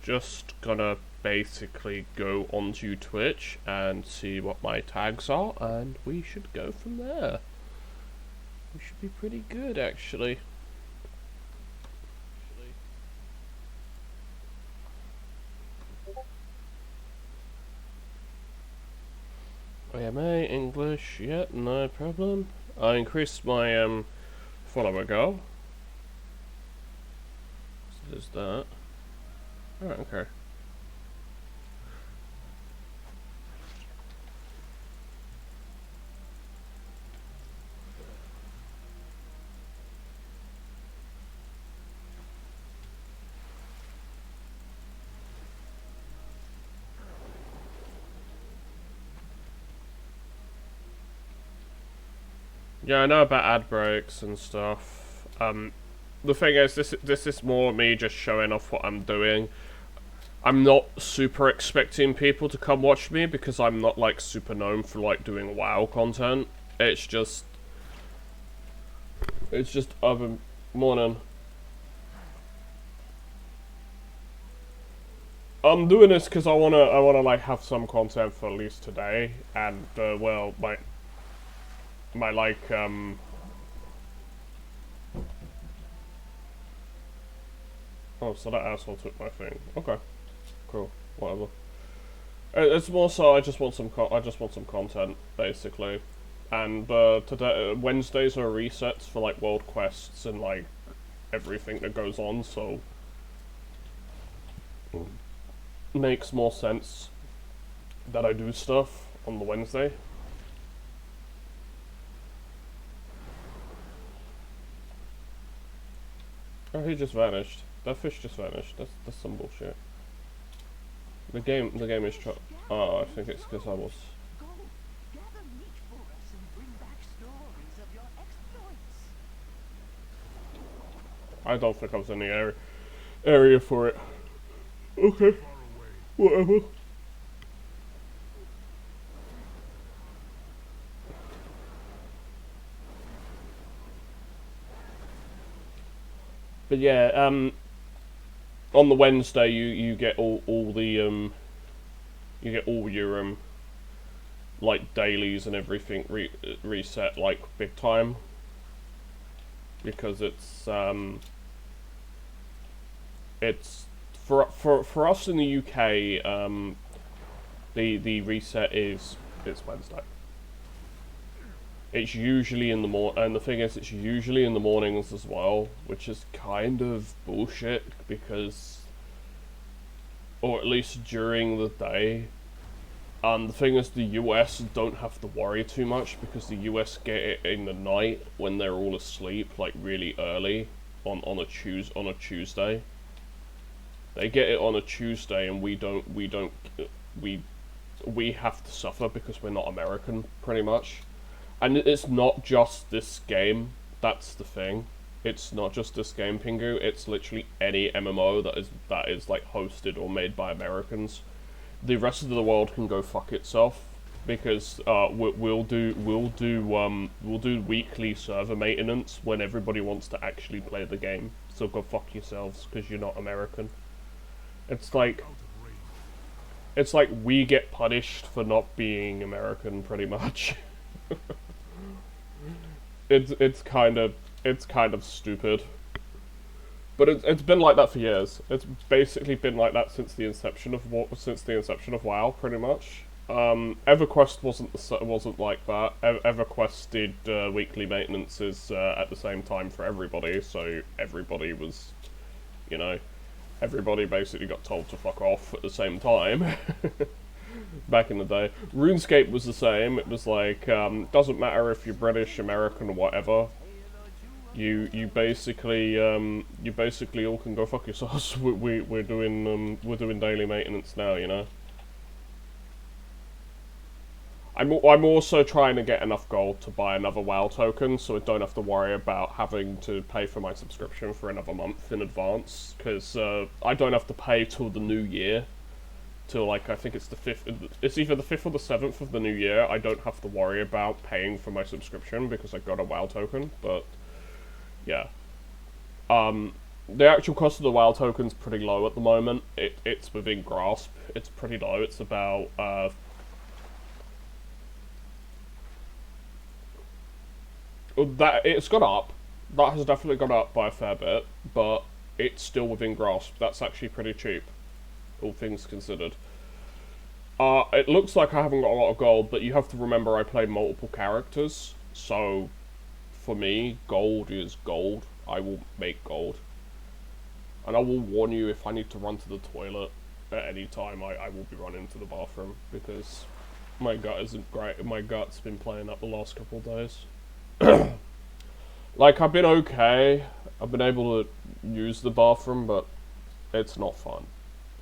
just gonna basically go onto Twitch and see what my tags are, and we should go from there. We should be pretty good, actually. AMA, English, yeah, no problem. I increased my follower goal. So there's that. Alright, okay. Yeah, I know about ad breaks and stuff. The thing is, this is more me just showing off what I'm doing. I'm not super expecting people to come watch me because I'm not like super known for like doing WoW content. It's just other morning. I'm doing this because I wanna like have some content for at least today, and well, my like oh, so that asshole took my thing. Okay, cool, whatever. It's more so I just want some content basically, and today Wednesdays are resets for like world quests and like everything that goes on, so makes more sense that I do stuff on the Wednesday. Oh, he just vanished. That fish just vanished. That's some bullshit. The game is oh, I think it's because I was. I don't think I was in the area for it. Okay, whatever. But yeah, on the Wednesday you get all the you get all your like dailies and everything reset like big time, because it's for us in the UK, the reset is it's Wednesday. It's usually in the and the thing is, it's usually in the mornings as well, which is kind of bullshit because, or at least during the day. The thing is, the US don't have to worry too much because the US get it in the night when they're all asleep, like really early on a Tuesday. They get it on a Tuesday, and we have to suffer because we're not American, pretty much. And it's not just this game, that's the thing. It's not just this game, Pingu, it's literally any MMO that is like hosted or made by Americans. The rest of the world can go fuck itself, because we'll do weekly server maintenance when everybody wants to actually play the game. So go fuck yourselves, because you're not American. It's like we get punished for not being American, pretty much. It's kind of stupid, but it's been like that for years. It's basically been like that since the inception of WoW, pretty much. EverQuest wasn't like that. EverQuest did weekly maintenances at the same time for everybody, so everybody was, you know, everybody basically got told to fuck off at the same time. Back in the day, RuneScape was the same. It was like, doesn't matter if you're British, American, or whatever. You basically all can go fuck yourselves. We're doing daily maintenance now, you know. I'm also trying to get enough gold to buy another WoW token, so I don't have to worry about having to pay for my subscription for another month in advance, because I don't have to pay till the new year. Till like, I think it's the 5th, it's either the 5th or the 7th of the new year. I don't have to worry about paying for my subscription because I got a WoW token, but yeah. The actual cost of the WoW token's pretty low at the moment. It's within grasp. It's pretty low. It's about that it's gone up. That has definitely gone up by a fair bit, but it's still within grasp. That's actually pretty cheap, all things considered. It looks like I haven't got a lot of gold, but you have to remember I play multiple characters, so for me, gold is gold. I will make gold. And I will warn you if I need to run to the toilet at any time, I will be running to the bathroom, because my gut isn't great. My gut's been playing up the last couple of days. Like, I've been okay. I've been able to use the bathroom, but it's not fun.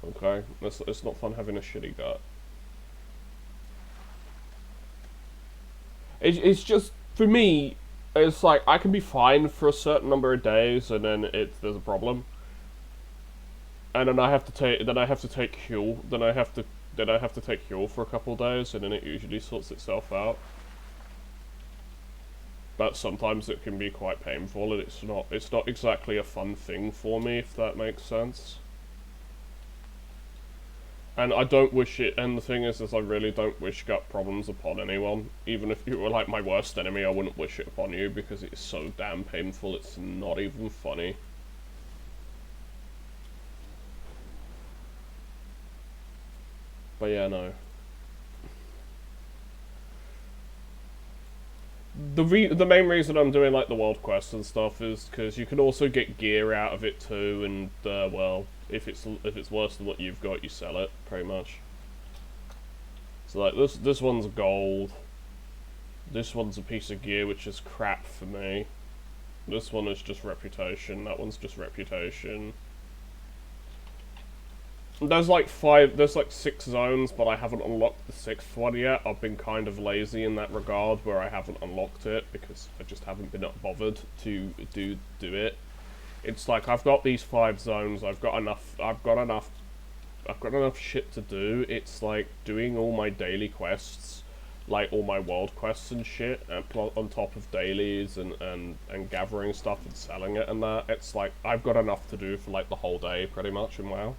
Okay? It's not fun having a shitty gut. It's just, for me, it's like, I can be fine for a certain number of days, and then there's a problem. And then I have to take Huel, then I have to take Huel for a couple of days, and then it usually sorts itself out. But sometimes it can be quite painful, and it's not exactly a fun thing for me, if that makes sense. And I don't wish it, and the thing is I really don't wish gut problems upon anyone. Even if you were like my worst enemy, I wouldn't wish it upon you, because it's so damn painful, it's not even funny. But yeah, no. The main reason I'm doing like the world quests and stuff is because you can also get gear out of it too, and well, if it's worse than what you've got, you sell it pretty much. So like this one's gold. This one's a piece of gear which is crap for me. This one is just reputation. That one's just reputation. There's like 6 zones, but I haven't unlocked the 6th one yet. I've been kind of lazy in that regard, where I haven't unlocked it, because I just haven't been bothered to do it. It's like, I've got these 5 zones, I've got enough shit to do. It's like doing all my daily quests, like all my world quests and shit, and on top of dailies and gathering stuff and selling it and that. It's like, I've got enough to do for like the whole day, pretty much, in WoW.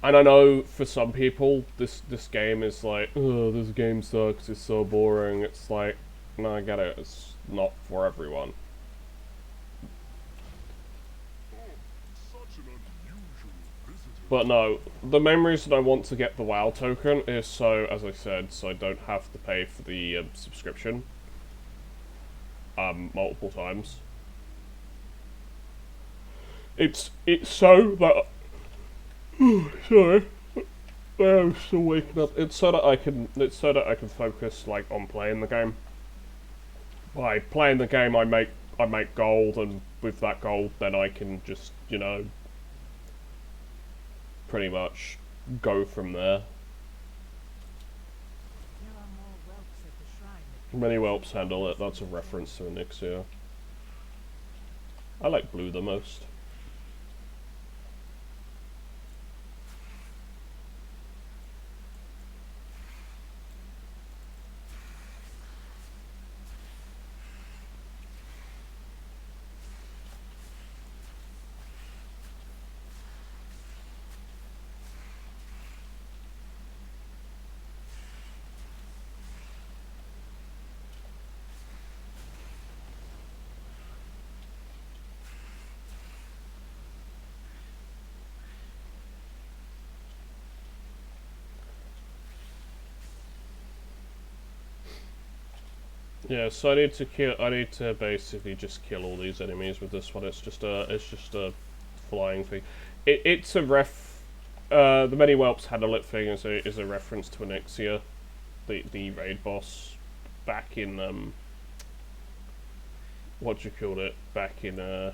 And I know for some people, this game is like, oh, this game sucks, it's so boring. It's like, no, I get it, it's not for everyone. But no, the main reason I want to get the WoW token is so, as I said, so I don't have to pay for the subscription multiple times. It's so that... Sorry, I'm still waking up. It's so that I can focus like on playing the game. By playing the game, I make gold, and with that gold, then I can just, you know, pretty much go from there. Many whelps handle it. That's a reference to Elixir. I like blue the most. Yeah, so I need to basically just kill all these enemies with this one. It's just a flying thing. It's a the many whelps handle it thing is a reference to Elixir, the raid boss back in what you called it, back in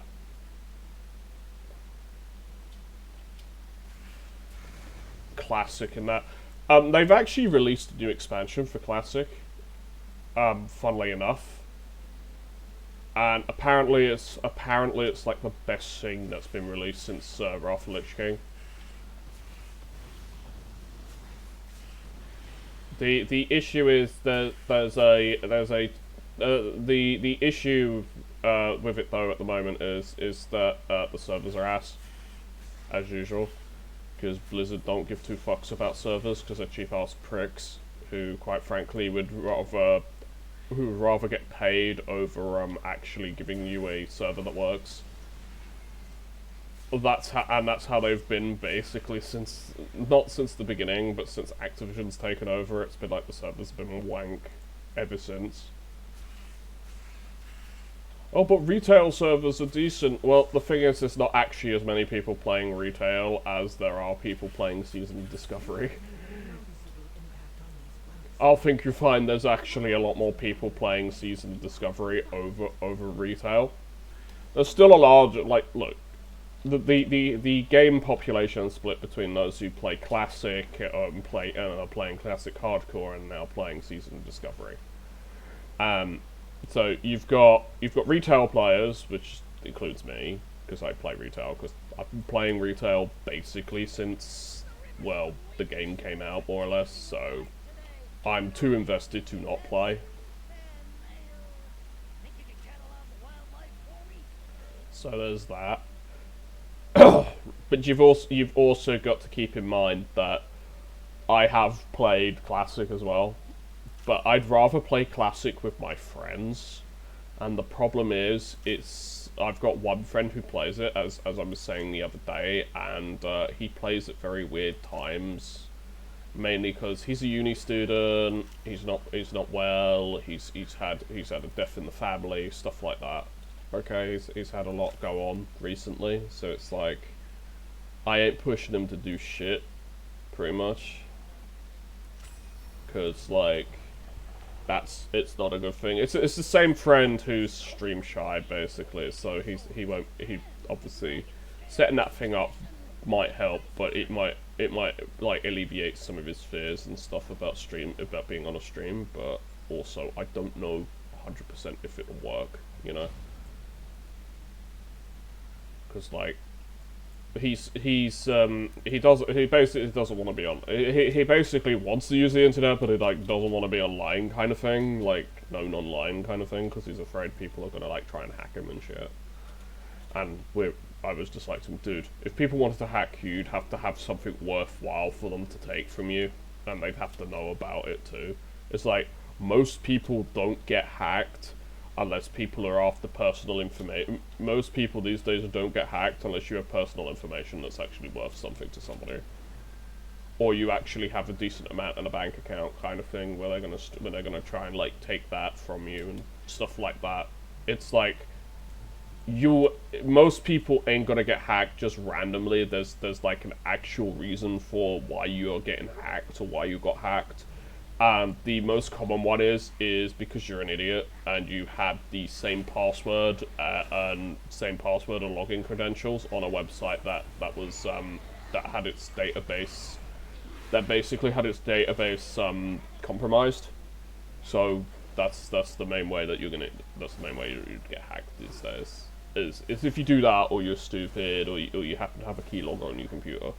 Classic and that. They've actually released a new expansion for Classic. Funnily enough, and apparently it's like the best thing that's been released since Wrath of the Lich King. The issue is that the issue with it though at the moment is that the servers are ass as usual, because Blizzard don't give two fucks about servers because they're cheap ass pricks who, quite frankly, would rather get paid over actually giving you a server that works. That's how they've been basically since, not since the beginning, but since Activision's taken over. It's been like the servers have been wank ever since. Oh, but retail servers are decent. Well, the thing is, there's not actually as many people playing retail as there are people playing Season Discovery. I think you find there's actually a lot more people playing Season Discovery over retail. There's still a large, like, look, the game population split between those who play classic, playing classic hardcore, and now playing Season Discovery. So you've got retail players, which includes me, because I play retail, because I've been playing retail basically since, well, the game came out, more or less, so I'm too invested to not play. So there's that. But you've also got to keep in mind that I have played Classic as well, but I'd rather play Classic with my friends, and the problem is, I've got one friend who plays it, as I was saying the other day, and he plays at very weird times, mainly because he's a uni student, he's not well, he's had a death in the family, stuff like that. Okay, he's had a lot go on recently, so it's like, I ain't pushing him to do shit, pretty much. Because, like, it's not a good thing. It's the same friend who's stream shy, basically, so he obviously, setting that thing up might help, but it might, like, alleviate some of his fears and stuff about being on a stream, but also, I don't know 100% if it'll work, you know? Because, like, he basically doesn't want to be on. He basically wants to use the internet, but he like doesn't want to be online, kind of thing, like known online, kind of thing, because he's afraid people are gonna like try and hack him and shit. And I was just like to him, dude, if people wanted to hack you, you'd have to have something worthwhile for them to take from you, and they'd have to know about it too. It's like most people don't get hacked unless people are after personal information. Most people these days don't get hacked unless you have personal information that's actually worth something to somebody, or you actually have a decent amount in a bank account, kind of thing, where they're gonna try and like take that from you and stuff like that. It's like most people ain't gonna get hacked just randomly. There's like an actual reason for why you're getting hacked or why you got hacked. The most common one is because you're an idiot and you had the same password and login credentials on a website that had its database, that basically had its database compromised. So that's the main way that you'd get hacked these days. Is if you do that, or you're stupid, or you happen to have a keylogger on your computer.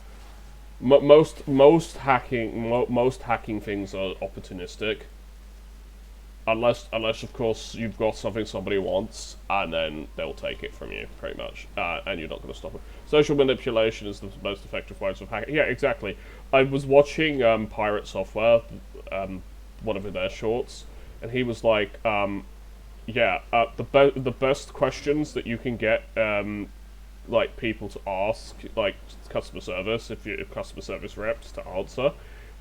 Most hacking things are opportunistic, unless of course you've got something somebody wants, and then they'll take it from you, pretty much, and you're not going to stop it. Social manipulation is the most effective ways of hacking. Yeah, exactly. I was watching Pirate Software, one of their shorts, and he was like, the best questions that you can get like people to ask, like customer service, if customer service reps to answer,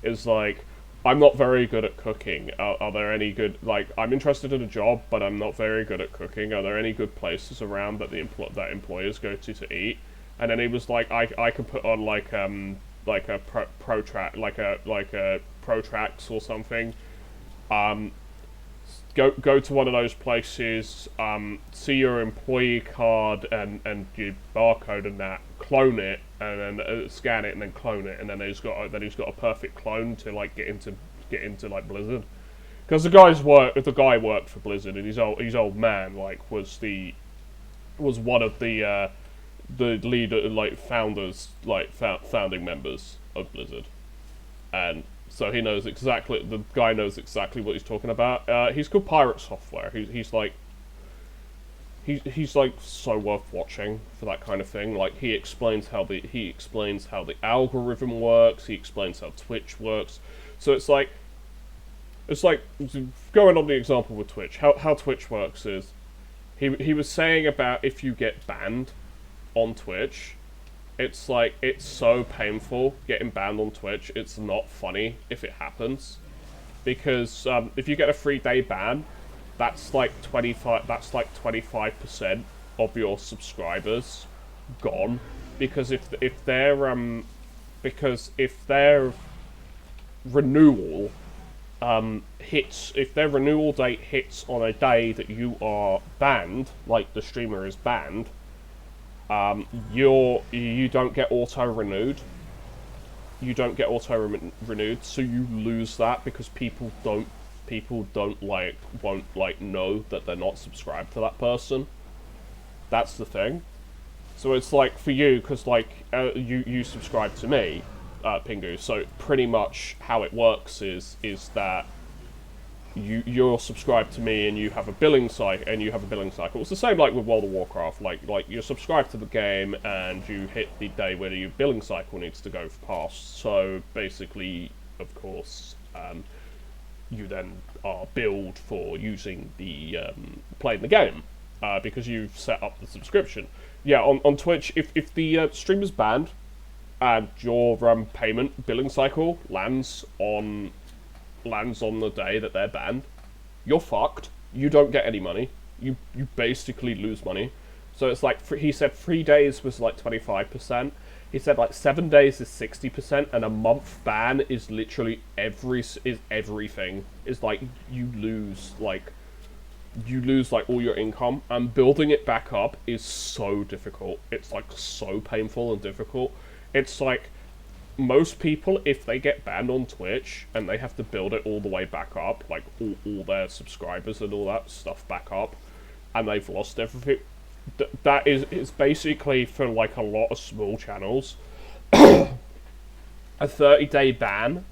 is like, I'm not very good at cooking. Are there any good, like, I'm interested in a job, but I'm not very good at cooking. Are there any good places around that that employers go to eat? And then he was like, I could put on like a Protrax or something. Go to one of those places, see your employee card and your barcode and that, clone it, and then scan it and then clone it, and then he's got a perfect clone to like get into like Blizzard, because the guy worked for Blizzard, and his old man like was one of the leader, like founders, like founding members of Blizzard, and so he knows exactly. The guy knows exactly what he's talking about. He's called Pirate Software. He's like, he's like so worth watching for that kind of thing. Like he explains how the algorithm works. He explains how Twitch works. So it's like going on the example with Twitch. How Twitch works is he was saying about if you get banned on Twitch, it's like it's so painful getting banned on Twitch. It's not funny if it happens, because if you get a 3-day ban, that's like 25% of your subscribers gone, because if their renewal if their renewal date hits on a day that you are banned, like the streamer is banned, you don't get auto renewed. You don't get auto renewed, so you lose that because people won't know that they're not subscribed to that person. That's the thing. So it's like for you, because like you subscribe to me, Pingu. So pretty much how it works is that you're subscribed to me and you have a billing cycle. It's the same like with World of Warcraft. Like you're subscribed to the game and you hit the day where your billing cycle needs to go past. So basically, of course, you then are billed for using the playing the game because you've set up the subscription. Yeah, on Twitch, if the stream is banned and your payment billing cycle lands on the day that they're banned, you're fucked. You don't get any money. You basically lose money. So it's like, he said 3 days was like 25%. He said like 7 days is 60%, and a month ban is literally everything. It's like you lose like all your income, and building it back up is so difficult. It's like so painful and difficult. It's like, most people, if they get banned on Twitch and they have to build it all the way back up, like all their subscribers and all that stuff back up, and they've lost everything, that is basically, for like a lot of small channels, a 30-day ban,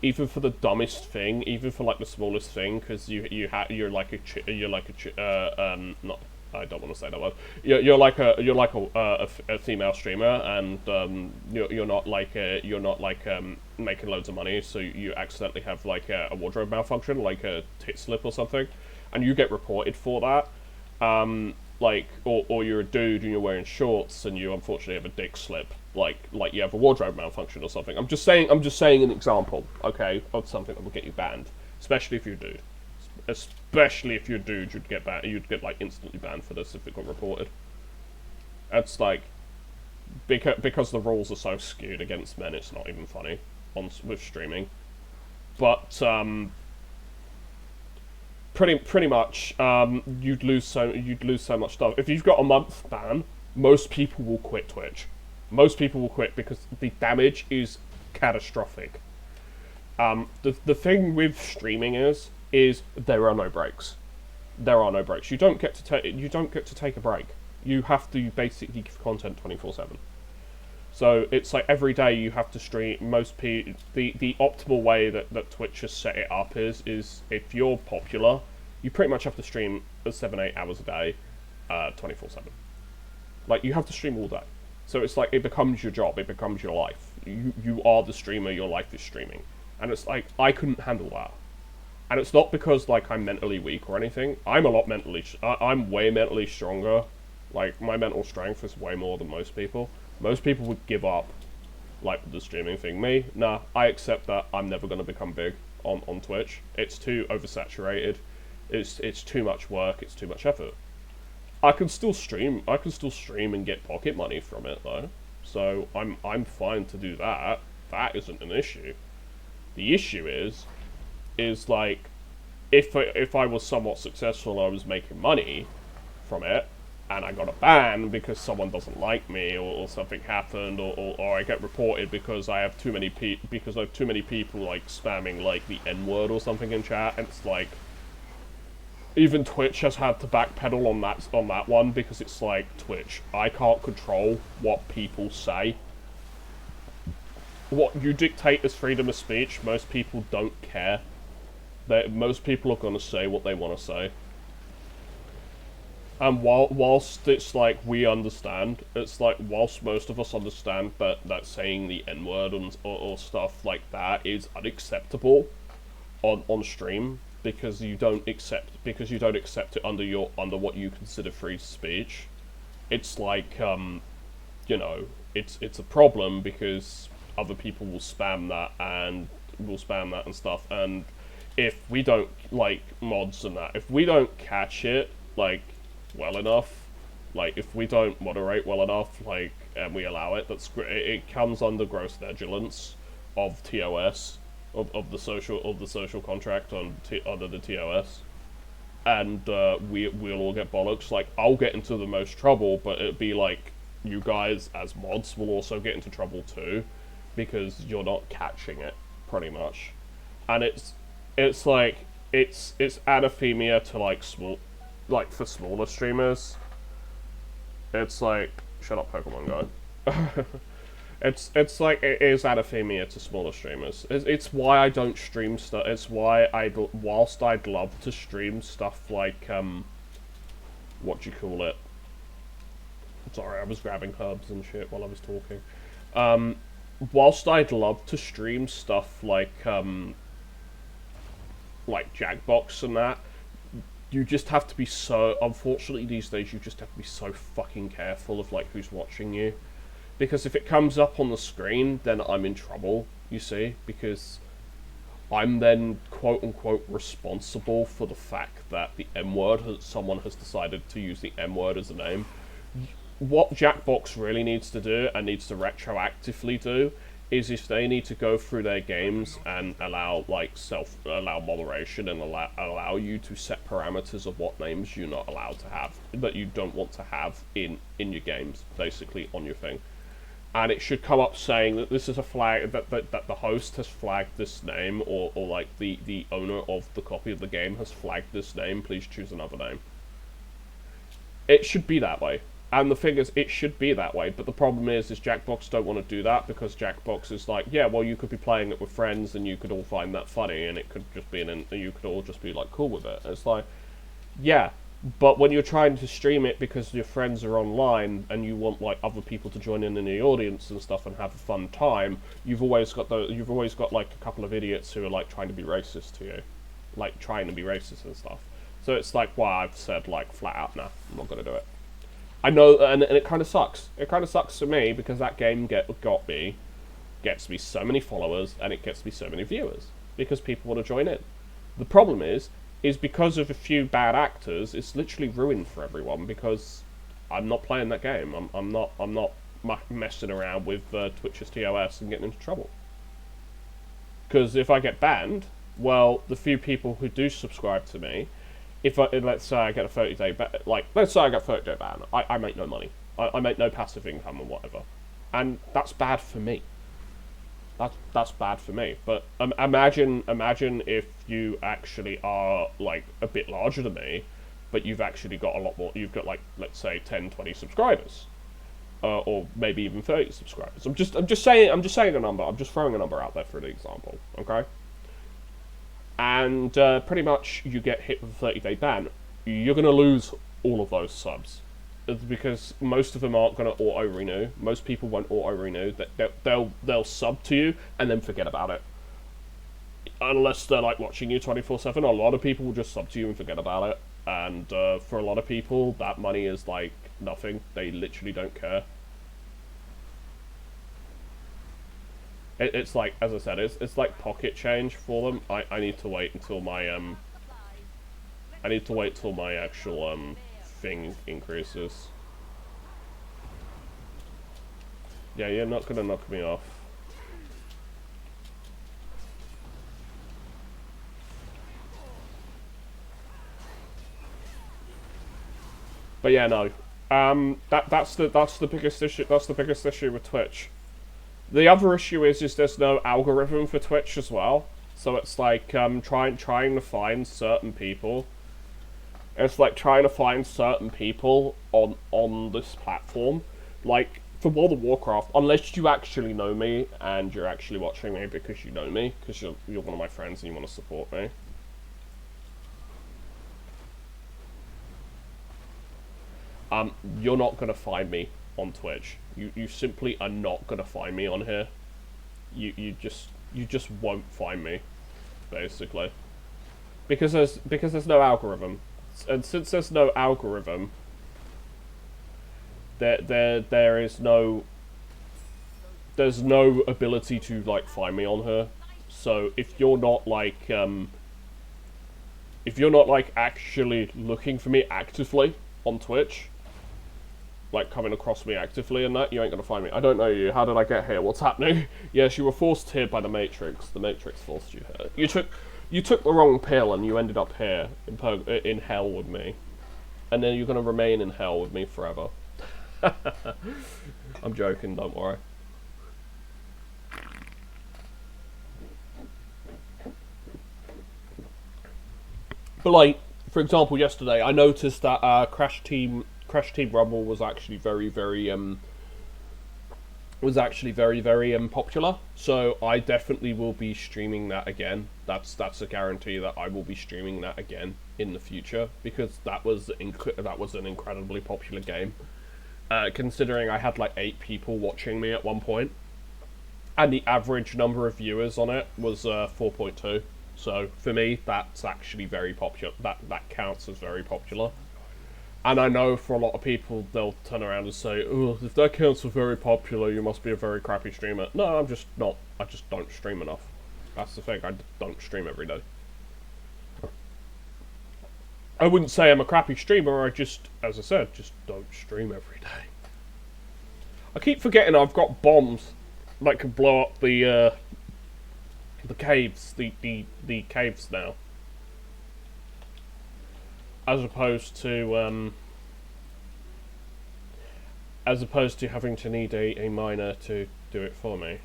even for the dumbest thing, even for like the smallest thing, because you're like not, I don't want to say that word. You're like a female streamer, and you're not making loads of money, so you accidentally have like a wardrobe malfunction, like a tit slip or something, and you get reported for that. Or you're a dude and you're wearing shorts and you unfortunately have a dick slip, like you have a wardrobe malfunction or something. I'm just saying an example, okay, of something that will get you banned, especially if you're a dude. Especially if you're a dude, you'd get like instantly banned for this if it got reported. It's like, because the rules are so skewed against men, it's not even funny with streaming. But pretty much, you'd lose so much stuff. If you've got a month ban, most people will quit Twitch. Most people will quit because the damage is catastrophic. The thing with streaming is there are no breaks. There are no breaks. You don't get to take a break. You have to basically give content 24/7. So it's like every day you have to stream. The optimal way that Twitch has set it up is if you're popular, you pretty much have to stream 7-8 hours a day, 24/7. Like, you have to stream all day. So it's like, it becomes your job. It becomes your life. You are the streamer. Your life is streaming. And it's like, I couldn't handle that. And it's not because, like, I'm mentally weak or anything. I'm way mentally stronger. Like, my mental strength is way more than most people. Most people would give up, like, the streaming thing. Me, nah, I accept that I'm never going to become big on Twitch. It's too oversaturated. It's too much work. It's too much effort. I can still stream and get pocket money from it, though. So I'm fine to do that. That isn't an issue. The issue is like, if I was somewhat successful and I was making money from it, and I got a ban because someone doesn't like me, or something happened, or I get reported because I have too many people like spamming like the N-word or something in chat, and it's like, even Twitch has had to backpedal on that one, because it's like, Twitch, I can't control what people say. What you dictate as freedom of speech, most people don't care. Most people are going to say what they want to say. And whilst it's like we understand, it's like whilst most of us understand that saying the N word or stuff like that is unacceptable on stream because you don't accept it under what you consider free speech. It's like you know, it's a problem because other people will spam that and stuff. And if we don't, like, mods and that, if we don't catch it like well enough, like if we don't moderate well enough, like, and we allow it, that's great. It comes under gross negligence of TOS, of the social contract under the TOS, and we'll all get bollocks. Like, I'll get into the most trouble, but it'd be like you guys as mods will also get into trouble too, because you're not catching it, pretty much. And it's like it's anathema to like for smaller streamers. It's like, shut up, Pokemon Go. It's like it is anathema to smaller streamers. It's why I don't stream stuff. It's why whilst I'd love to stream stuff like what do you call it? Sorry, I was grabbing herbs and shit while I was talking. Whilst I'd love to stream stuff like Jackbox and that, you just have to be so, unfortunately these days, you just have to be so fucking careful of like who's watching you. Because if it comes up on the screen, then I'm in trouble, you see, because I'm then quote-unquote responsible for the fact that the M-word, someone has decided to use the M-word as a name. What Jackbox really needs to do, and needs to retroactively do, is if they need to go through their games and allow moderation and allow you to set parameters of what names you're not allowed to have, that you don't want to have in your games, basically on your thing. And it should come up saying that this is a flag, that the host has flagged this name, or like the owner of the copy of the game has flagged this name, please choose another name. It should be that way. And the thing is, it should be that way, but the problem is Jackbox don't want to do that, because Jackbox is like, yeah, well, you could be playing it with friends, and you could all find that funny, and it could just be you could all just be, like, cool with it. And it's like, yeah, but when you're trying to stream it because your friends are online, and you want, like, other people to join in the audience and stuff and have a fun time, you've always got, like, a couple of idiots who are, like, trying to be racist to you. Like, trying to be racist and stuff. So it's like, well, I've said, like, flat out, nah, I'm not gonna do it. I know, and it kind of sucks. It kind of sucks for me, because that game gets me so many followers, and it gets me so many viewers, because people want to join in. The problem is because of a few bad actors, it's literally ruined for everyone, because I'm not playing that game. I'm not messing around with Twitch's TOS and getting into trouble. Because if I get banned, well, the few people who do subscribe to me, let's say I get a 30-day ban, let's say I get a 30-day ban, I make no money. I make no passive income or whatever. And that's bad for me. That's bad for me. But imagine if you actually are, like, a bit larger than me, but you've actually got a lot more, you've got, like, let's say 10, 20 subscribers. Or maybe even 30 subscribers. I'm just saying a number. I'm just throwing a number out there for an example, okay? And pretty much you get hit with a 30-day ban, you're going to lose all of those subs. It's because most of them aren't going to auto-renew. Most people won't auto-renew. They'll sub to you and then forget about it. Unless they're, like, watching you 24/7, a lot of people will just sub to you and forget about it. And for a lot of people, that money is, like, nothing. They literally don't care. It's like, as I said, it's like pocket change for them. I need to wait until my actual thing increases. Yeah, you're not gonna knock me off. But yeah, no. That's the biggest issue. That's the biggest issue with Twitch. The other issue is there's no algorithm for Twitch as well. So it's like trying to find certain people. It's like trying to find certain people on this platform. Like, for World of Warcraft, unless you actually know me and you're actually watching me because you know me, because you're one of my friends and you want to support me. you're not gonna find me on Twitch. You simply are not gonna find me on here. You just won't find me, basically, because there's no algorithm, and since there's no algorithm, there's no ability to like find me on her. So if you're not like actually looking for me actively on Twitch, like coming across me actively and that, you ain't gonna find me. I don't know you. How did I get here? What's happening? Yes, you were forced here by the Matrix. The Matrix forced you here. You took the wrong pill and you ended up here in hell with me, and then you're gonna remain in hell with me forever. I'm joking. Don't worry. But like, for example, yesterday I noticed that Crash Team Rumble was actually very popular. So I definitely will be streaming that again. That's a guarantee that I will be streaming that again in the future, because that was an incredibly popular game. Considering I had like 8 people watching me at one point, and the average number of viewers on it was 4.2. So for me, that's actually very popular. That counts as very popular. And I know for a lot of people, they'll turn around and say, "Oh, if that counts as very popular, you must be a very crappy streamer." No, I'm just not. I just don't stream enough. That's the thing. I don't stream every day. I wouldn't say I'm a crappy streamer. I just, as I said, just don't stream every day. I keep forgetting I've got bombs that can blow up the caves, the caves now, as opposed to having to need a miner to do it for me.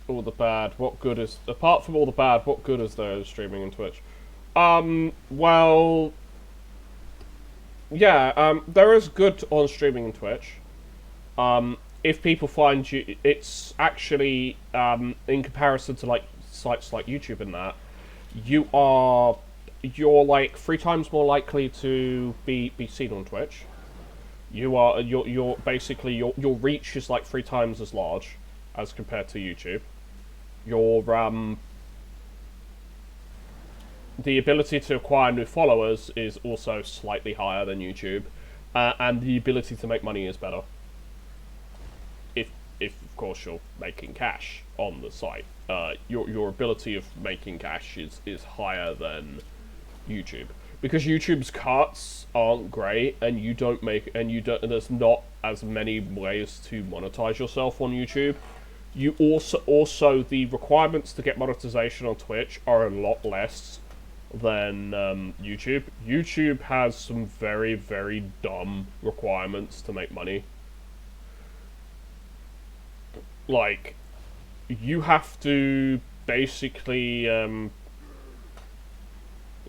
All the bad, what good is, apart from all the bad, what good is there streaming on Twitch? Well, yeah, there is good on streaming on Twitch. If people find you, it's actually, in comparison to like sites like YouTube and that, you're like 3 times more likely to be seen on Twitch. You're basically, your reach is like 3 times as large as compared to YouTube. The ability to acquire new followers is also slightly higher than YouTube, and the ability to make money is better. If of course you're making cash on the site, your ability of making cash is higher than YouTube, because YouTube's cuts aren't great, and there's not as many ways to monetize yourself on YouTube. You also the requirements to get monetization on Twitch are a lot less than YouTube. YouTube has some very, very dumb requirements to make money. Like, you have to basically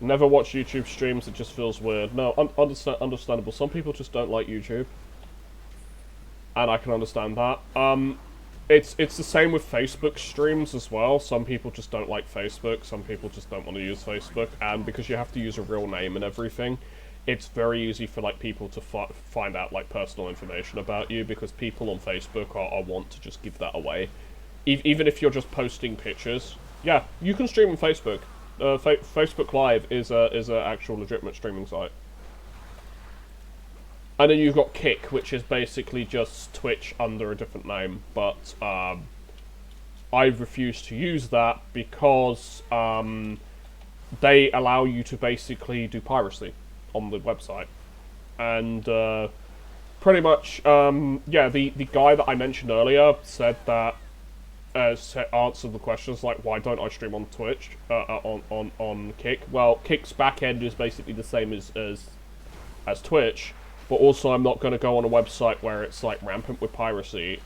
never watch YouTube streams. It just feels weird. No, understandable. Some people just don't like YouTube, and I can understand that. It's the same with Facebook streams as well. Some people just don't like Facebook. Some people just don't want to use Facebook, and because you have to use a real name and everything, it's very easy for like people to find out like personal information about you, because people on Facebook are want to just give that away. Even if you're just posting pictures, yeah, you can stream on Facebook. Facebook Live is a actual legitimate streaming site. And then you've got Kick, which is basically just Twitch under a different name, but I refuse to use that because they allow you to basically do piracy on the website. And pretty much, yeah, the guy that I mentioned earlier said that, answered the questions like, why don't I stream on Twitch, on Kick? Well, Kick's backend is basically the same as Twitch, but also I'm not going to go on a website where it's like rampant with piracy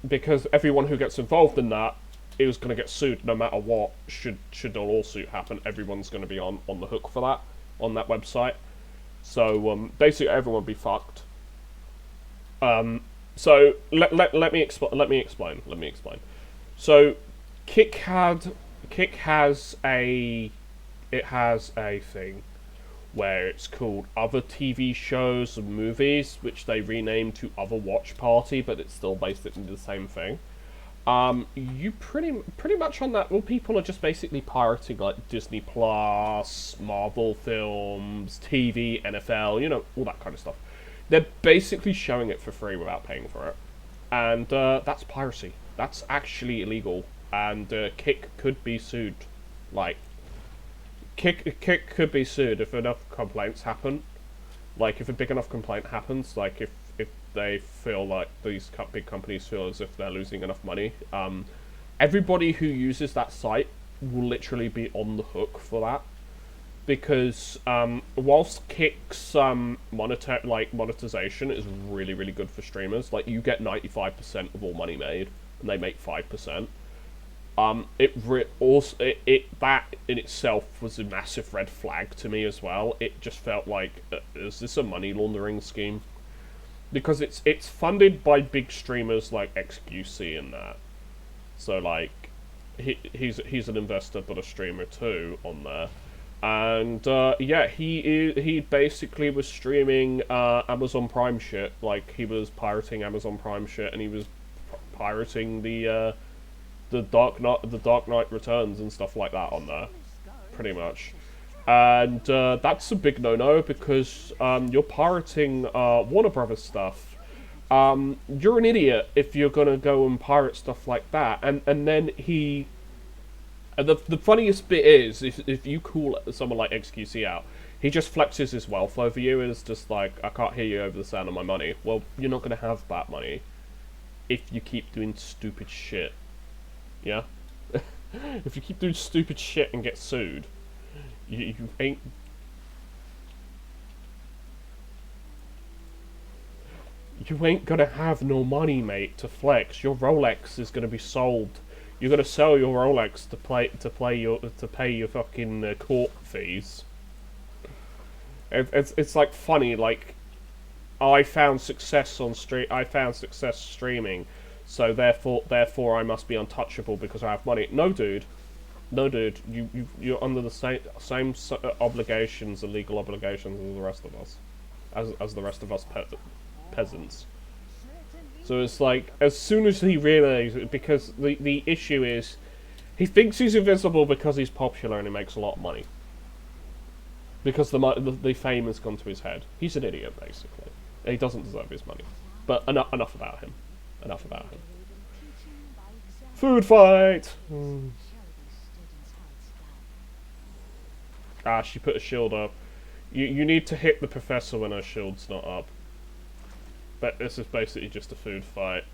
because everyone who gets involved in that is going to get sued no matter what. Should a lawsuit happen, everyone's going to be on the hook for that on that website. So basically everyone will be fucked. So let me explain. So Kick Kick has a thing where it's called Other TV Shows and Movies, which they renamed to Other Watch Party, but it's still basically the same thing. You pretty much on that. Well, people are just basically pirating like Disney Plus, Marvel films, TV, NFL, all that kind of stuff. They're basically showing it for free without paying for it, and that's piracy. That's actually illegal, and Kick could be sued. Like, Kick could be sued if enough complaints happen. Like, if a big enough complaint happens, like if they feel like these big companies feel as if they're losing enough money, everybody who uses that site will literally be on the hook for that. Because whilst Kick's monetization is really, really good for streamers, like you get 95% of all money made, and they make 5%. That in itself was a massive red flag to me as well. It just felt like, is this a money laundering scheme? Because it's funded by big streamers like XQC and that. So like, he's an investor but a streamer too on there. And yeah, he basically was streaming Amazon Prime shit. Like, he was pirating Amazon Prime shit, and he was pirating the Dark Knight Returns and stuff like that on there, pretty much. And that's a big no-no, because you're pirating Warner Brothers stuff. You're an idiot if you're gonna go and pirate stuff like that. And then he... And the funniest bit is, if you call someone like XQC out, he just flexes his wealth over you, and it's just like, I can't hear you over the sound of my money. Well, you're not gonna have that money if you keep doing stupid shit. Yeah? If you keep doing stupid shit and get sued, you ain't... You ain't gonna have no money, mate, to flex. Your Rolex is gonna be sold. You're gonna sell your Rolex to pay your fucking court fees. It's like funny, like, I found success streaming, so therefore I must be untouchable because I have money. No, dude. You're under the same obligations and legal obligations as the rest of us, as the rest of us peasants. So it's like, as soon as he realizes, because the issue is, he thinks he's invisible because he's popular and he makes a lot of money. Because the fame has gone to his head. He's an idiot, basically. He doesn't deserve his money. But enough about him. Enough about him. Food fight! Ah, she put a shield up. You need to hit the professor when her shield's not up. But this is basically just a food fight.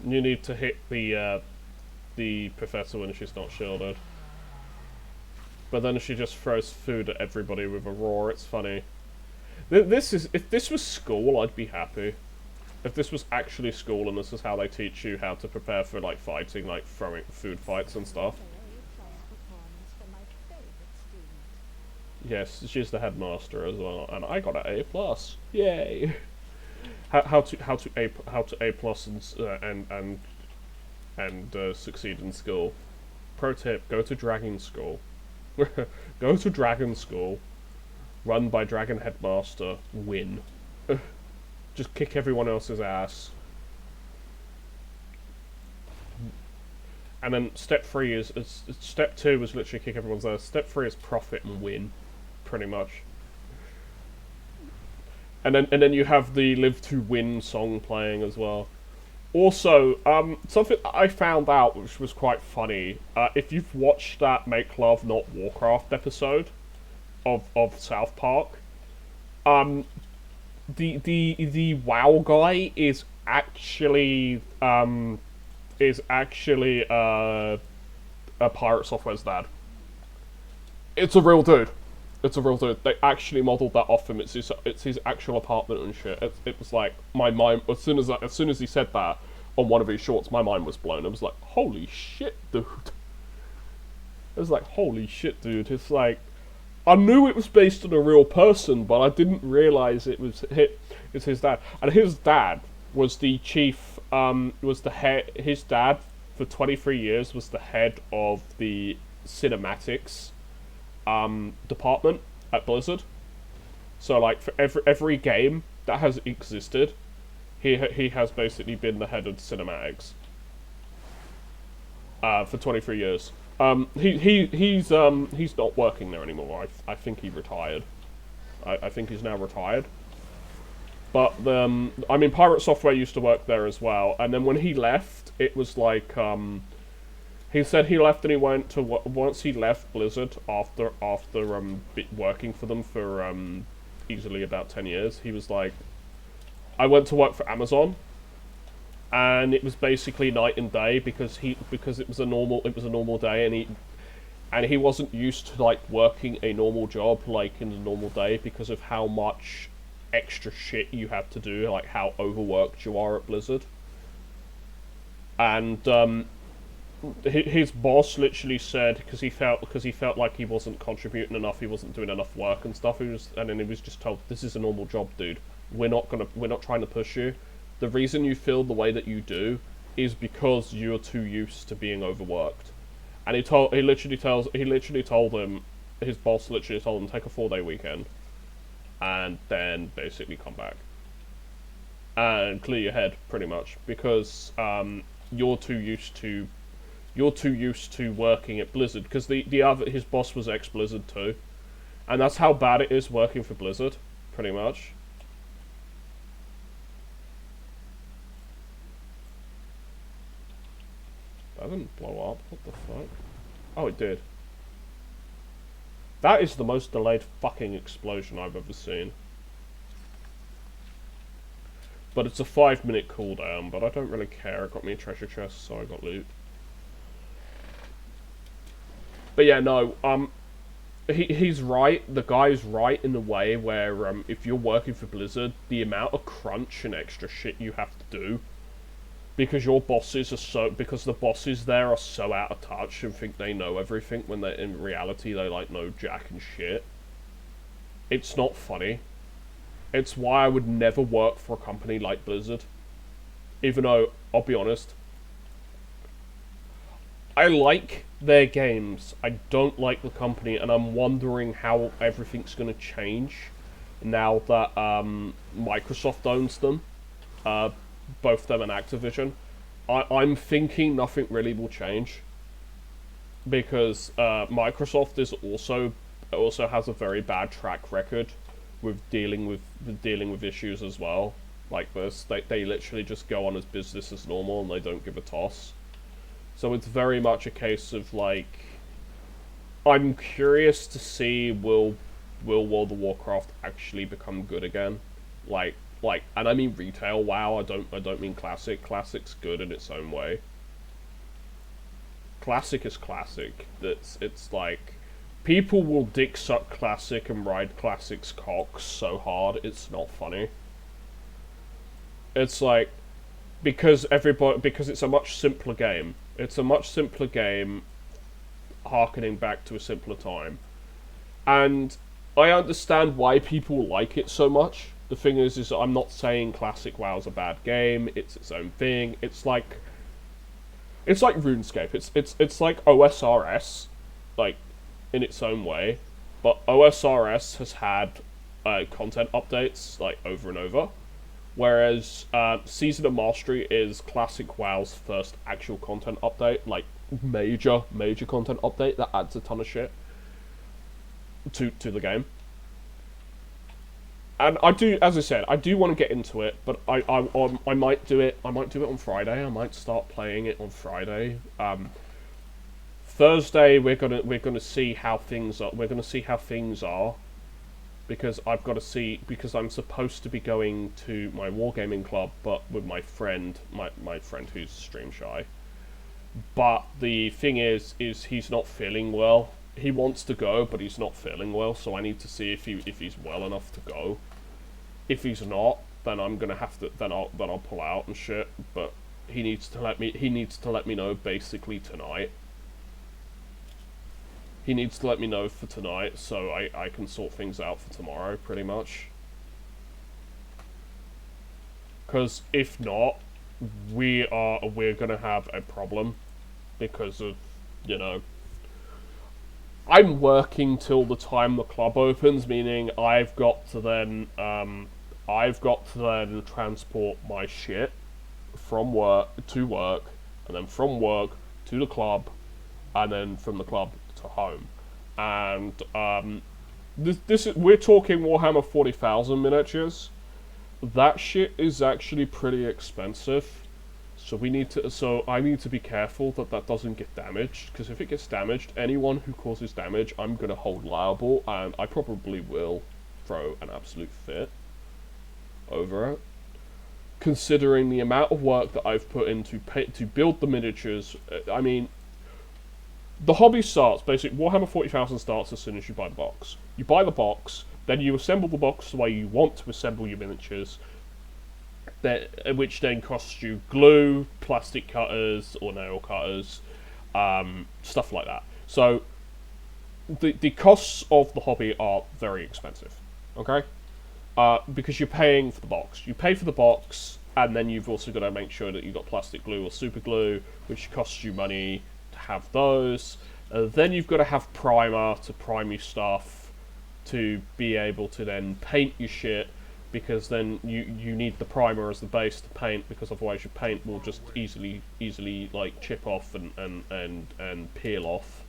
You need to hit the professor when she's not shielded. But then she just throws food at everybody with a roar. It's funny. If this was school, I'd be happy. If this was actually school and this is how they teach you how to prepare for like fighting, like throwing food fights and stuff. Yes, she's the headmaster as well, and I got an A+. Yay! How to A+ and succeed in school. Pro tip: go to Dragon School. Go to Dragon School, run by Dragon Headmaster. Win. Just kick everyone else's ass. And then step 3 is step 2 is literally kick everyone's ass. Step 3 is profit and win, pretty much. And then you have the Live to Win song playing as well. Also, something I found out which was quite funny. If you've watched that Make Love Not Warcraft episode of South Park, the WoW guy is actually a Pirate Software's dad. It's a real dude. It's a real dude. They actually modelled that off him. It's his actual apartment and shit. It was like, my mind, as soon as he said that on one of his shorts, my mind was blown. I was like, holy shit, dude. It was like, holy shit, dude. It's like, I knew it was based on a real person, but I didn't realize it's his dad. And his dad was the chief. Was the head. His dad for 23 years was the head of the cinematics department at Blizzard. So like for every game that has existed, he has basically been the head of cinematics for 23 years. He's not working there anymore. I think he retired. I think he's now retired. But I mean, Pirate Software used to work there as well. And then when he left, it was like he said he left and he went to once he left Blizzard after working for them for easily about 10 years. He was like, I went to work for Amazon. And it was basically night and day because it was a normal day, and he wasn't used to like working a normal job like in a normal day because of how much extra shit you have to do, like how overworked you are at Blizzard. And his boss literally said because he felt like he wasn't contributing enough, he wasn't doing enough work and stuff. And then he was just told, "This is a normal job, dude. We're not trying to push you. The reason you feel the way that you do is because you're too used to being overworked." And his boss literally told him, take a 4-day weekend, and then basically come back and clear your head, pretty much, because you're too used to working at Blizzard. Because his boss was ex-Blizzard too, and that's how bad it is working for Blizzard, pretty much. That didn't blow up. What the fuck? Oh, it did. That is the most delayed fucking explosion I've ever seen. But it's a 5-minute cooldown, but I don't really care. It got me a treasure chest, so I got loot. But yeah, no, he's right. The guy's right in the way where if you're working for Blizzard, the amount of crunch and extra shit you have to do, because the bosses there are so out of touch and think they know everything when they in reality they like know jack and shit. It's not funny. It's why I would never work for a company like Blizzard. Even though, I'll be honest, I like their games. I don't like the company, and I'm wondering how everything's going to change now that Microsoft owns them. Both them and Activision. I'm thinking nothing really will change, because Microsoft is also has a very bad track record with dealing with issues as well like this. They literally just go on as business as normal and they don't give a toss. So it's very much a case of like, I'm curious to see will World of Warcraft actually become good again, like, and I mean retail WoW. I don't mean classic. Classic's good in its own way. Classic is classic. It's like, people will dick suck classic and ride classic's cocks so hard it's not funny. It's like, because it's a much simpler game. It's a much simpler game, harkening back to a simpler time, and I understand why people like it so much. The thing is I'm not saying Classic WoW's a bad game. It's its own thing. It's like RuneScape. It's like OSRS, like in its own way, but OSRS has had content updates like over and over, whereas Season of Mastery is Classic WoW's first actual content update, like major content update that adds a ton of shit to the game. And I do, as I said, I do want to get into it, but I might do it. I might do it on Friday. I might start playing it on Friday. Thursday we're gonna see how things are. We're gonna see how things are, because I've got to see, because I'm supposed to be going to my wargaming club, but with my friend, my friend who's stream shy. But the thing is he's not feeling well. He wants to go, but he's not feeling well. So I need to see if he's well enough to go. If he's not, then I'm gonna have to. Then I'll pull out and shit. But he needs to let me know basically tonight. He needs to let me know for tonight, so I can sort things out for tomorrow, pretty much. Because if not, we're gonna have a problem because of, you know, I'm working till the time the club opens, meaning I've got to then transport my shit from work to work, and then from work to the club, and then from the club to home. And we're talking Warhammer 40,000 miniatures. That shit is actually pretty expensive. So I need to be careful that that doesn't get damaged, because if it gets damaged, anyone who causes damage, I'm gonna hold liable, and I probably will throw an absolute fit over it. Considering the amount of work that I've put into to build the miniatures, I mean, the hobby starts, basically, Warhammer 40,000 starts as soon as you buy the box. You buy the box, then you assemble the box the way you want to assemble your miniatures, which then costs you glue, plastic cutters, or nail cutters, stuff like that. So, the costs of the hobby are very expensive, okay? Because you're paying for the box. You pay for the box, and then you've also got to make sure that you've got plastic glue or super glue, which costs you money to have those. Then you've got to have primer to prime your stuff, to be able to then paint your shit, because then you need the primer as the base to paint, because otherwise your paint will just easily like chip off and peel off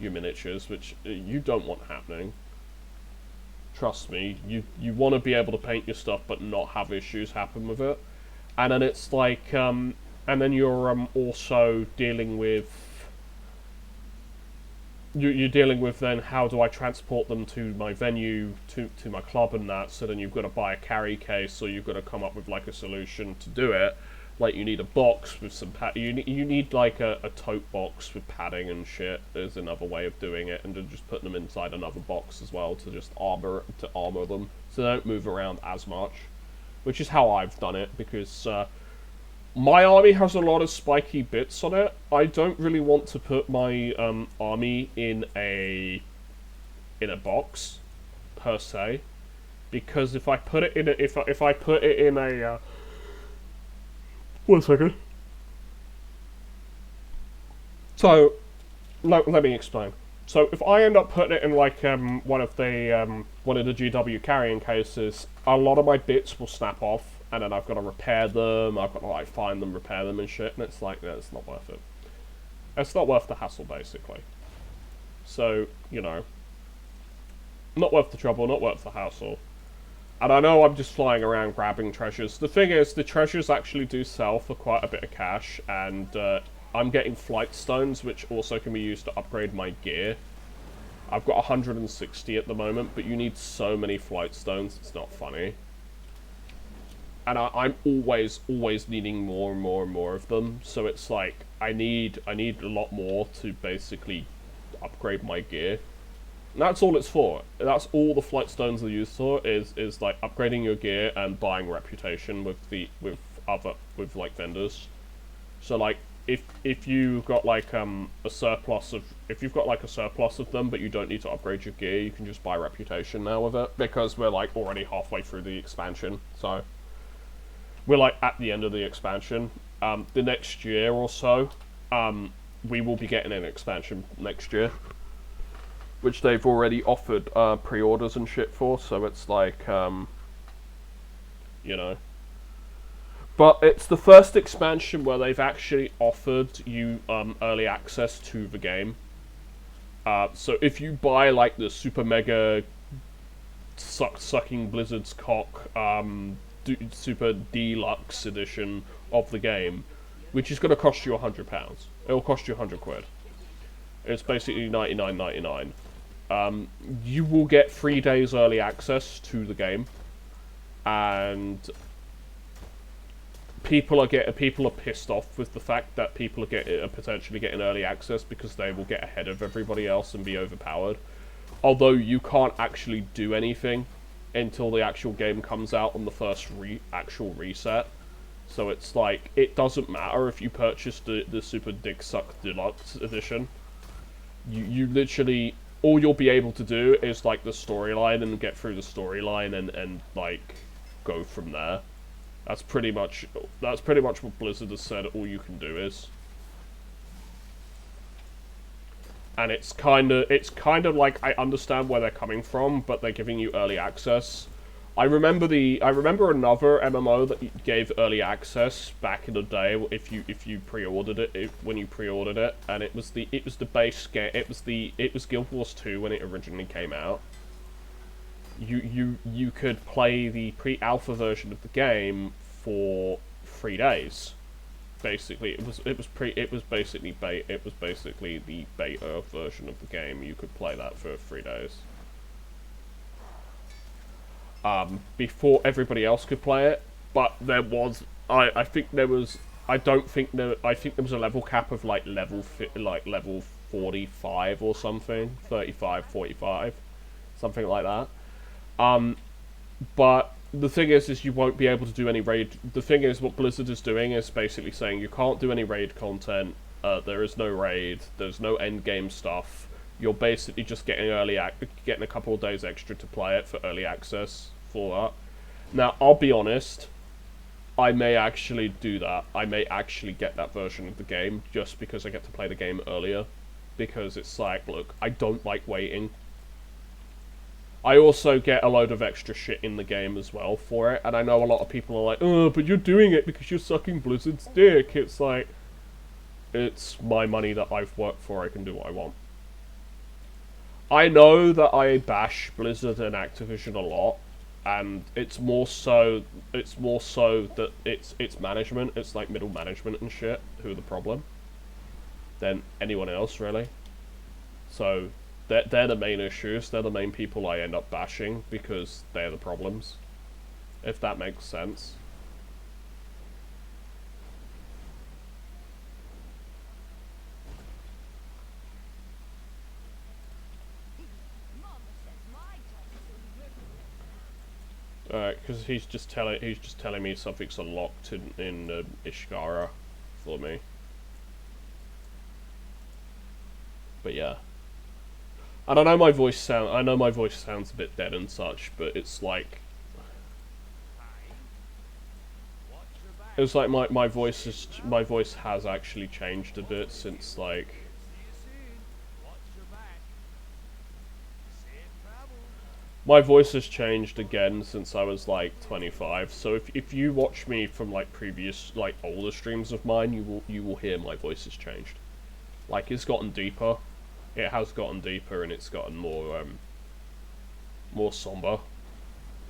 your miniatures, which you don't want happening. Trust me, you want to be able to paint your stuff but not have issues happen with it. And then it's like and then you're also dealing with you're dealing with then how do I transport them to my venue, to my club and that, so then you've got to buy a carry case, or you've got to come up with like a solution to do it. Like you need a box with some you need like a tote box with padding and shit. There's another way of doing it, and then just putting them inside another box as well to just armor them so they don't move around as much. Which is how I've done it, because my army has a lot of spiky bits on it. I don't really want to put my army in a box per se, because if I put it in a, if I put it in a 1 second. So let me explain. So if I end up putting it in like one of the GW carrying cases, a lot of my bits will snap off, and then I've got to repair them. I've got to like find them, repair them, and shit. And it's like, yeah, it's not worth it. It's not worth the hassle, basically. So you know, not worth the trouble, not worth the hassle. And I know I'm just flying around grabbing treasures. The thing is, the treasures actually do sell for quite a bit of cash, and I'm getting flight stones, which also can be used to upgrade my gear. I've got 160 at the moment, but you need so many flight stones, it's not funny. And I'm always needing more and more and more of them, so it's like, I need a lot more to basically upgrade my gear. And that's all it's for. That's all the flight stones are used for, is like upgrading your gear and buying reputation with like vendors. So like if you've got like a surplus of them, but you don't need to upgrade your gear, you can just buy reputation now with it, because we're like already halfway through the expansion. So we're like at the end of the expansion. The next year or so, we will be getting an expansion next year, which they've already offered pre-orders and shit for, so it's like, you know. But it's the first expansion where they've actually offered you early access to the game. So if you buy like the super mega sucking Blizzard's cock super deluxe edition of the game, which is going to cost you £100. It'll cost you 100 quid. It's basically $99.99. You will get 3 days early access to the game, and people are pissed off with the fact that people are potentially getting early access, because they will get ahead of everybody else and be overpowered. Although you can't actually do anything until the actual game comes out on the first actual reset. So it's like, it doesn't matter if you purchase the Super Dick Suck Deluxe Edition. You literally, all you'll be able to do is like the storyline and get through the storyline and like go from there. That's pretty much what Blizzard has said all you can do is. And it's kind of like, I understand where they're coming from, but they're giving you early access. I remember another MMO that gave early access back in the day if you pre-ordered it, when you pre-ordered it, and it was the base game. It was Guild Wars 2 when it originally came out. You could play the pre-alpha version of the game for 3 days. Basically, it was basically the beta version of the game. You could play that for 3 days. Before everybody else could play it, but there was, I think there was a level cap of like level 45 or something, 35, 45, something like that. But the thing is you won't be able to do any raid. The thing is, what Blizzard is doing is basically saying you can't do any raid content. There is no raid. There's no end game stuff. You're basically just getting getting a couple of days extra to play it for early access for that. Now, I'll be honest, I may actually do that. I may actually get that version of the game just because I get to play the game earlier. Because it's like, look, I don't like waiting. I also get a load of extra shit in the game as well for it, and I know a lot of people are like, oh, but you're doing it because you're sucking Blizzard's dick. It's like, it's my money that I've worked for, I can do what I want. I know that I bash Blizzard and Activision a lot, and it's more so that it's management, it's like middle management and shit who are the problem than anyone else, really. So they're the main issues, they're the main people I end up bashing because they're the problems, if that makes sense. Because he's just telling me something's unlocked in Ishgara for me. But yeah, and I know my voice sounds a bit dead and such, but it's like my voice has actually changed a bit since like. My voice has changed again since I was like 25. So if you watch me from like previous like older streams of mine, you will hear my voice has changed. Like it's gotten deeper. It has gotten deeper and it's gotten more somber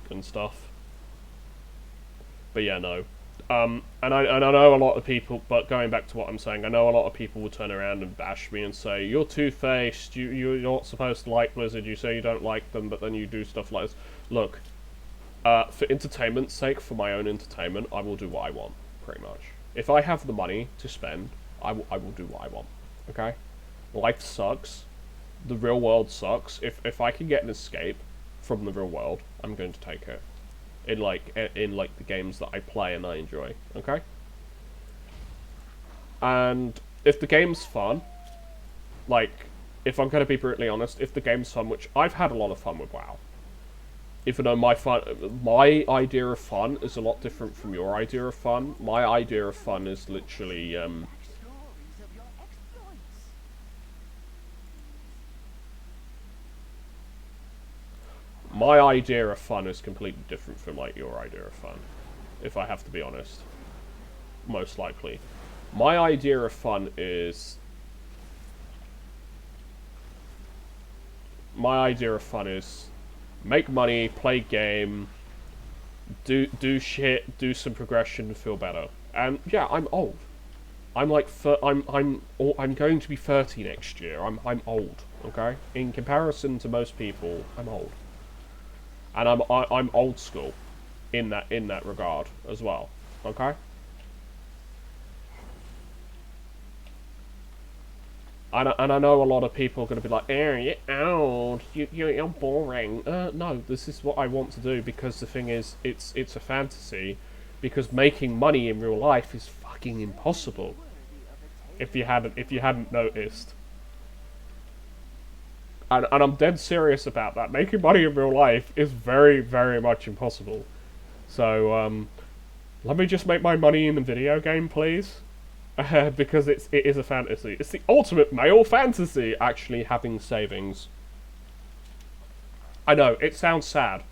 and stuff. But yeah, no. And I know a lot of people, but going back to what I'm saying, I know a lot of people will turn around and bash me and say, you're two-faced, you're not supposed to like Blizzard, you say you don't like them, but then you do stuff like this. Look, for entertainment's sake, for my own entertainment, I will do what I want, pretty much. If I have the money to spend, I will do what I want, okay? Life sucks. The real world sucks. If I can get an escape from the real world, I'm going to take it. In like the games that I play and I enjoy, okay? And if the game's fun, like, if I'm gonna be brutally honest, if the game's fun, which I've had a lot of fun with WoW, even though my idea of fun is a lot different from your idea of fun. My idea of fun is literally my idea of fun is completely different from, like, your idea of fun. If I have to be honest. Most likely. My idea of fun is... make money, play game, do shit, do some progression, feel better. And, yeah, I'm old. I'm like... I'm going to be 30 next year. I'm old, okay? In comparison to most people, I'm old. And I'm old school in that regard as well, okay? And I know a lot of people are going to be like, you're old, you're boring. No, this is what I want to do because the thing is, it's a fantasy, because making money in real life is fucking impossible. If you hadn't noticed. And I'm dead serious about that. Making money in real life is very, very much impossible. So, let me just make my money in the video game, please. Because it is a fantasy. It's the ultimate male fantasy, actually having savings. I know, it sounds sad.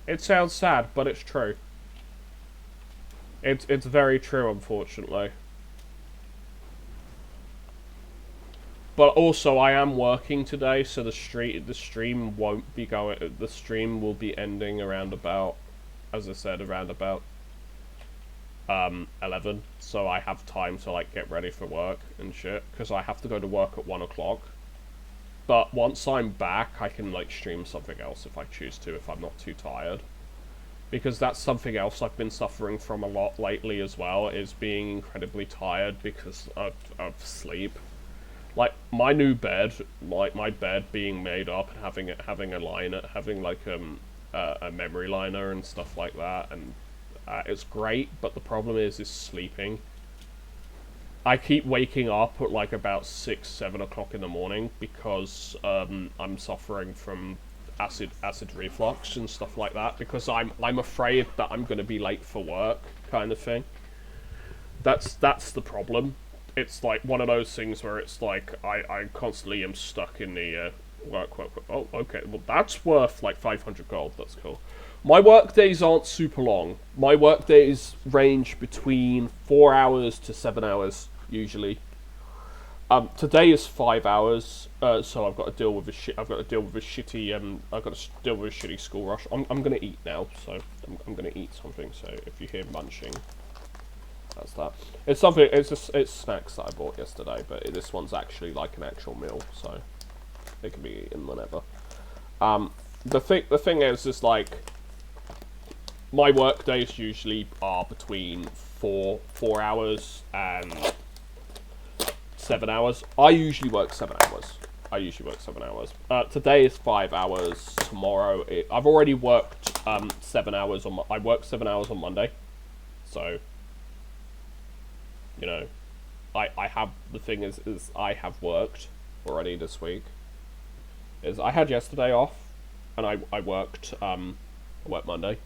It sounds sad, but it's true. It's very true, unfortunately. But also, I am working today, so the stream won't be going. The stream will be ending around about, as I said, around about 11. So I have time to like get ready for work and shit, because I have to go to work at 1 o'clock. But once I'm back, I can like stream something else if I choose to, if I'm not too tired. Because that's something else I've been suffering from a lot lately as well, is being incredibly tired because of sleep. Like my new bed, like my bed being made up and having a liner, having like a memory liner and stuff like that, and it's great. But the problem is sleeping. I keep waking up at like about 6, 7 o'clock in the morning because I'm suffering from acid reflux and stuff like that. Because I'm afraid that I'm going to be late for work, kind of thing. That's the problem. It's like one of those things where it's like I constantly am stuck in the work. Oh, okay. Well, that's worth like 500 gold. That's cool. My work days aren't super long. My work days range between 4 hours to 7 hours usually. Today is 5 hours, so I've got to deal with a shitty. I've got to deal with a shitty school rush. I'm gonna eat now, so I'm gonna eat something. So if you hear munching. That's that. It's something. It's snacks that I bought yesterday, but this one's actually like an actual meal, so it can be eaten whenever. The thing is like my work days usually are between 4 hours and 7 hours. I usually work 7 hours. Today is 5 hours. Tomorrow, I've already worked 7 hours on. I worked 7 hours on Monday, so. You know, I have, the thing is I have worked already this week. I had yesterday off, and I worked Monday.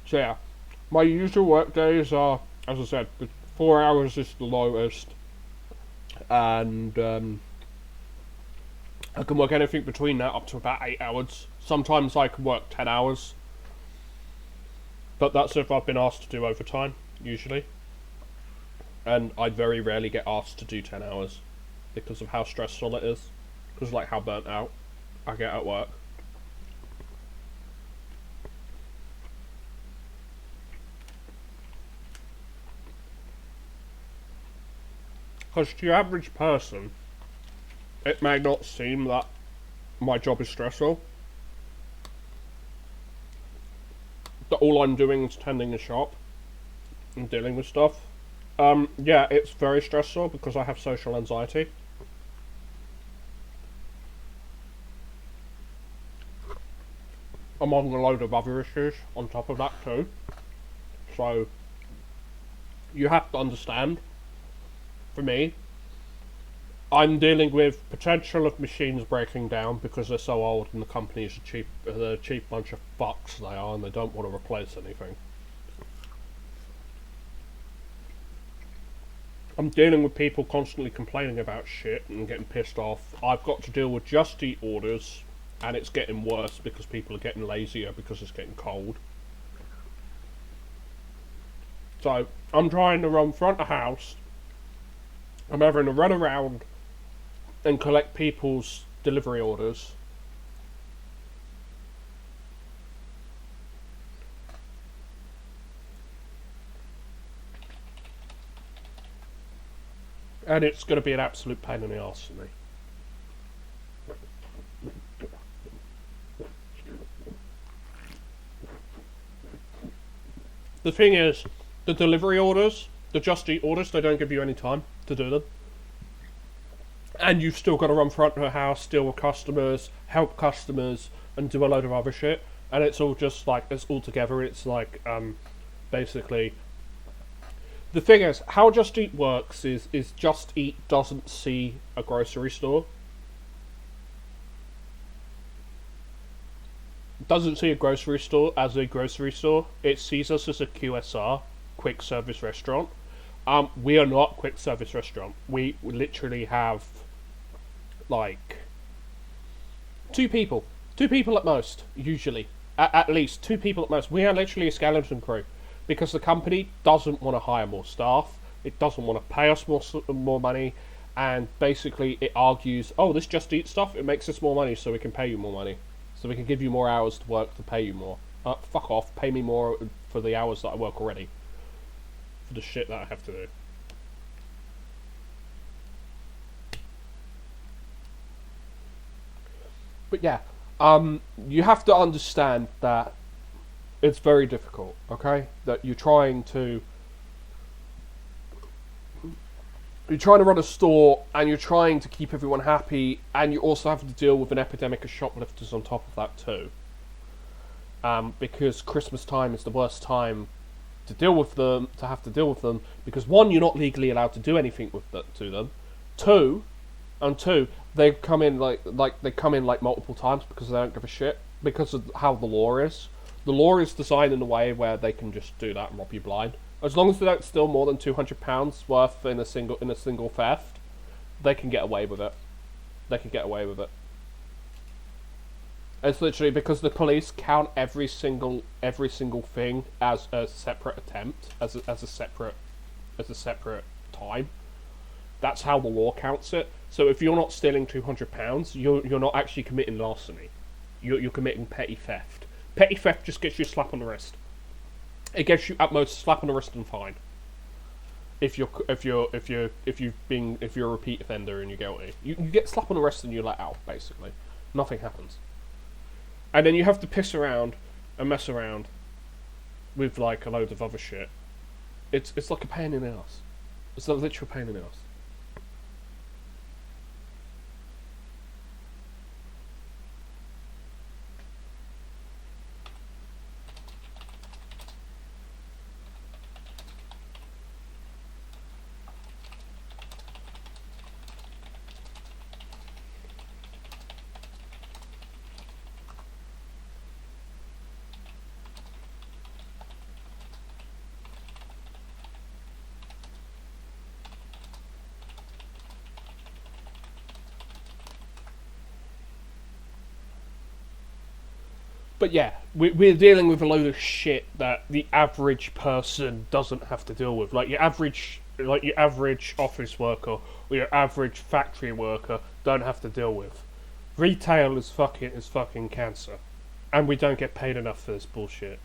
So yeah, my usual work days are, as I said, 4 hours is the lowest. And I can work anything between that up to about 8 hours. Sometimes I can work 10 hours. But that's if I've been asked to do overtime, usually. And I very rarely get asked to do 10 hours because of how stressful it is. Because of like how burnt out I get at work. Because to your average person, it may not seem that my job is stressful. That all I'm doing is tending a shop and dealing with stuff. Yeah, it's very stressful because I have social anxiety. Among a load of other issues on top of that too. So, you have to understand. For me, I'm dealing with potential of machines breaking down because they're so old and the companies are cheap. They're a cheap bunch of fucks they are, and they don't want to replace anything. I'm dealing with people constantly complaining about shit and getting pissed off. I've got to deal with Just Eat orders, and it's getting worse because people are getting lazier because it's getting cold. So, I'm trying to run front of house. I'm having to run around and collect people's delivery orders. And it's going to be an absolute pain in the arse for me. The thing is, the delivery orders, the Just Eat orders, they don't give you any time to do them. And you've still got to run front of the house, deal with customers, help customers, and do a load of other shit, and it's all just like, it's all together. It's like, basically, the thing is, how Just Eat works is Just Eat doesn't see a grocery store. Doesn't see a grocery store as a grocery store. It sees us as a QSR, quick service restaurant. We are not quick service restaurant. We literally have like two people at most, usually, at least 2 people at most. We are literally a skeleton crew because the company doesn't want to hire more staff. It doesn't want to pay us more money, and basically it argues, oh, this Just Eat stuff, it makes us more money, so we can pay you more money, so we can give you more hours to work to pay you more. Fuck off, pay me more for the hours that I work already. For the shit that I have to do. But yeah, you have to understand that it's very difficult, okay? That you're trying to run a store, and you're trying to keep everyone happy, and you also have to deal with an epidemic of shoplifters on top of that too. Because Christmas time is the worst time to have to deal with them, because 1, you're not legally allowed to do anything to them. 2, they come in like multiple times because they don't give a shit, because of how the law is. The law is designed in a way where they can just do that and rob you blind. As long as they don't steal more than £200 worth in a single theft, they can get away with it. It's literally because the police count every single thing as a separate attempt, as a separate time. That's how the law counts it. So if you're not stealing £200, you're not actually committing larceny. You're committing petty theft. Petty theft just gets you a slap on the wrist. It gets you at most a slap on the wrist and fine. If you're a repeat offender and you're guilty, you get a slap on the wrist and you're let out. Basically, nothing happens. And then you have to piss around and mess around with like a load of other shit. It's like a pain in the ass. It's a literal pain in the ass. But yeah, we're dealing with a load of shit that the average person doesn't have to deal with. Like your average office worker or your average factory worker don't have to deal with. Retail is fucking cancer, and we don't get paid enough for this bullshit.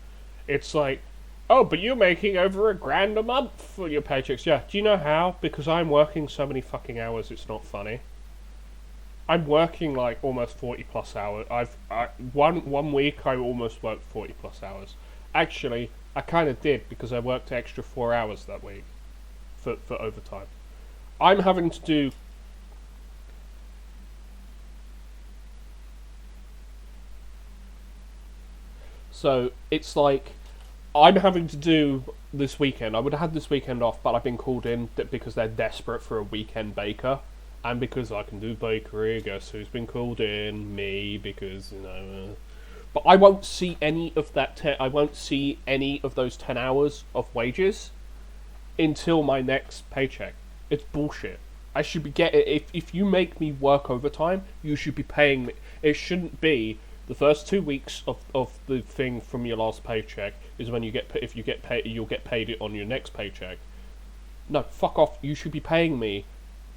It's like, oh, but you're making over $1,000 a month for your paychecks. Yeah, do you know how? Because I'm working so many fucking hours, it's not funny. I'm working like almost 40 plus hours. One week I almost worked 40 plus hours. Actually, I kind of did because I worked extra 4 hours that week for overtime. I'm having to do. So it's like I'm having to do this weekend. I would have had this weekend off, but I've been called in because they're desperate for a weekend baker. And because I can do bakery, guess who's been called in? Me, because, But I won't see any of that. I won't see any of those 10 hours of wages until my next paycheck. It's bullshit. I should be getting. If you make me work overtime, you should be paying me. It shouldn't be the first 2 weeks of the thing from your last paycheck is when you get. If you get paid, you'll get paid it on your next paycheck. No, fuck off. You should be paying me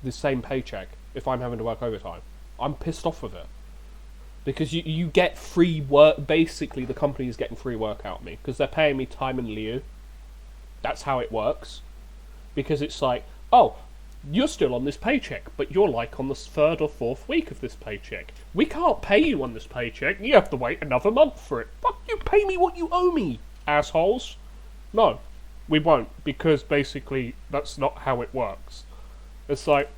the same paycheck if I'm having to work overtime. I'm pissed off with it. Because you get free work. Basically, the company is getting free work out of me. Because they're paying me time and lieu. That's how it works. Because it's like, oh, you're still on this paycheck, but you're like on the 3rd or 4th week of this paycheck. We can't pay you on this paycheck. You have to wait another month for it. Fuck you, pay me what you owe me, assholes. No, we won't. Because basically, that's not how it works. It's like,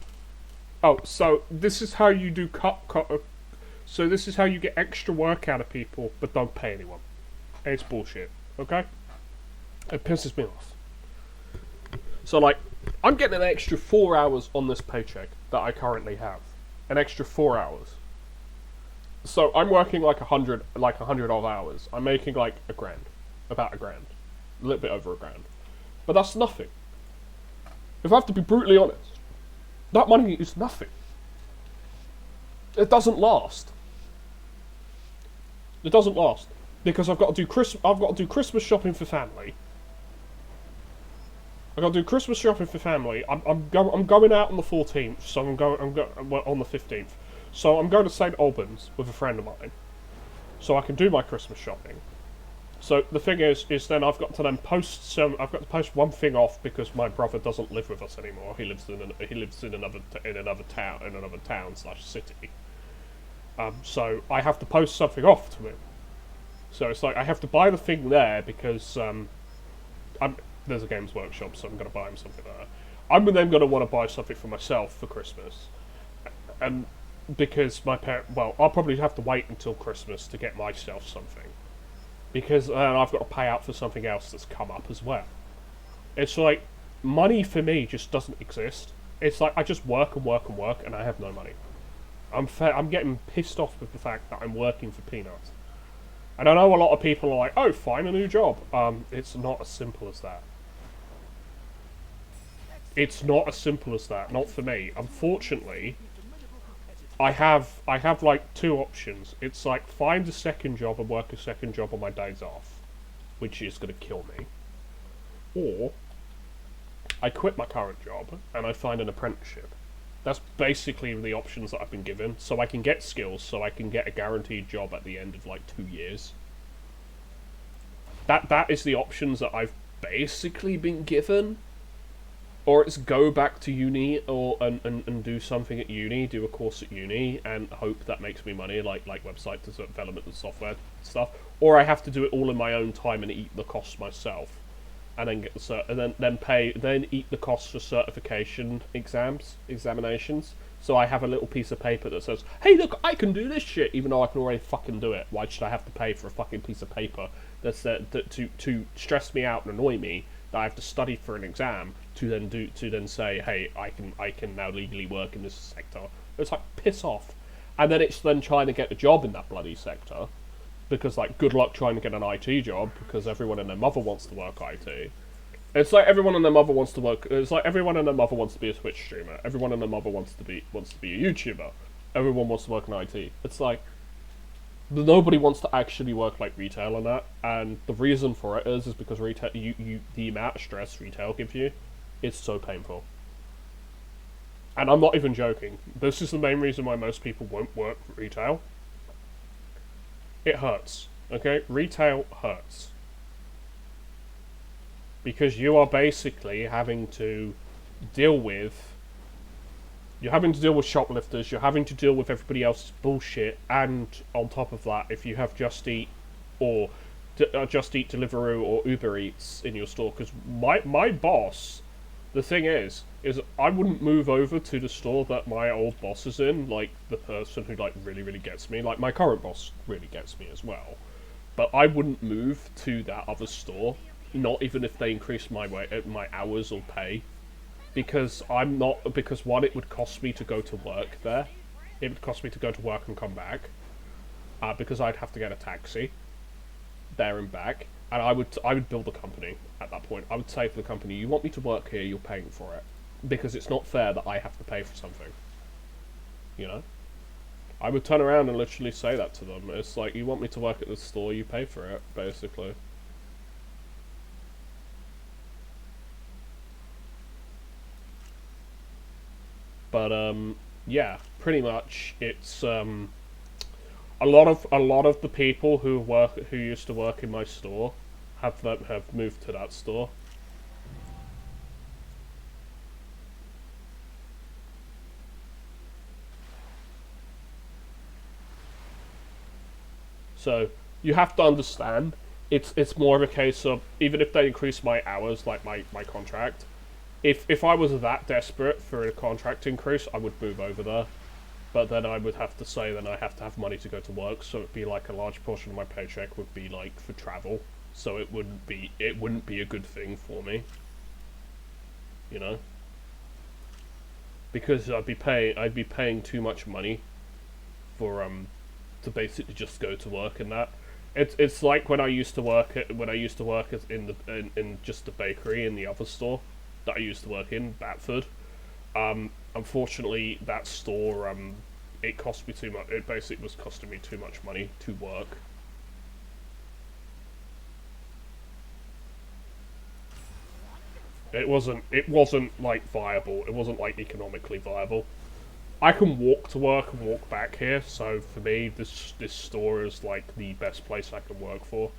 oh, so this is how you do So this is how you get extra work out of people, but don't pay anyone. It's bullshit, okay? It pisses me off. So, like, I'm getting an extra 4 hours on this paycheck that I currently have. An extra 4 hours. So I'm working like 100 odd hours. I'm making like $1,000. About $1,000. A little bit over $1,000. But that's nothing. If I have to be brutally honest, that money is nothing. It doesn't last. It doesn't last. Because I've got to do Christmas shopping for family. I've got to do Christmas shopping for family. I'm going out on the 14th, so on the 15th. So I'm going to St. Albans with a friend of mine, so I can do my Christmas shopping. So the thing is then I've got to post one thing off because my brother doesn't live with us anymore. He lives in another town/city. So I have to post something off to him. So it's like I have to buy the thing there because there's a Games Workshop, so I'm going to buy him something there. I'm then going to want to buy something for myself for Christmas, and because I'll probably have to wait until Christmas to get myself something, because I've got to pay out for something else that's come up as well. It's like money for me just doesn't exist. It's like I just work and work and work, and I have no money. I'm getting pissed off with the fact that I'm working for peanuts. And I know a lot of people are like, "Oh, find a new job." It's not as simple as that. It's not as simple as that. Not for me. Unfortunately, I have like 2 options. It's like find a second job and work a second job on my days off, which is going to kill me. Or I quit my current job and I find an apprenticeship. That's basically the options that I've been given, so I can get skills, so I can get a guaranteed job at the end of like 2 years. That is the options that I've basically been given. Or it's go back to uni and do something at uni, do a course at uni, and hope that makes me money, like website development and software stuff. Or I have to do it all in my own time and eat the costs myself, and then get then eat the costs for certification examinations. So I have a little piece of paper that says, "Hey, look, I can do this shit," even though I can already fucking do it. Why should I have to pay for a fucking piece of paper that's to stress me out and annoy me? That I have to study for an exam to then say, "Hey, I can now legally work in this sector." It's like, piss off. And then it's then trying to get a job in that bloody sector, because like good luck trying to get an IT job, because everyone and their mother wants to work IT. It's like everyone and their mother wants to work. It's like everyone and their mother wants to be a Twitch streamer. Everyone and their mother wants to be a YouTuber. Everyone wants to work in IT. It's like nobody wants to actually work like retail and that, and the reason for it is because retail, the amount of stress retail gives you is so painful. And I'm not even joking. This is the main reason why most people won't work retail. It hurts, okay? Retail hurts. Because you are basically having to deal with shoplifters, you're having to deal with everybody else's bullshit, and on top of that, if you have Just Eat or Just Eat Deliveroo or Uber Eats in your store, because my boss, the thing is I wouldn't move over to the store that my old boss is in, like the person who like really, really gets me, like my current boss really gets me as well, but I wouldn't move to that other store, not even if they increase my hours or pay. Because one, it would cost me to go to work there. It would cost me to go to work and come back. Because I'd have to get a taxi there and back. And I would build a company at that point. I would say to the company, "You want me to work here, you're paying for it. Because it's not fair that I have to pay for something." You know? I would turn around and literally say that to them. It's like, "You want me to work at this store, you pay for it," basically. But yeah, pretty much it's a lot of the people who used to work in my store have moved to that store. So you have to understand, it's more of a case of, even if they increase my hours, like my contract, if I was that desperate for a contract increase, I would move over there. But then I would have to say then I have to have money to go to work, so it'd be like a large portion of my paycheck would be like for travel. So it wouldn't be a good thing for me. You know? Because I'd be paying too much money for to basically just go to work and that. It's like when I used to work in just the bakery in the other store that I used to work in, Batford. Unfortunately, that store, it cost me too much. It basically was costing me too much money to work. It wasn't like viable. It wasn't like economically viable. I can walk to work and walk back here, so for me, this store is like the best place I can work for.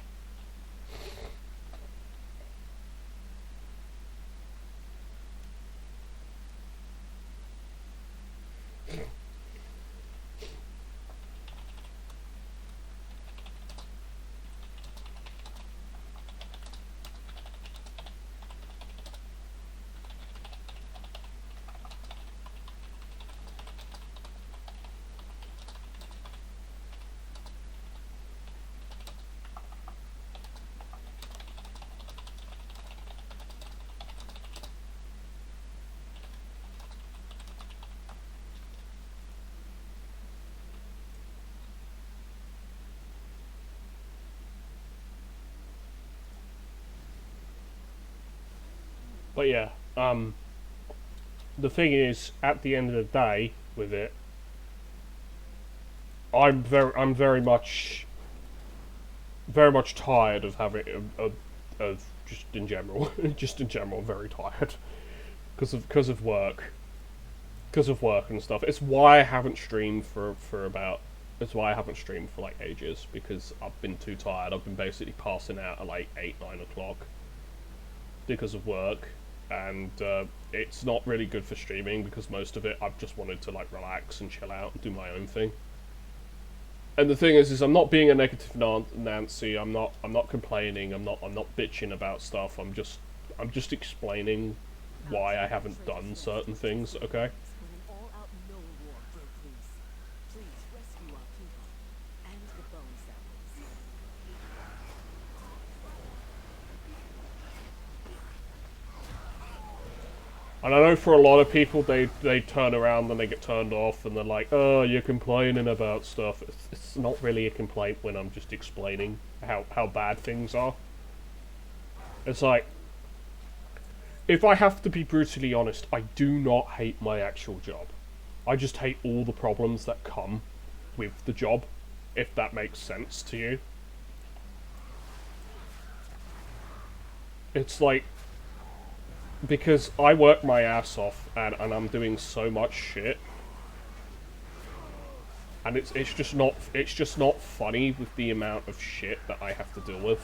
But yeah, the thing is, at the end of the day, with it, I'm very much tired of having of just in general, very tired because of work, and stuff. It's why I haven't streamed for about. It's why I haven't streamed for like ages, because I've been too tired. I've been basically passing out at like 8, 9 o'clock because of work, and it's not really good for streaming because most of it I've just wanted to like relax and chill out and do my own thing. And the thing is I'm not being a negative Nancy. I'm not complaining. I'm not bitching about stuff. I'm just explaining why I haven't done certain things. Okay. And I know for a lot of people, they turn around and they get turned off and they're like, oh, you're complaining about stuff. It's not really a complaint when I'm just explaining how bad things are. It's like, if I have to be brutally honest, I do not hate my actual job. I just hate all the problems that come with the job, if that makes sense to you. It's like, because I work my ass off and I'm doing so much shit, and it's just not funny with the amount of shit that I have to deal with.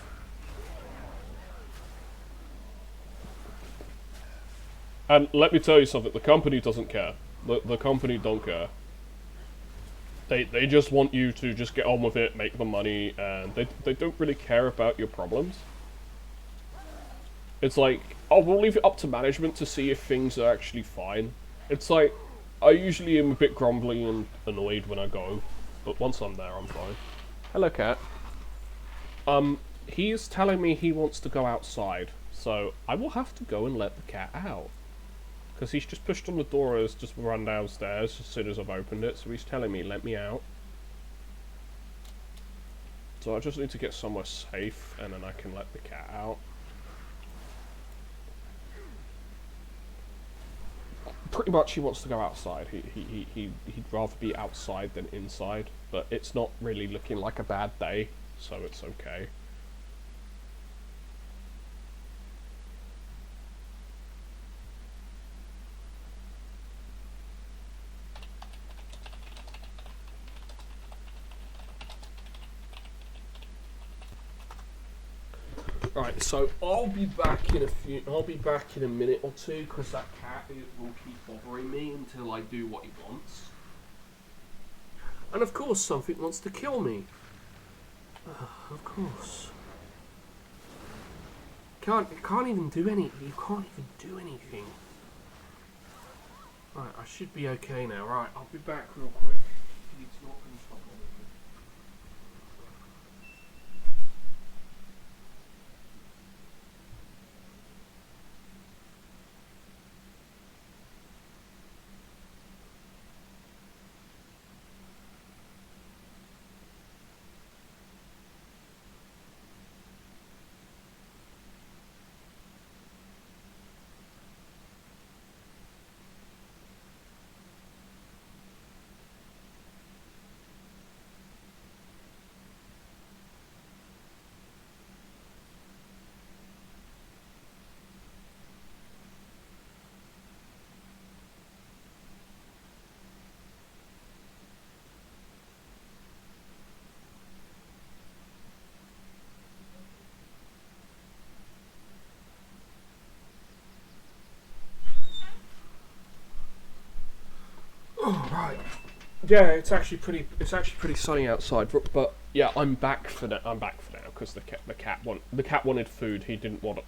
And let me tell you something, the company doesn't care. The company don't care. They just want you to just get on with it, make the money, and they don't really care about your problems. It's like, oh, we'll leave it up to management to see if things are actually fine. It's like, I usually am a bit grumbly and annoyed when I go, but once I'm there, I'm fine. Hello, cat. He is telling me he wants to go outside, so I will have to go and let the cat out. Because he's just pushed on the door as just run downstairs as soon as I've opened it, so he's telling me, let me out. So I just need to get somewhere safe, and then I can let the cat out. Pretty much he wants to go outside. He'd rather be outside than inside, but it's not really looking like a bad day, so it's okay. Right, so I'll be back in a minute or two, because that cat will keep bothering me until I do what he wants. And of course something wants to kill me. Of course. You can't even do anything. Right, I should be okay now. Right, I'll be back real quick. It's not going to stop bothering me. Oh, right. Yeah, it's actually pretty sunny outside. But yeah, I'm back for now. I'm back for now because the cat wanted food. He didn't want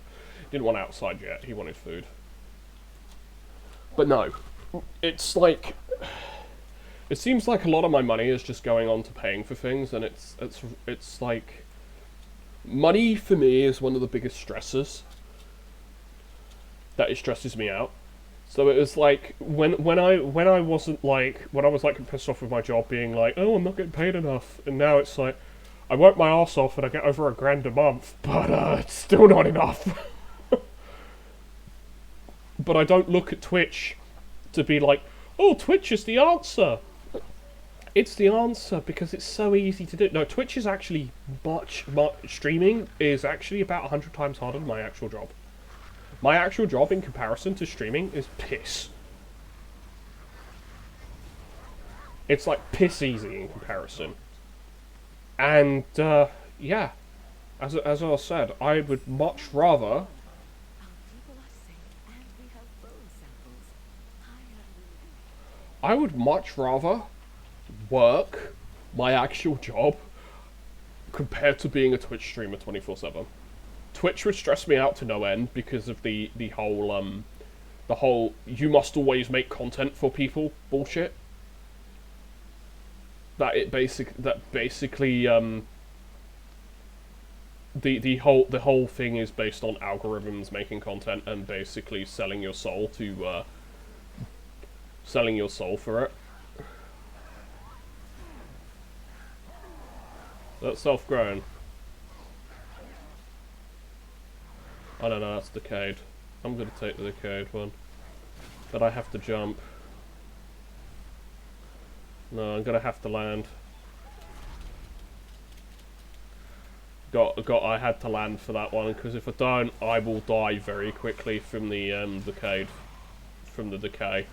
outside yet. He wanted food. But no, it's like it seems like a lot of my money is just going on to paying for things, and it's like money for me is one of the biggest stressors. That it stresses me out. So it was like when I wasn't like when I was like pissed off with my job being like, oh, I'm not getting paid enough, and now it's like I work my arse off and I get over $1,000 a month, but it's still not enough. But I don't look at Twitch to be like, oh, Twitch is the answer. It's the answer because it's so easy to do. No, Twitch is actually much streaming is actually about 100 times harder than my actual job. My actual job in comparison to streaming is piss. It's like piss easy in comparison. And, yeah. As I said, I would much rather... I would much rather work my actual job compared to being a Twitch streamer 24/7. Twitch would stress me out to no end because of the whole you must always make content for people bullshit. The whole thing is based on algorithms making content and basically selling your soul for it. That's self-grown. I don't know, that's decayed. I'm gonna take the decayed one. But I have to jump. No, I'm gonna have to land. I had to land for that one, because if I don't, I will die very quickly from the decayed. From the decay.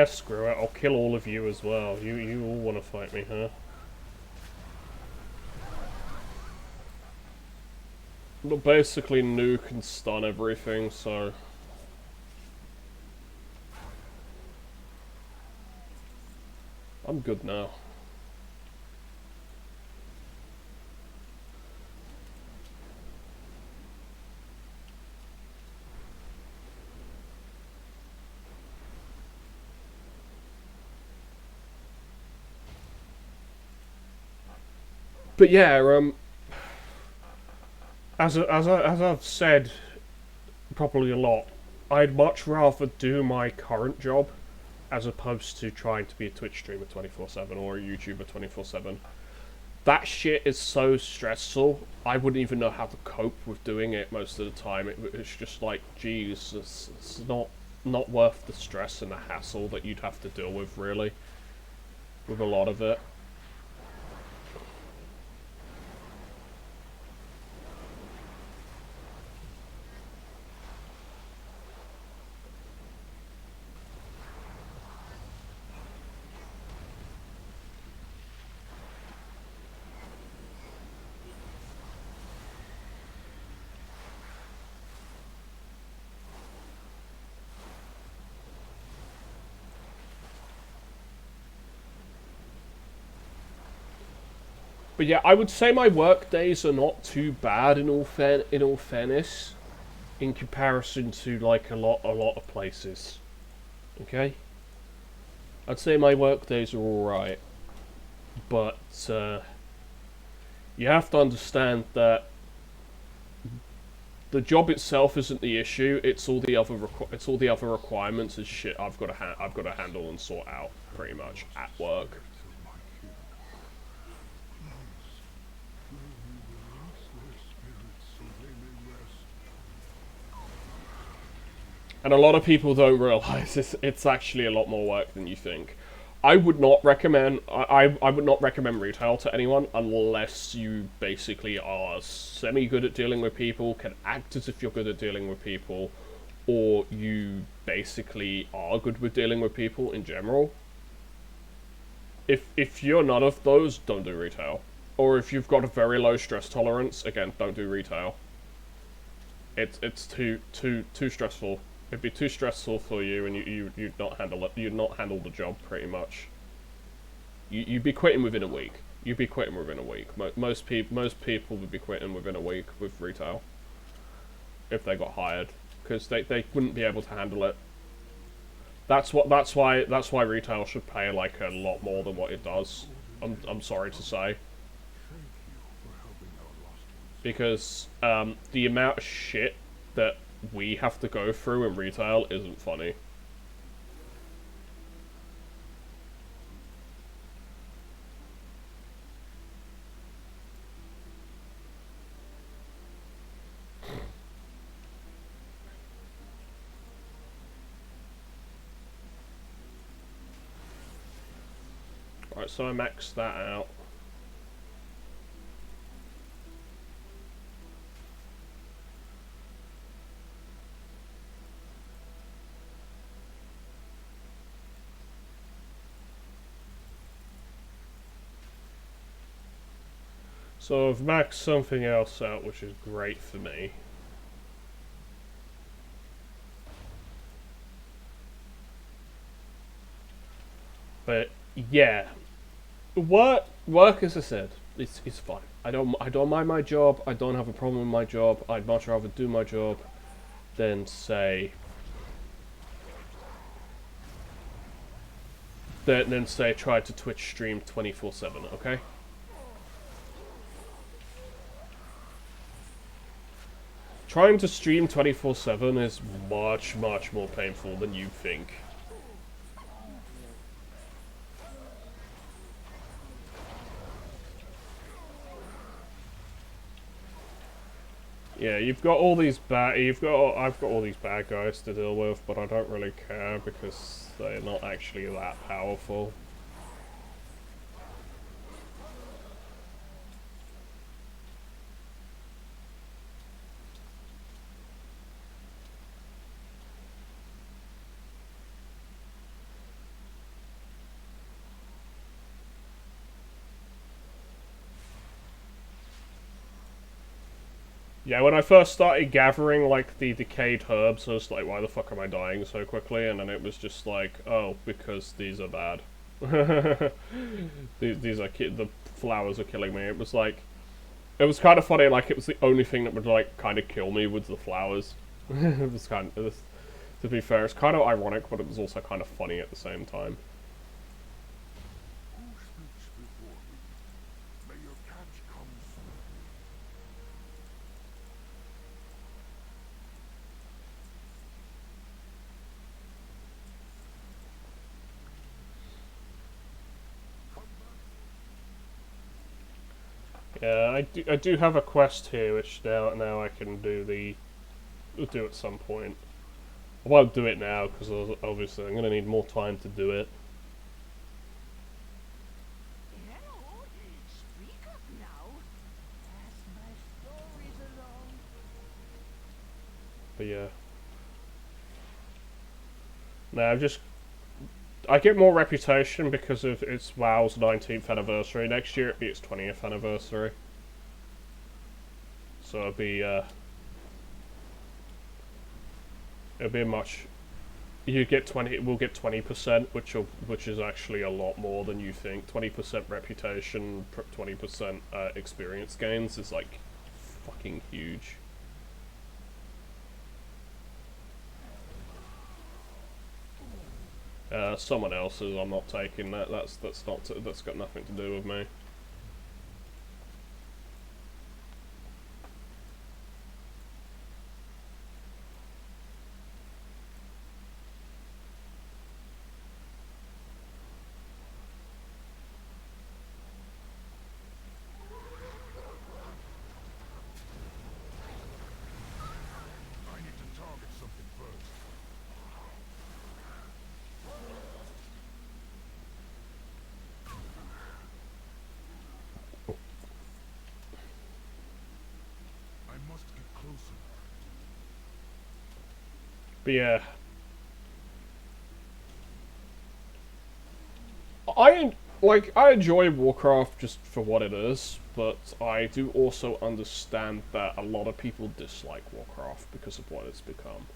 Screw it, I'll kill all of you as well. You all want to fight me, huh? But basically nuke and stun everything, so... I'm good now. But yeah, as I've said probably a lot, I'd much rather do my current job as opposed to trying to be a Twitch streamer 24/7 or a YouTuber 24/7. That shit is so stressful. I wouldn't even know how to cope with doing it most of the time. It's just like, geez, it's not worth the stress and the hassle that you'd have to deal with, really, with a lot of it. But yeah, I would say my work days are not too bad in all fairness, in comparison to like a lot of places. Okay, I'd say my work days are all right, but you have to understand that the job itself isn't the issue. It's all the other requirements and shit I've got to handle and sort out pretty much at work. And a lot of people don't realise it's actually a lot more work than you think. I would not recommend I would not recommend retail to anyone unless you basically are semi good at dealing with people, can act as if you're good at dealing with people, or you basically are good with dealing with people in general. If you're none of those, don't do retail. Or if you've got a very low stress tolerance, again, don't do retail. It's too stressful. It'd be too stressful for you, and you'd not handle it. You'd not handle the job pretty much. You'd be quitting within a week. You'd be quitting within a week. Most people would be quitting within a week with retail if they got hired, because they wouldn't be able to handle it. That's why retail should pay like a lot more than what it does. I'm sorry to say. Because the amount of shit that we have to go through in retail isn't funny. Right, so I maxed that out. So I've maxed something else out, which is great for me. But yeah, work as I said, it's fine. I don't mind my job. I don't have a problem with my job. I'd much rather do my job than say try to Twitch stream 24/7. Okay. Trying to stream 24/7 is much more painful than you think. Yeah, I've got all these bad guys to deal with, but I don't really care because they're not actually that powerful. Yeah, when I first started gathering, like, the decayed herbs, I was like, why the fuck am I dying so quickly? And then it was just like, oh, because these are bad. these are the flowers are killing me. It was like, it was kind of funny, like, it was the only thing that would, like, kind of kill me was the flowers. It was kind of, to be fair, it's kind of ironic, but it was also kind of funny at the same time. Yeah, I do have a quest here, which now I can do at some point. I won't do it now because obviously I'm gonna need more time to do it. But yeah. Now I get more reputation because of it's WoW's 19th anniversary. Next year it'll be its 20th anniversary. So it'll be a much you get 20. We'll get 20%, which is actually a lot more than you think. 20% reputation, 20% experience gains is like fucking huge. Someone else's. I'm not taking that. That's got nothing to do with me. But yeah, I enjoy Warcraft just for what it is, but I do also understand that a lot of people dislike Warcraft because of what it's become.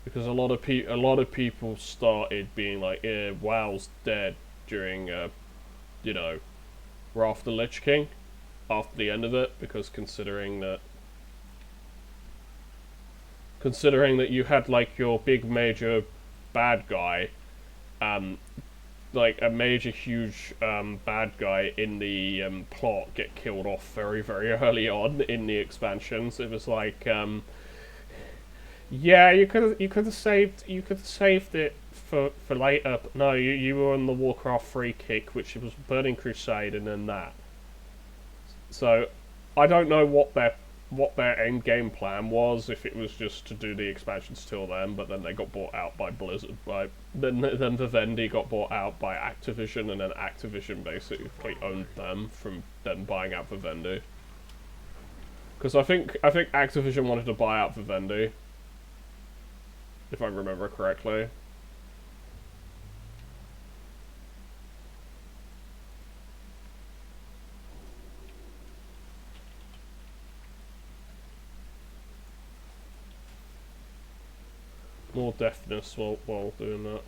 Because a lot of people started being like, "Yeah, WoW's dead" during, you know, Wrath of the Lich King, after the end of it, because considering that you had like your big major bad guy, um, like a major huge bad guy in the plot get killed off very very early on in the expansions. It was like, yeah, you could have saved it for later. But no, you were on the Warcraft free kick, which was Burning Crusade, and then that. So I don't know what their end game plan was, if it was just to do the expansions till then, but then they got bought out by Blizzard. Then Vivendi got bought out by Activision, and then Activision basically owned them from then buying out Vivendi. Because I think Activision wanted to buy out Vivendi, if I remember correctly. More deafness while doing that.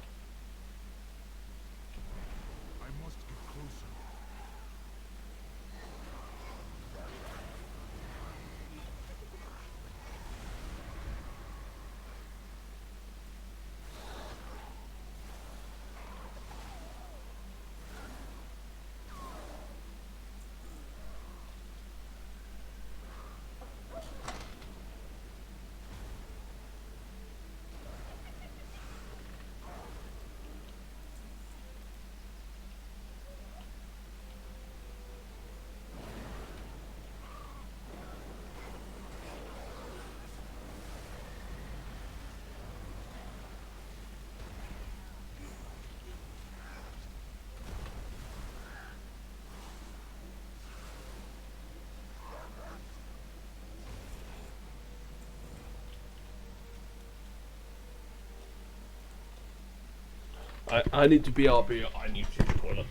I need to BRB. I need to use the toilet.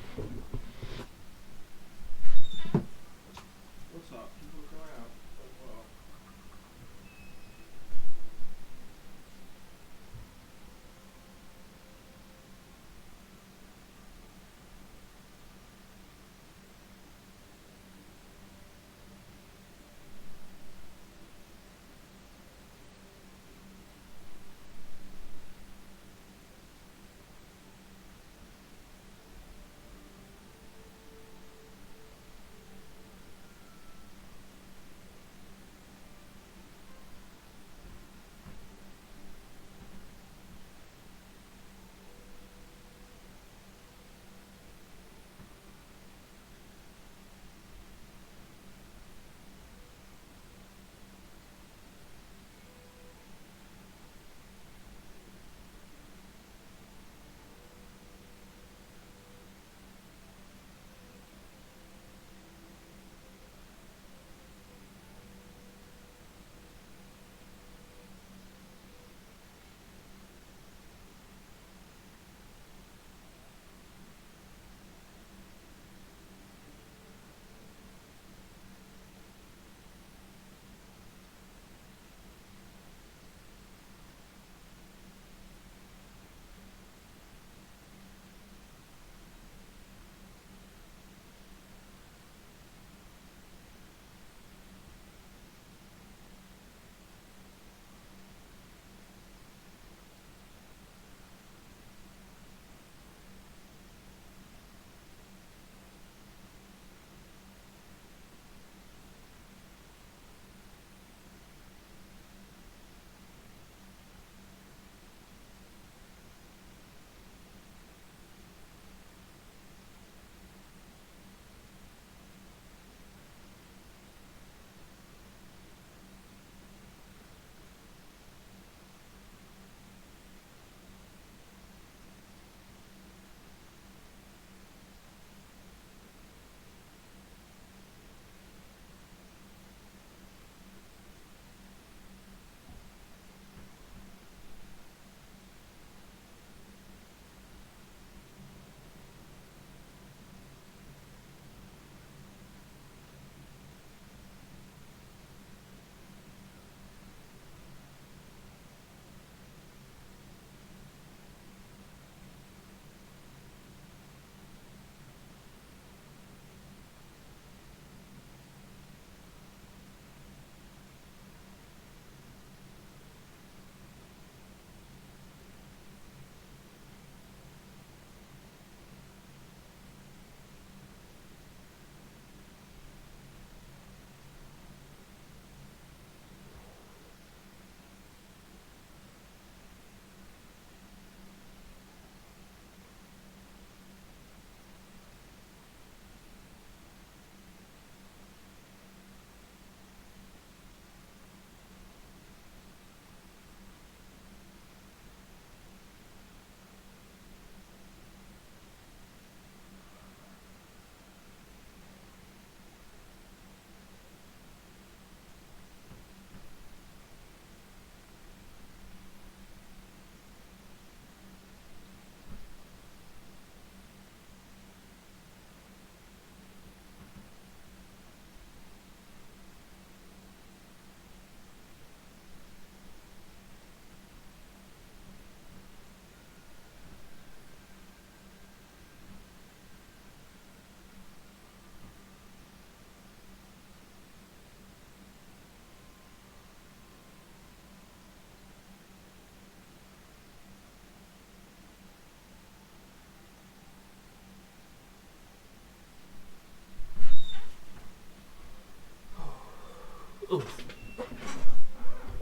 What's up? You go out.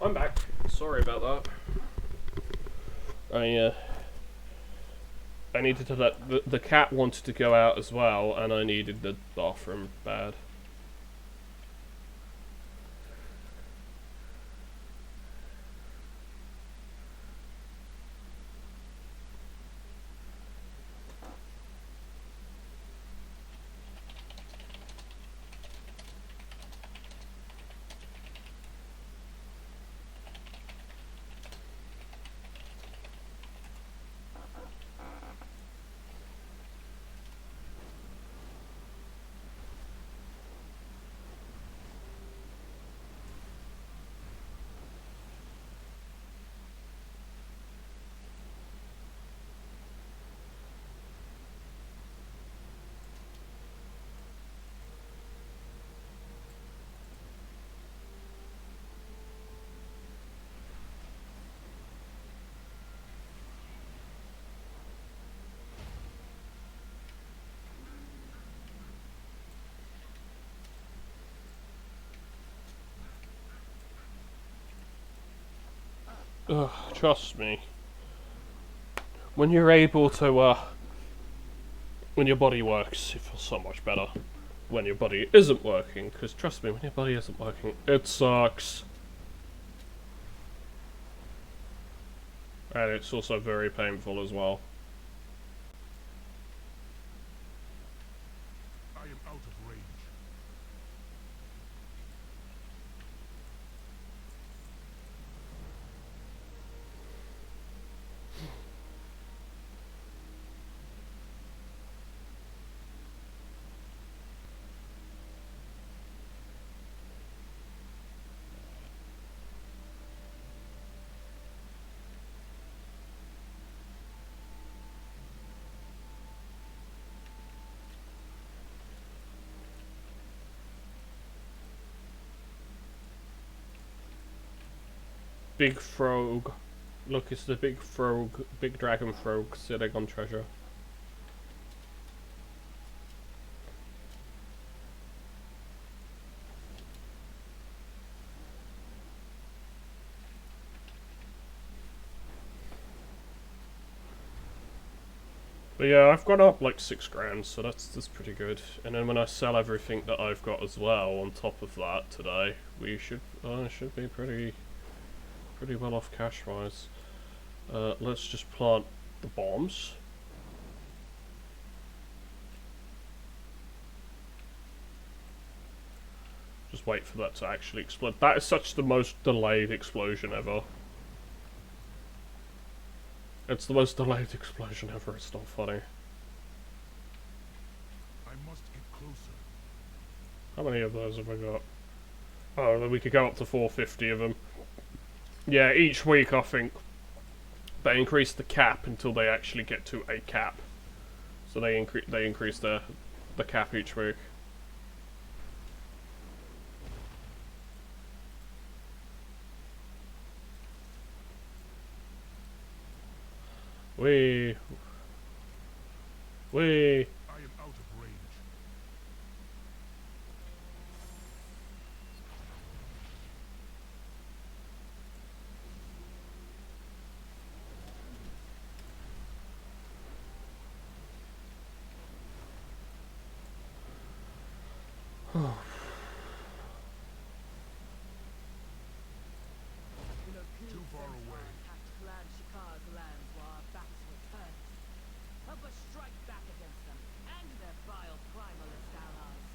I'm back. Sorry about that. I needed to let the cat wanted to go out as well, and I needed the bathroom bad. Ugh, trust me. When you're able to, when your body works, it feels so much better. When your body isn't working, because trust me, when your body isn't working, it sucks. And it's also very painful as well. I am out of range. Big frog. Look, it's the big frog, big dragon frog sitting on treasure. But yeah, I've gone up like 6 grand, so that's pretty good. And then when I sell everything that I've got as well on top of that today, we should be pretty well off cash wise. Let's just plant the bombs. Just wait for that to actually explode. That is such the most delayed explosion ever. It's the most delayed explosion ever, it's not funny. I must get closer. How many of those have we got? Oh, then we could go up to 450 of them. Yeah, each week I think they increase the cap until they actually get to a cap. So they increase the cap each week. Wee. I am out of range. Too far away. Help us strike back against them and their vile primalist allies.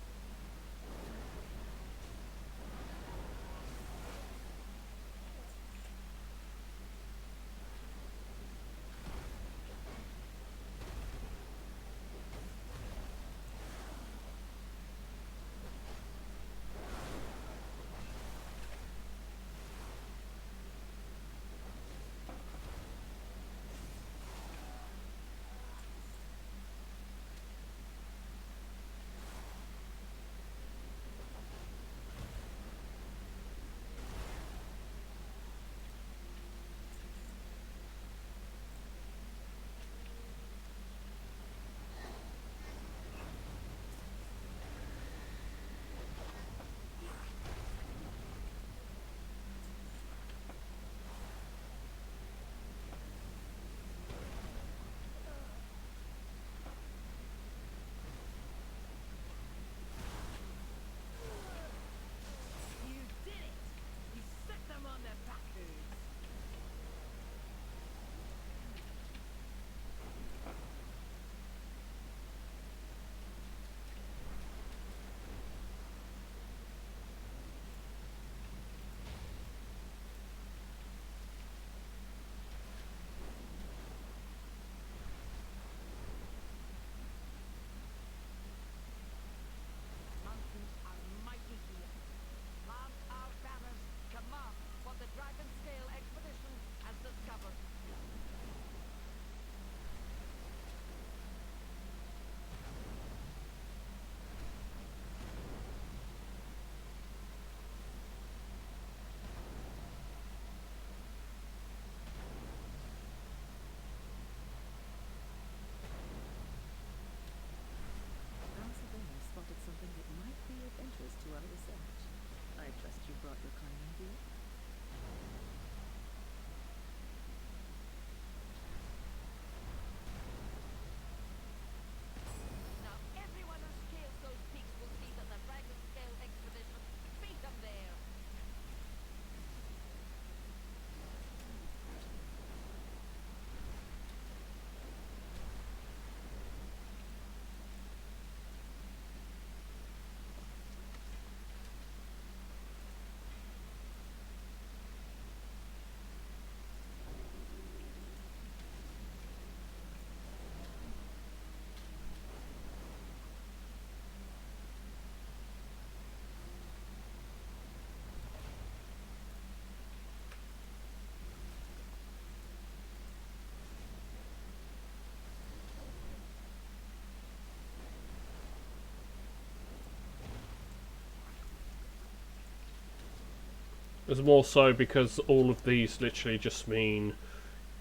It's more so because all of these literally just mean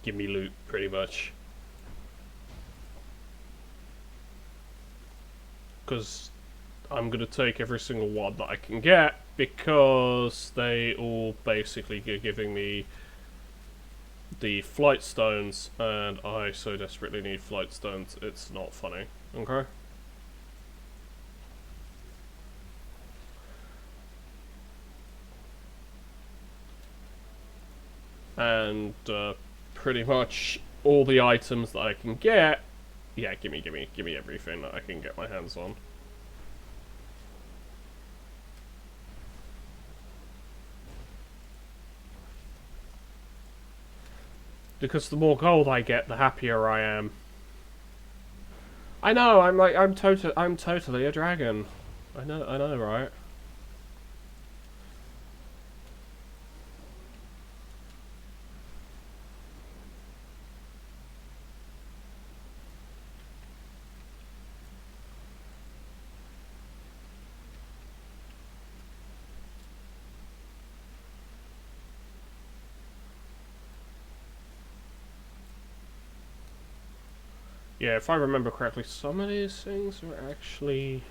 give me loot, pretty much. Because I'm going to take every single one that I can get, because they all basically are giving me the flight stones, and I so desperately need flight stones, it's not funny. Okay? And pretty much all the items that I can get, yeah, give me everything that I can get my hands on. Because the more gold I get, the happier I am. I know, I'm totally a dragon. I know, right? Yeah, if I remember correctly, some of these things are actually...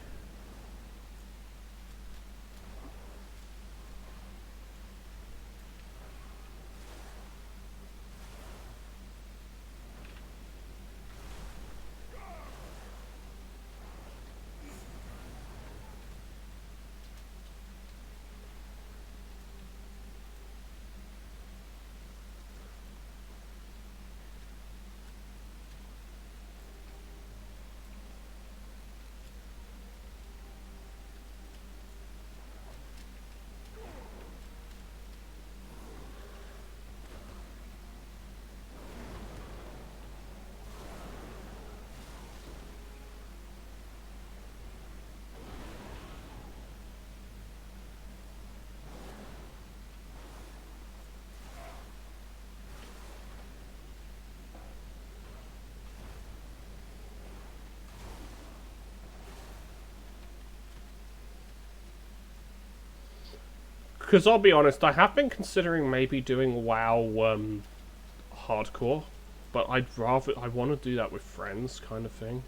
Because I'll be honest, I have been considering maybe doing WoW hardcore, but I want to do that with friends, kind of thing.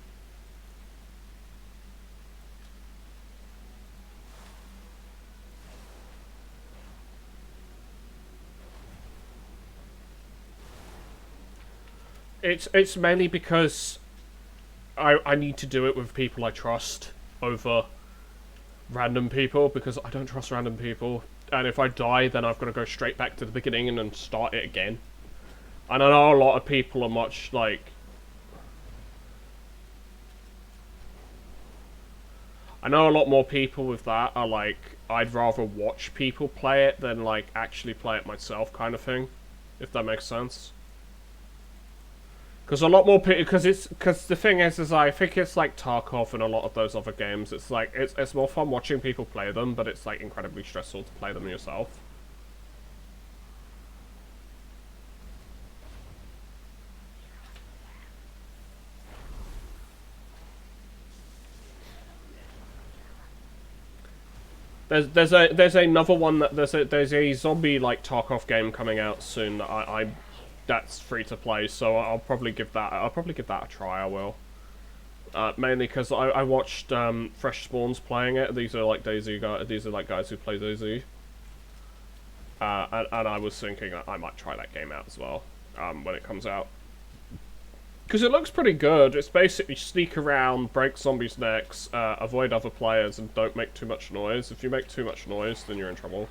It's mainly because I need to do it with people I trust over random people, because I don't trust random people. And if I die, then I've got to go straight back to the beginning and then start it again. And I know a lot of people are much like... I know a lot more people with that are like, I'd rather watch people play it than like actually play it myself, kind of thing. If that makes sense. Because a lot more people, because the thing is I think it's like Tarkov and a lot of those other games. It's like it's more fun watching people play them, but it's like incredibly stressful to play them yourself. There's another one that there's a zombie like Tarkov game coming out soon that I that's free to play, so I'll probably give that a try. I will. Mainly because I watched Fresh Spawns playing it. These are like Daisy guys. These are like guys who play Daisy. And I was thinking that I might try that game out as well when it comes out. Because it looks pretty good. It's basically sneak around, break zombies' necks, avoid other players, and don't make too much noise. If you make too much noise, then you're in trouble.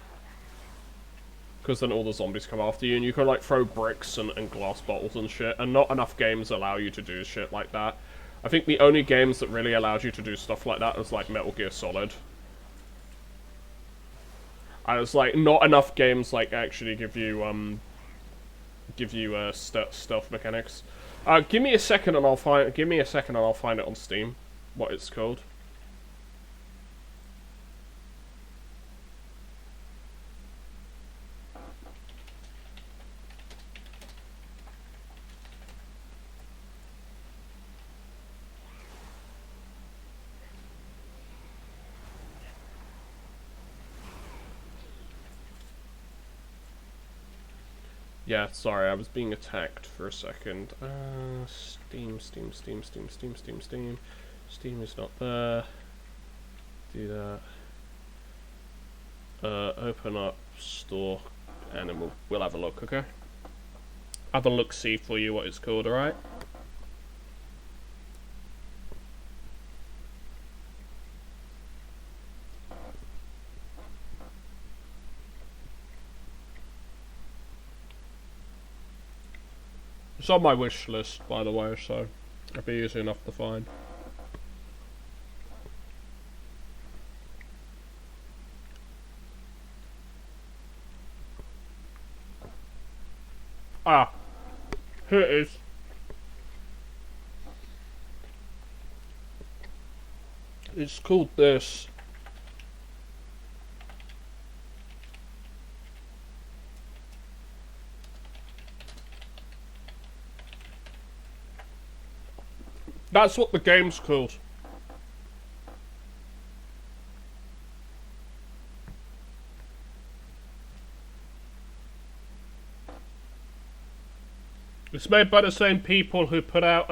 Because then all the zombies come after you, and you can like throw bricks and glass bottles and shit, and not enough games allow you to do shit like that. I think the only games that really allowed you to do stuff like that was like Metal Gear Solid. And it's like not enough games like actually give you stealth mechanics. Give me a second and I'll find it on Steam. What it's called. Yeah, sorry, I was being attacked for a second. Steam. Steam is not there. Do that. Open up store, and then we'll have a look, okay? Have a look-see for you what it's called, alright? It's on my wish list, by the way, so it'll be easy enough to find. Ah, here it is. It's called this. That's what the game's called. It's made by the same people who put out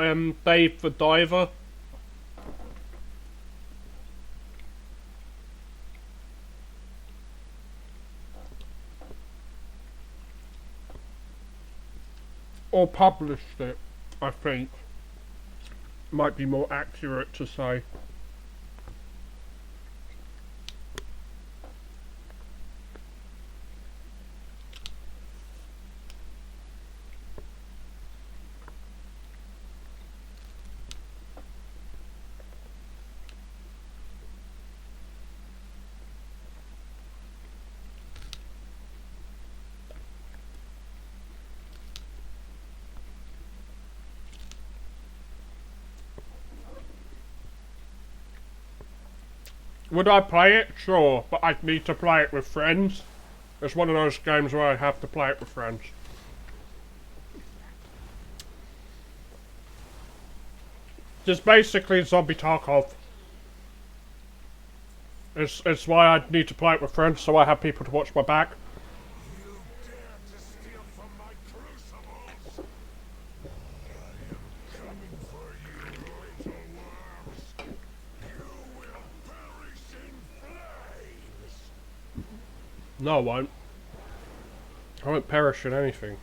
Dave the Diver. Or published it, I think. Might be more accurate to say. Would I play it? Sure, but I'd need to play it with friends. It's one of those games where I have to play it with friends. Just basically Zombie Tarkov. It's why I need to play it with friends, so I have people to watch my back. You dare to steal from my crucibles? I am coming for you, little worms. You will perish in flames. No, I won't. I won't perish in anything.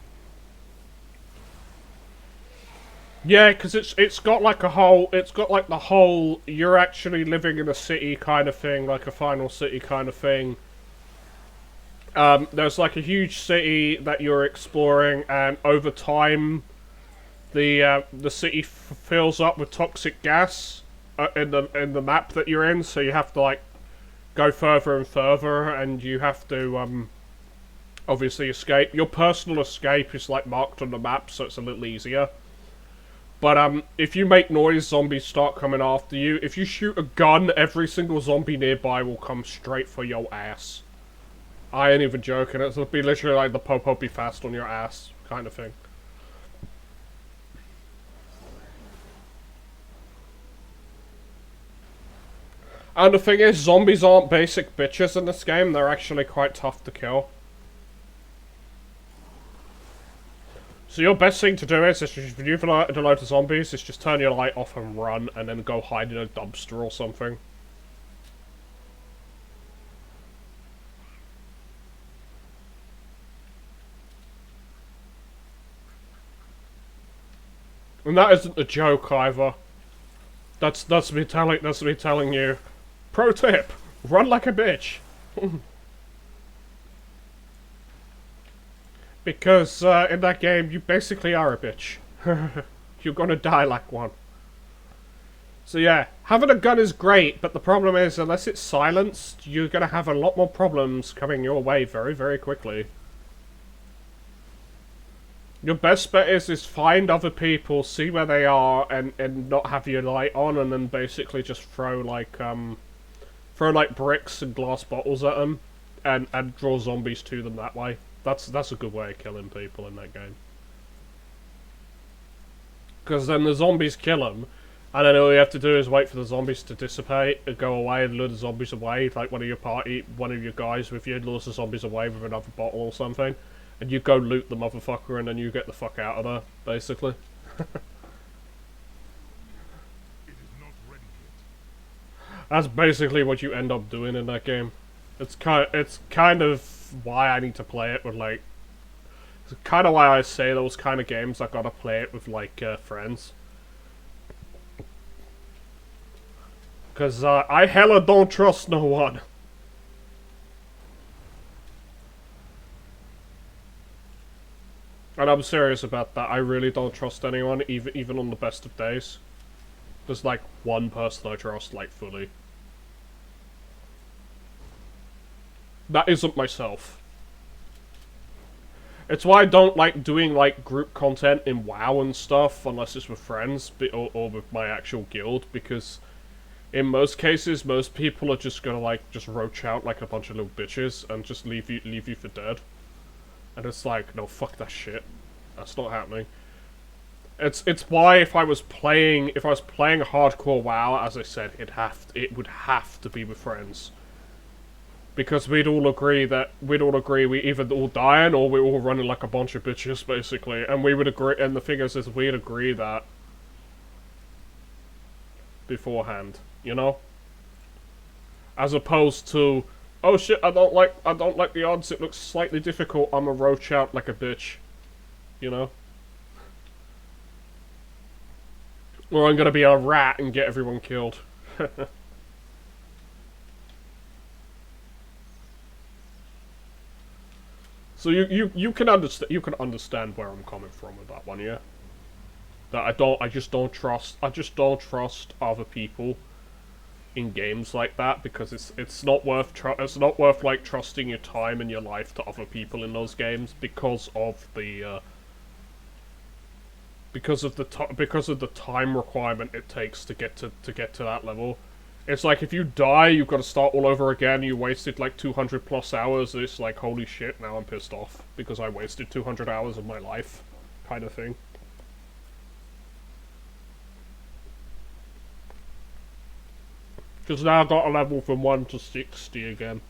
Yeah, because it's got like a whole, it's got like the whole, you're actually living in a city kind of thing, like a final city kind of thing. There's like a huge city that you're exploring, and over time, the city fills up with toxic gas in the map that you're in. So you have to like go further and further, and you have to obviously escape. Your personal escape is like marked on the map, so it's a little easier. But if you make noise, zombies start coming after you. If you shoot a gun, every single zombie nearby will come straight for your ass. I ain't even joking. It'll be literally like the Popo be fast on your ass kind of thing. And the thing is, zombies aren't basic bitches in this game. They're actually quite tough to kill. So your best thing to do is, if you've a load of zombies, is just turn your light off and run, and then go hide in a dumpster or something. And that isn't a joke either. That's me telling you. Pro tip: run like a bitch. Because in that game, you basically are a bitch. You're gonna die like one. So yeah, having a gun is great, but the problem is, unless it's silenced, you're gonna have a lot more problems coming your way very, very quickly. Your best bet is find other people, see where they are, and not have your light on, and then basically just throw like bricks and glass bottles at them, and draw zombies to them that way. That's a good way of killing people in that game. Because then the zombies kill them, and then all you have to do is wait for the zombies to dissipate and go away and lure the zombies away. Like one of your guys with you lures the zombies away with another bottle or something. and you go loot the motherfucker, and then you get the fuck out of there, basically. It is not ready yet. That's basically what you end up doing in that game. It's kind of why I need to play it with, like... It's kind of why I say those kind of games, I gotta play it with, like, friends. Because I hella don't trust no one. And I'm serious about that. I really don't trust anyone, even on the best of days. There's like one person I trust, like, fully. That isn't myself. It's why I don't like doing, like, group content in WoW and stuff, unless it's with friends, or with my actual guild, because in most cases, most people are just gonna, like, just roach out like a bunch of little bitches and just leave you for dead. And it's like, no, fuck that shit. That's not happening. It's why if I was playing hardcore WoW, as I said, it would have to be with friends. Because we'd all agree we either all dying or we're all running like a bunch of bitches, basically. And we would agree, and the thing is we'd agree that beforehand, you know? As opposed to, oh shit, I don't like the odds, it looks slightly difficult, I'ma roach out like a bitch. You know? Or I'm gonna be a rat and get everyone killed. So you can understand where I'm coming from with that one, yeah? That I just don't trust other people in games like that, because it's not worth like trusting your time and your life to other people in those games because of the time requirement it takes to get to that level. It's like if you die, you've got to start all over again. You wasted like 200 plus hours. It's like, holy shit, now I'm pissed off because I wasted 200 hours of my life, kind of thing. Because now I've got a level from 1 to 60 again.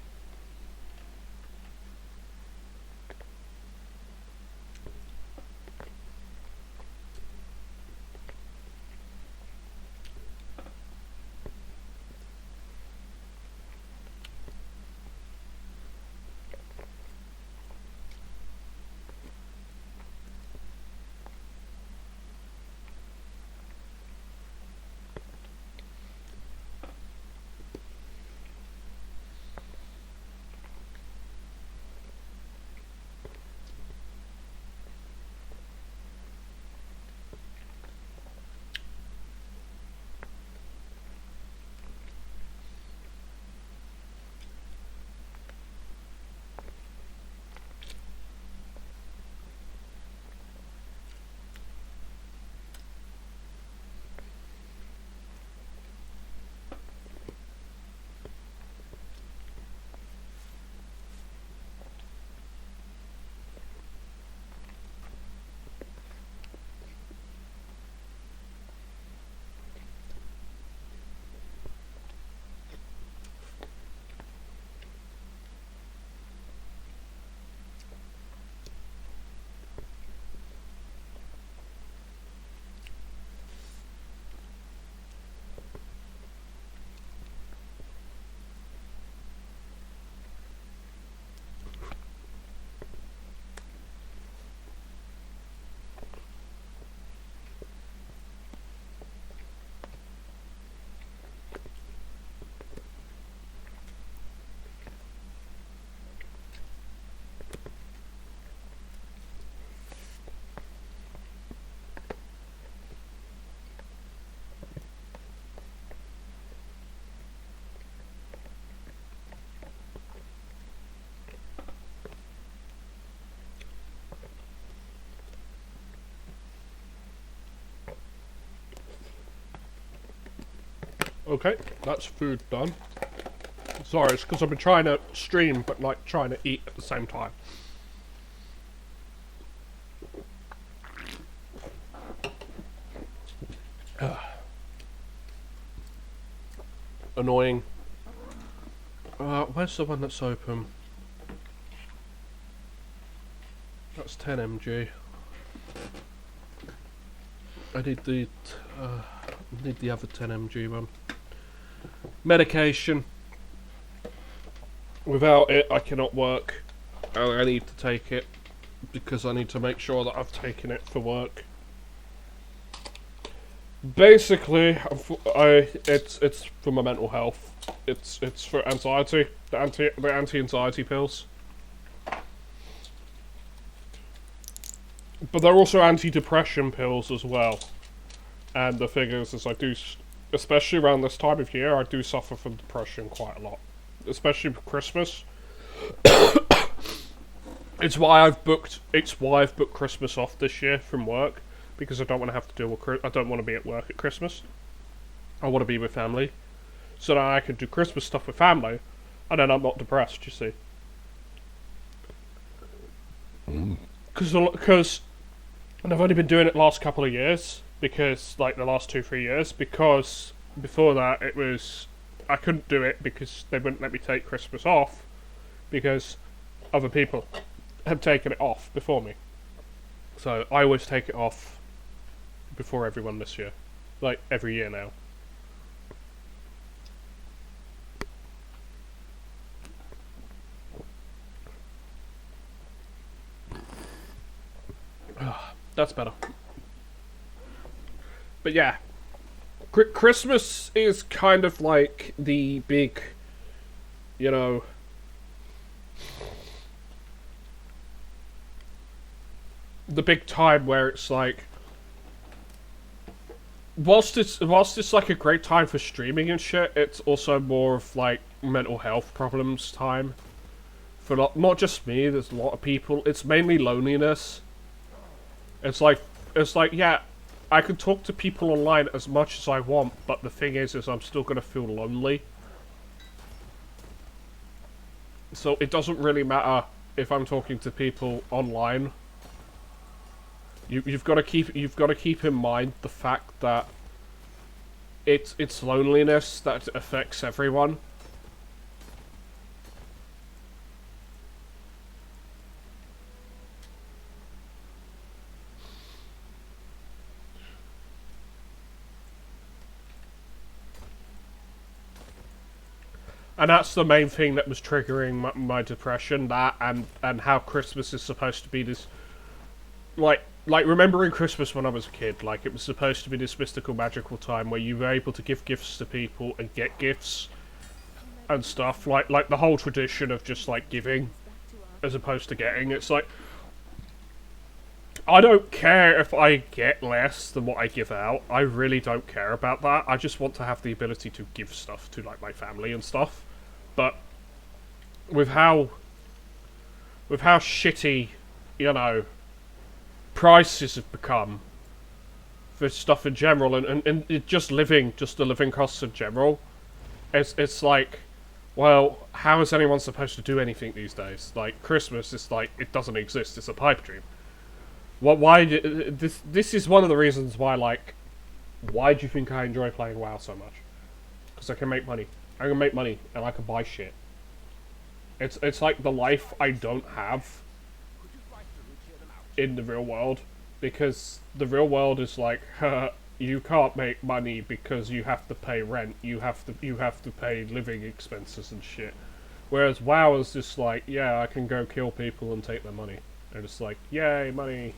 Okay, that's food done. Sorry, it's because I've been trying to stream, but like trying to eat at the same time. Annoying. Where's the one that's open? That's 10 mg. I need the other 10 mg one. Medication. Without it, I cannot work. I need to take it because I need to make sure that I've taken it for work. Basically, it's for my mental health. It's for anxiety. The anti-anxiety pills. But they're also anti-depression pills as well. And the thing is I do, especially around this time of year, I do suffer from depression quite a lot. Especially for Christmas. It's why I've booked Christmas off this year from work, because I don't want to have to deal with I don't want to be at work at Christmas. I want to be with family, so that I can do Christmas stuff with family, and then I'm not depressed. You see, because and I've only been doing it the last couple of years, because like the last 2-3 years, because before that it was I couldn't do it because they wouldn't let me take Christmas off, because other people have taken it off before me. So I always take it off before everyone this year. Like, every year now. That's better. But yeah. Christmas is kind of like the big, you know, the big time where it's like, whilst it's like a great time for streaming and shit, it's also more of like mental health problems time. For not just me, there's a lot of people. It's mainly loneliness. It's like yeah, I can talk to people online as much as I want, but the thing is I'm still gonna feel lonely. So it doesn't really matter if I'm talking to people online. You've got to keep in mind the fact that it's loneliness that affects everyone. And that's the main thing that was triggering my depression, that and how Christmas is supposed to be this, like remembering Christmas when I was a kid, like it was supposed to be this mystical, magical time where you were able to give gifts to people and get gifts and stuff, like the whole tradition of just like giving as opposed to getting. It's like, I don't care if I get less than what I give out. I really don't care about that. I just want to have the ability to give stuff to like my family and stuff. But with how shitty, you know, prices have become for stuff in general, and it just the living costs in general, it's like, well, how is anyone supposed to do anything these days? Like, Christmas is like, it doesn't exist, it's a pipe dream. This is one of the reasons why, like, why do you think I enjoy playing WoW so much? Because I can make money. I can make money, and I can buy shit. It's like the life I don't have in the real world, because the real world is like, you can't make money because you have to pay rent, you have to pay living expenses and shit. Whereas WoW is just like, yeah, I can go kill people and take their money. And it's like, yay, money.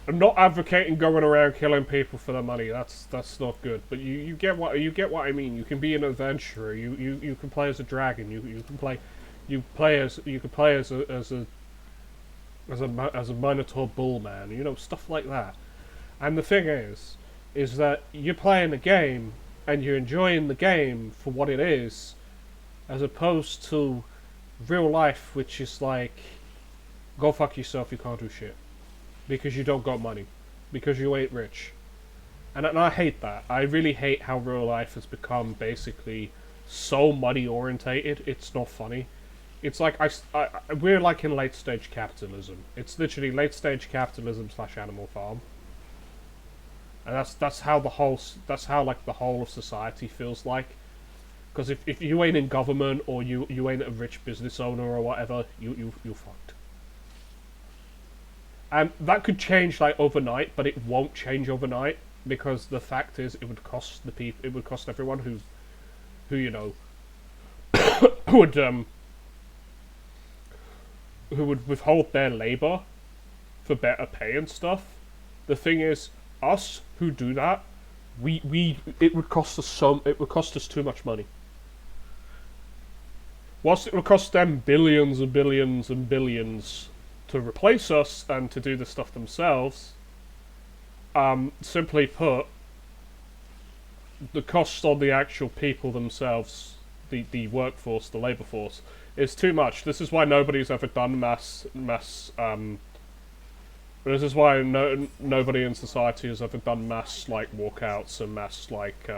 I'm not advocating going around killing people for their money. That's not good. But you get what I mean. You can be an adventurer. You can play as a dragon. You can play as a Minotaur bull man. You know, stuff like that. And the thing is that you're playing the game and you're enjoying the game for what it is, as opposed to real life, which is like, go fuck yourself. You can't do shit. Because you don't got money. Because you ain't rich. And I hate that. I really hate how real life has become basically so money orientated. It's not funny. It's like, we're like in late stage capitalism. It's literally late stage capitalism / Animal Farm. And that's how like the whole of society feels like. Because if you ain't in government or you ain't a rich business owner or whatever, you're fucked. And that could change like overnight, but it won't change overnight because the fact is, it would cost the people, it would cost everyone who you know, who would withhold their labor for better pay and stuff. The thing is, us who do that, it would cost us too much money. Whilst it would cost them billions and billions and billions to replace us and to do the stuff themselves, simply put, the cost on the actual people themselves, the workforce, the labour force, is too much. This is why nobody's ever done mass. This is why nobody in society has ever done mass like walkouts and mass like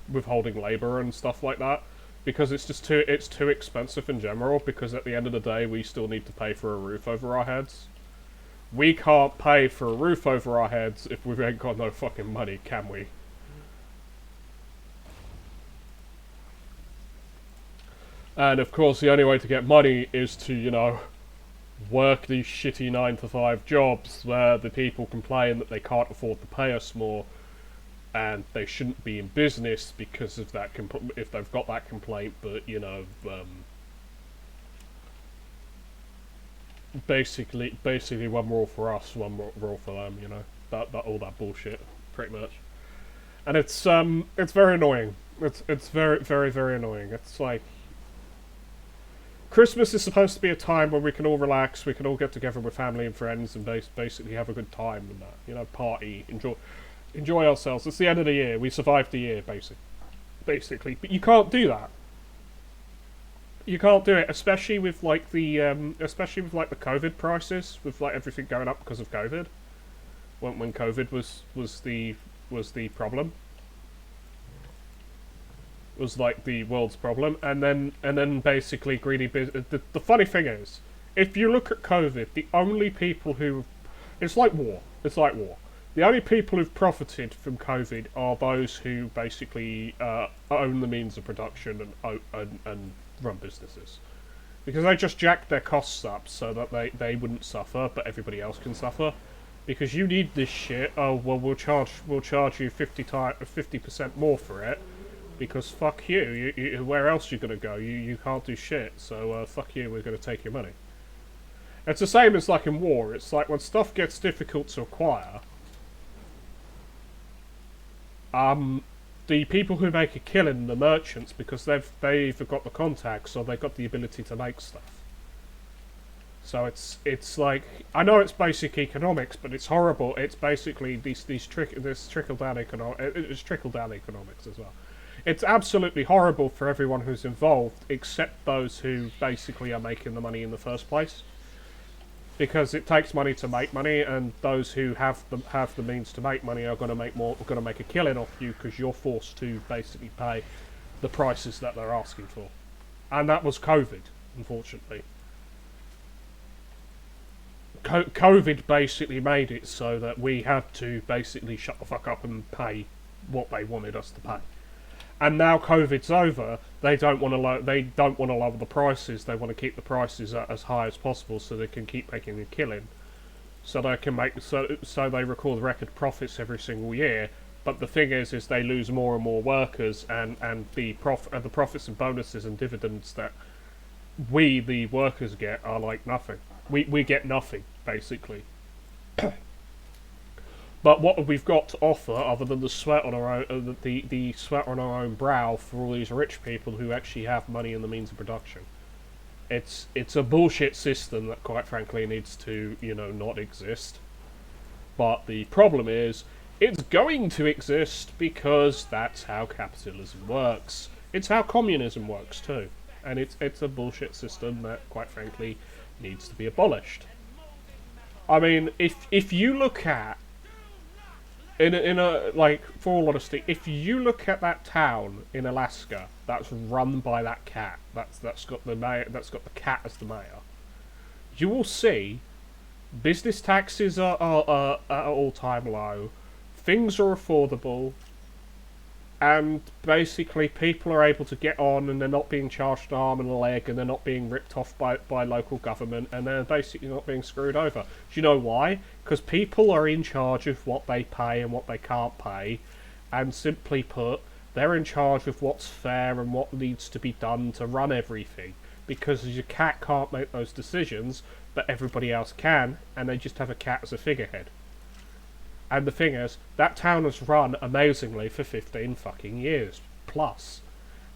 withholding labour and stuff like that. Because it's just too expensive in general, because at the end of the day we still need to pay for a roof over our heads. We can't pay for a roof over our heads if we ain't got no fucking money, can we? And of course the only way to get money is to, you know, work these shitty 9-to-5 jobs where the people complain that they can't afford to pay us more. And they shouldn't be in business because of that. If they've got that complaint, but you know, basically, one rule for us, one rule for them. You know, that all that bullshit, pretty much. And it's very annoying. It's very annoying. It's like Christmas is supposed to be a time when we can all relax, we can all get together with family and friends, and basically have a good time and that. You know, party, enjoy ourselves. It's the end of the year. We survived the year, basically. But you can't do that. You can't do it, especially with like the COVID crisis, with like everything going up because of COVID. When COVID was the problem. Was like the world's problem, and then basically greedy business. The funny thing is, if you look at COVID, the only people who, it's like war. The only people who've profited from COVID are those who basically own the means of production and run businesses. Because they just jacked their costs up so that they wouldn't suffer, but everybody else can suffer. Because you need this shit, oh well we'll charge you 50% more for it, because fuck you, where else you gonna go? You can't do shit, so fuck you, we're gonna take your money. It's the same as like in war, it's like when stuff gets difficult to acquire, the people who make a killing, the merchants, because they've got the contacts or they've got the ability to make stuff. So it's like, I know it's basic economics, but it's horrible. It's basically this trickle down it's trickle down economics as well. It's absolutely horrible for everyone who's involved, except those who basically are making the money in the first place. Because it takes money to make money, and those who have the means to make money are going to make a killing off you because you're forced to basically pay the prices that they're asking for, and that was COVID, unfortunately. COVID basically made it so that we had to basically shut the fuck up and pay what they wanted us to pay. And now COVID's over, they don't want to lower the prices. They want to keep the prices as high as possible so they can keep making a killing. So they can so they record record profits every single year. But the thing is they lose more and more workers, and the profits and bonuses and dividends that we, the workers, get are like nothing. We get nothing basically. But what we've got to offer, other than the sweat on our own, the sweat on our own brow for all these rich people who actually have money and the means of production, it's a bullshit system that, quite frankly, needs to, you know, not exist. But the problem is, it's going to exist because that's how capitalism works. It's how communism works too, and it's a bullshit system that, quite frankly, needs to be abolished. I mean, if you look at in a like, for all honesty, if you look at that town in Alaska that's run by that cat, that's got the cat as the mayor, you will see business taxes are at all-time low, things are affordable, and basically people are able to get on and they're not being charged an arm and a leg and they're not being ripped off by local government and they're basically not being screwed over. Do you know why? Because people are in charge of what they pay and what they can't pay, and simply put, they're in charge of what's fair and what needs to be done to run everything. Because your cat can't make those decisions, but everybody else can, and they just have a cat as a figurehead. And the thing is, that town has run amazingly for 15 fucking years plus.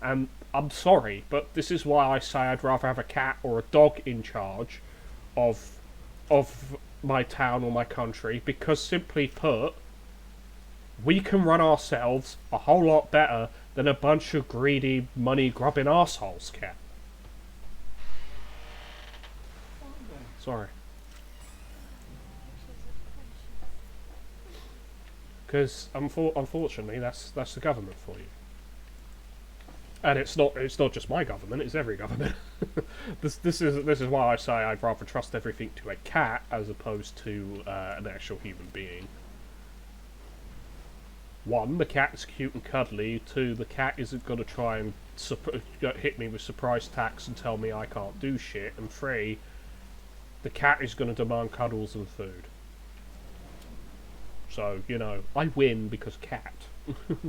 And I'm sorry, but this is why I say I'd rather have a cat or a dog in charge of my town or my country, because simply put, we can run ourselves a whole lot better than a bunch of greedy, money-grubbing arseholes can. Sorry. Because unfortunately, that's the government for you, and it's not just my government; it's every government. this is why I say I'd rather trust everything to a cat as opposed to an actual human being. One, the cat's cute and cuddly. Two, the cat isn't gonna try and hit me with surprise attacks and tell me I can't do shit. And three, the cat is gonna demand cuddles and food. So, you know, I win because cat.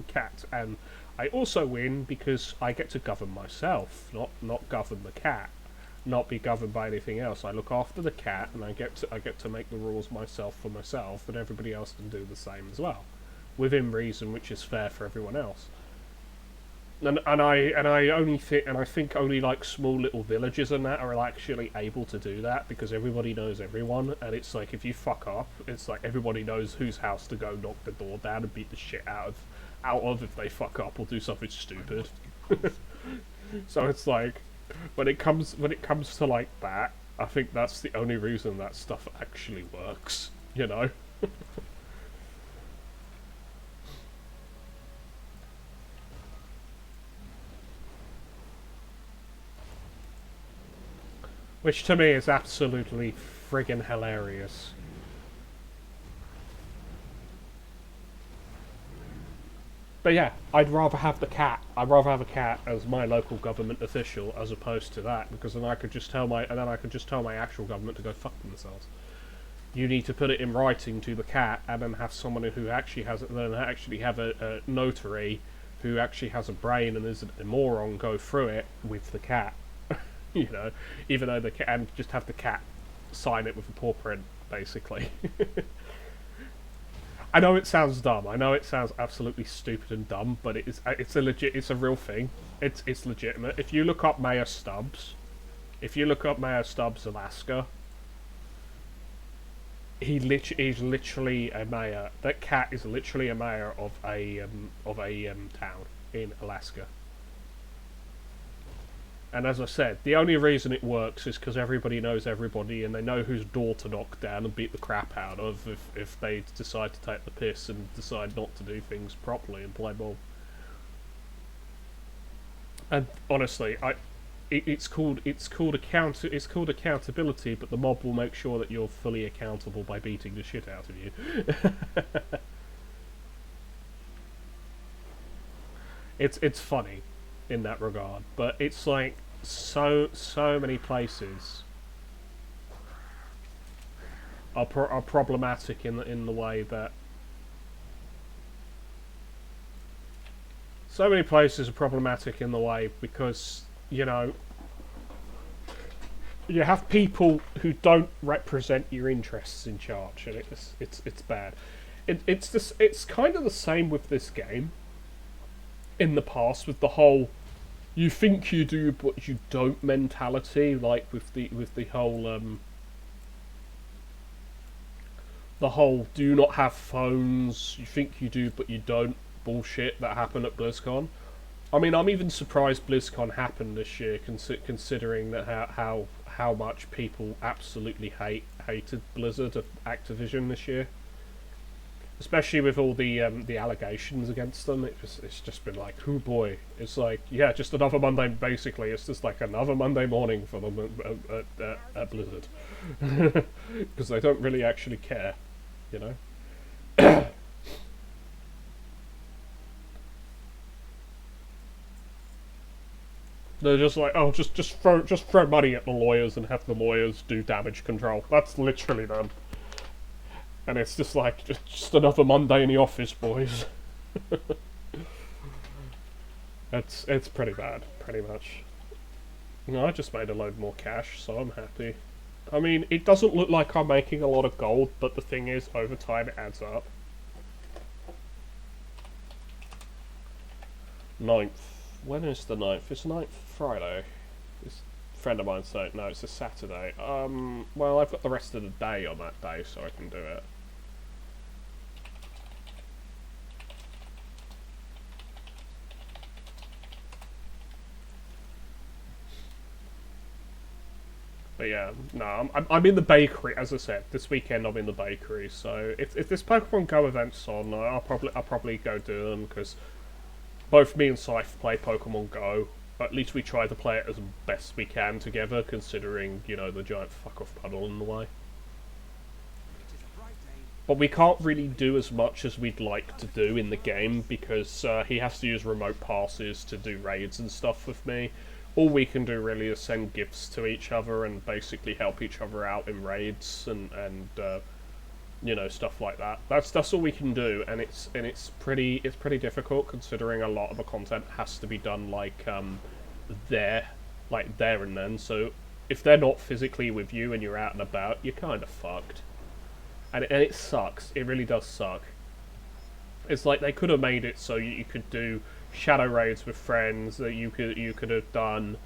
Cat. And I also win because I get to govern myself, not govern the cat. Not be governed by anything else. I look after the cat and I get to make the rules myself for myself, and everybody else can do the same as well. Within reason, which is fair for everyone else. And I think only like small little villages and that are actually able to do that, because everybody knows everyone, and it's like if you fuck up, it's like everybody knows whose house to go knock the door down and beat the shit out of if they fuck up or do something stupid. So it's like when it comes to like that, I think that's the only reason that stuff actually works, you know? Which to me is absolutely friggin' hilarious. But yeah, I'd rather have the cat. I'd rather have a cat as my local government official as opposed to that, because then I could just tell my actual government to go fuck themselves. You need to put it in writing to the cat, and then have someone who actually have a notary who actually has a brain and isn't a moron go through it with the cat. You know, even though and just have the cat sign it with a paw print, basically. I know it sounds dumb. I know it sounds absolutely stupid and dumb, but it's a real thing. It's legitimate. If you look up Mayor Stubbs, Alaska, he's literally a mayor. That cat is literally a mayor of a town in Alaska. And as I said, the only reason it works is because everybody knows everybody, and they know whose door to knock down and beat the crap out of if they decide to take the piss and decide not to do things properly and play ball. And honestly, it's called accountability, but the mob will make sure that you're fully accountable by beating the shit out of you. It's funny in that regard, but it's like so many places are problematic in the way that so many places are problematic in the way because, you know, you have people who don't represent your interests in charge, and it's bad. It's kind of the same with this game in the past, with the whole you think you do but you don't mentality, like with the whole do not have phones, you think you do but you don't bullshit that happened at BlizzCon. I mean, I'm even surprised BlizzCon happened this year, considering that how much people absolutely hated Blizzard of Activision this year. Especially with all the allegations against them, it's just been like, oh boy, it's like, yeah, just another Monday. Basically, it's just like another Monday morning for them at Blizzard, because they don't really actually care, you know. They're just like, oh, just throw money at the lawyers and have the lawyers do damage control. That's literally them. And it's just like, just another Monday in the office, boys. It's pretty bad, pretty much. You know, I just made a load more cash, so I'm happy. I mean, it doesn't look like I'm making a lot of gold, but the thing is, over time it adds up. 9th. When is the 9th? Is the 9th Friday? This friend of mine said, no, it's a Saturday. Well, I've got the rest of the day on that day, so I can do it. But yeah, no, I'm in the bakery, as I said. This weekend I'm in the bakery, so if this Pokemon Go event's on, I'll probably go do them, because both me and Scythe play Pokemon Go. At least we try to play it as best we can together, considering, you know, the giant fuck-off puddle in the way. But we can't really do as much as we'd like to do in the game, because he has to use remote passes to do raids and stuff with me. All we can do really is send gifts to each other and basically help each other out in raids and you know, stuff like that. That's all we can do, and it's pretty difficult, considering a lot of the content has to be done like there and then. So if they're not physically with you and you're out and about, you're kind of fucked. And it sucks. It really does suck. It's like they could have made it so you could do shadow raids with friends, that you could have done.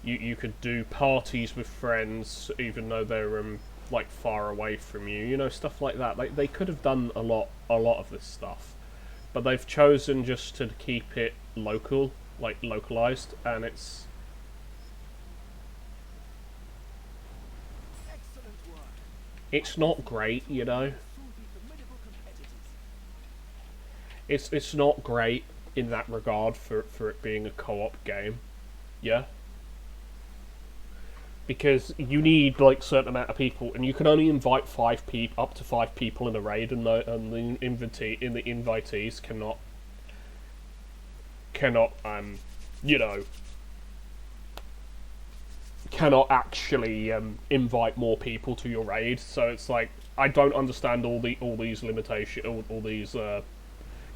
You could do parties with friends, even though they're like far away from you. You know, stuff like that. Like they could have done a lot of this stuff, but they've chosen just to keep it local, like localized, and it's. It's not great, you know. It's not great in that regard for it being a co-op game, yeah. Because you need like certain amount of people, and you can only invite up to 5 people in a raid, and the invitees cannot you know, cannot actually invite more people to your raid. So it's like, I don't understand all these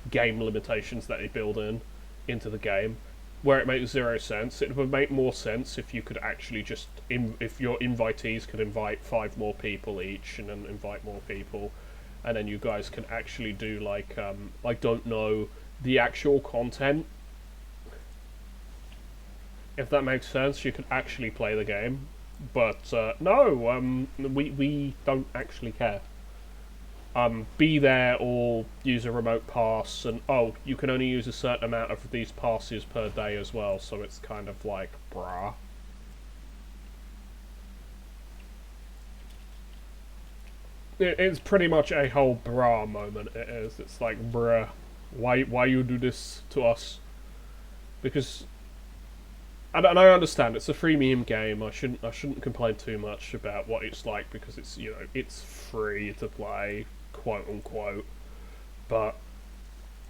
game limitations that they build into the game, where it makes zero sense. It would make more sense if you could actually just if your invitees could invite 5 more people each, and then invite more people, and then you guys can actually do like I don't know, the actual content. If that makes sense, you could actually play the game. But no, we don't actually care. Be there or use a remote pass, and oh, you can only use a certain amount of these passes per day as well, so it's kind of like, brah. It's pretty much a whole brah moment, it is. It's like, bruh, why you do this to us? Because, and I understand, it's a freemium game, I shouldn't complain too much about what it's like, because it's, you know, it's free to play, quote unquote, but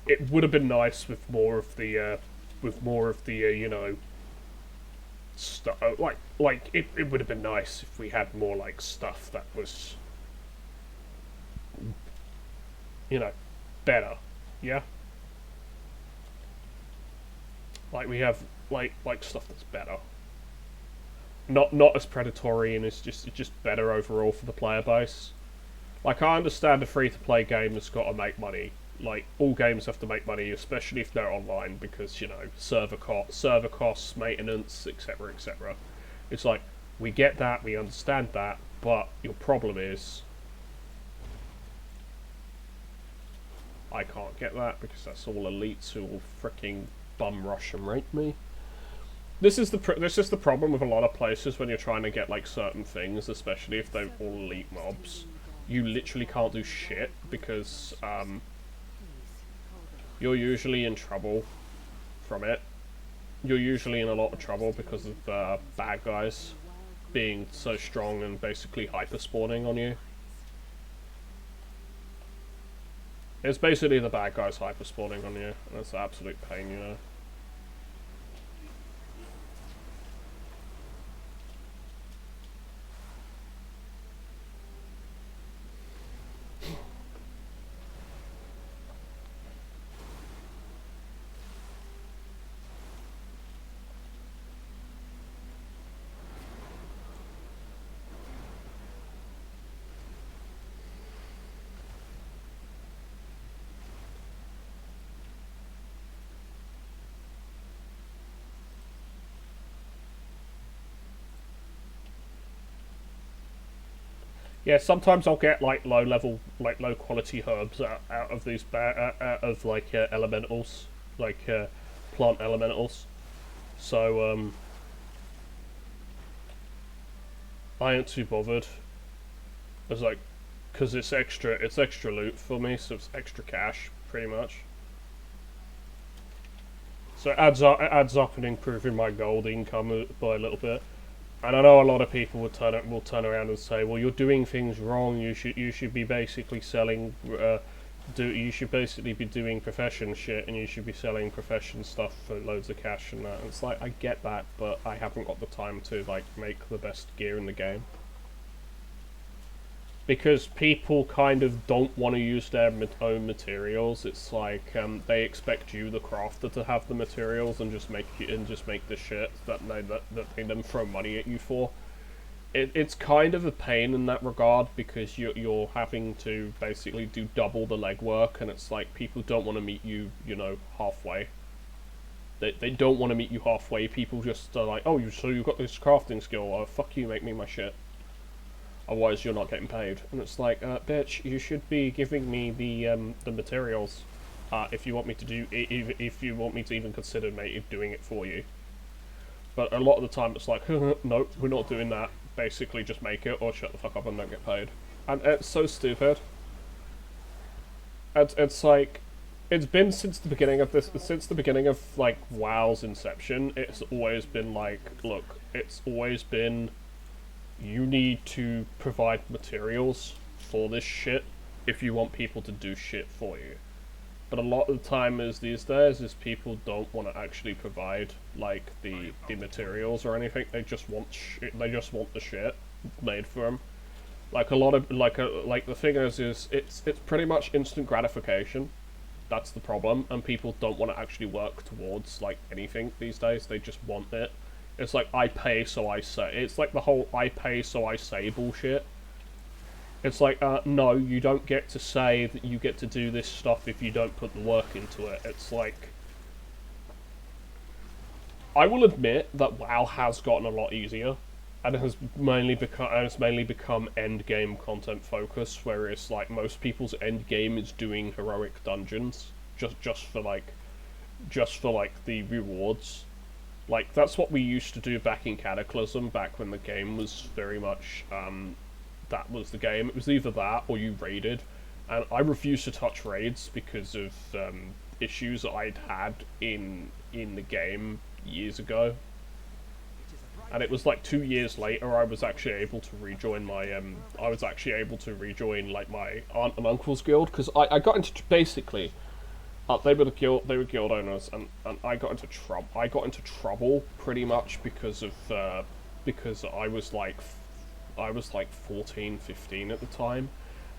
it would have been nice with more of the you know, stuff. Like it would have been nice if we had more like stuff that was, you know, better, yeah. Like we have like stuff that's better, not as predatory, and it's just better overall for the player base. Like, I understand a free-to-play game has got to make money. Like, all games have to make money, especially if they're online, because, you know, server costs, maintenance, etc., etc. It's like, we get that, we understand that, but your problem is, I can't get that, because that's all elites who will fricking bum rush and rape me. This is the problem with a lot of places when you're trying to get, like, certain things, especially if they're all elite mobs. You literally can't do shit, because you're usually in trouble from it. You're usually in a lot of trouble because of bad guys being so strong and basically hyper-spawning on you. It's basically the bad guys hyper-spawning on you, and it's an absolute pain, you know. Yeah, sometimes I'll get like low quality herbs out of these out of like elementals, like plant elementals. So I ain't too bothered. It's like, cause it's extra loot for me, so it's extra cash pretty much. So it adds up and improving my gold income by a little bit. And I know a lot of people will turn around and say, well, you're doing things wrong. You should be basically selling you should basically be doing profession shit, and you should be selling profession stuff for loads of cash and that. And it's like, I get that, but I haven't got the time to like make the best gear in the game. Because people kind of don't want to use their own materials. It's like they expect you, the crafter, to have the materials and just make the shit that they then throw money at you for. It's kind of a pain in that regard, because you're having to basically do double the legwork, and it's like people don't want to meet you, halfway. They don't want to meet you halfway. People just are like, oh, so you've got this crafting skill. Oh, fuck you, make me my shit. Otherwise, you're not getting paid. And it's like, bitch, you should be giving me the materials if you want me to if you want me to even consider doing it for you. But a lot of the time, it's like, no, we're not doing that. Basically, just make it or shut the fuck up and don't get paid. And it's so stupid. It's like, it's been since the beginning of like WoW's inception. It's always been like, look, it's always been, you need to provide materials for this shit if you want people to do shit for you. But a lot of the time these days is people don't want to actually provide like the materials or anything. They just want the shit made for them. Like the thing is it's pretty much instant gratification. That's the problem, and people don't want to actually work towards like anything these days. They just want it. It's like, I pay so I say. It's like the whole I pay so I say bullshit. It's like, no, you don't get to say that you get to do this stuff if you don't put the work into it. It's like, I will admit that WoW has gotten a lot easier, and it has mainly become end game content focused, whereas like most people's end game is doing heroic dungeons just for the rewards. Like, that's what we used to do back in Cataclysm, back when the game was very much, that was the game. It was either that or you raided. And I refused to touch raids because of issues that I'd had in the game years ago. And it was like 2 years later I was actually able to rejoin my, like, my aunt and uncle's guild, because I got into, basically... they were guild owners, and I got into trouble pretty much because I was like 14, 15 at the time,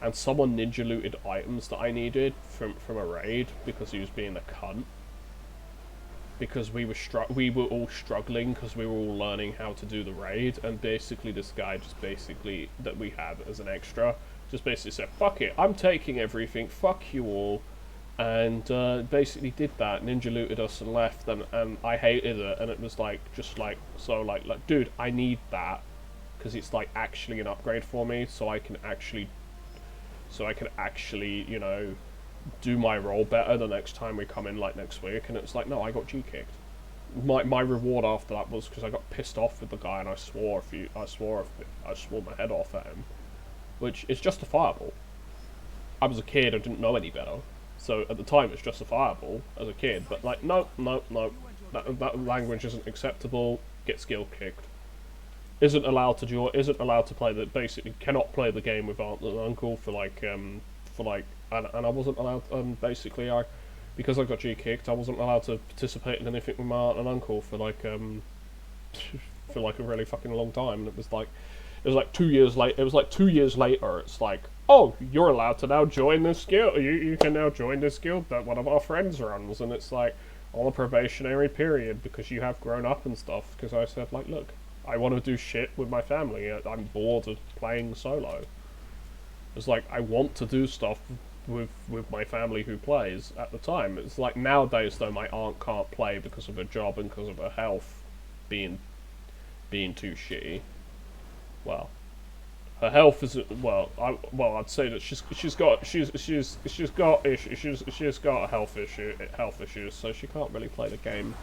and someone ninja looted items that I needed from a raid because he was being a cunt. Because we were all struggling because we were all learning how to do the raid, and basically this guy that we had as an extra just basically said, fuck it, I'm taking everything, fuck you all. And basically did that, ninja looted us and left, and I hated it, and it was like, dude, I need that, because it's like actually an upgrade for me, so I can actually, do my role better the next time we come in, like next week. And it's like, no, I got G-kicked. My reward after that was because I got pissed off with the guy, and I swore my head off at him, which is justifiable. I was a kid, I didn't know any better. So at the time it's justifiable as a kid, but like, no, that language isn't acceptable, get skill kicked. Isn't allowed to play basically cannot play the game with aunt and uncle for like, and I wasn't allowed, basically because I got G-kicked, I wasn't allowed to participate in anything with my aunt and uncle for like a really fucking long time, and it was like 2 years late. It was like 2 years later. It's like, oh, you're allowed to now join this guild. You can now join this guild that one of our friends runs, and it's like on a probationary period because you have grown up and stuff. Because I said, like, look, I want to do shit with my family. I'm bored of playing solo. It's like, I want to do stuff with my family who plays at the time. It's like nowadays though, my aunt can't play because of her job and because of her health being too shitty. Well, Her health is well. I'd say that she's got a health issues, so she can't really play the game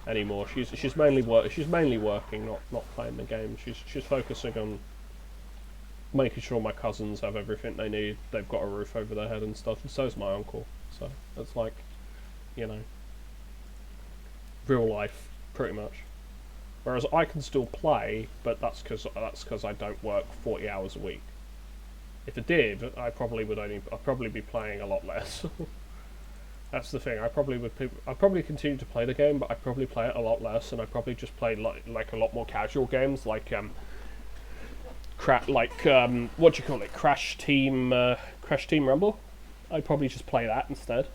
anymore. She's mainly working, not playing the game. She's focusing on making sure my cousins have everything they need. They've got a roof over their head and stuff, and so's my uncle. So it's like, you know, real life pretty much. Whereas I can still play, but that's because I don't work 40 hours a week. If it did, I'd probably be playing a lot less. That's the thing. I'd probably continue to play the game, but I'd probably play it a lot less, and I'd probably just play like a lot more casual games, like what do you call it? Crash Team Rumble. I'd probably just play that instead,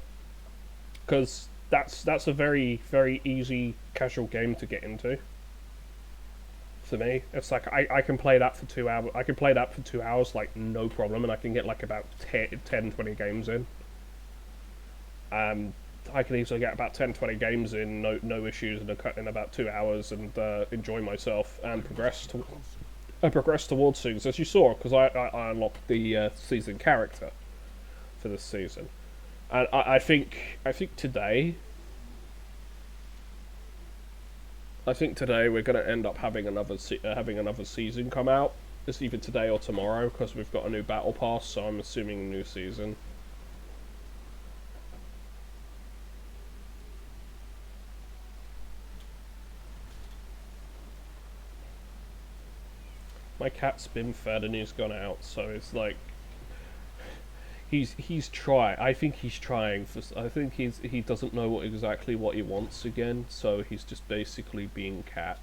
because that's a very, very easy casual game to get into. For me, it's like I can play that for 2 hours. I can play that for 2 hours like no problem, and I can get like about 10, 20 games in. I can easily get about 10, 20 games in, no issues in about 2 hours, and enjoy myself and progress towards things, as you saw, because I unlocked the season character for this season, and I think today. I think today we're going to end up having another season come out. It's either today or tomorrow, because we've got a new battle pass, so I'm assuming a new season. My cat's been fed and he's gone out, so it's like he's trying. I think he's trying for. I think he doesn't know exactly what he wants again, so he's just basically being cat.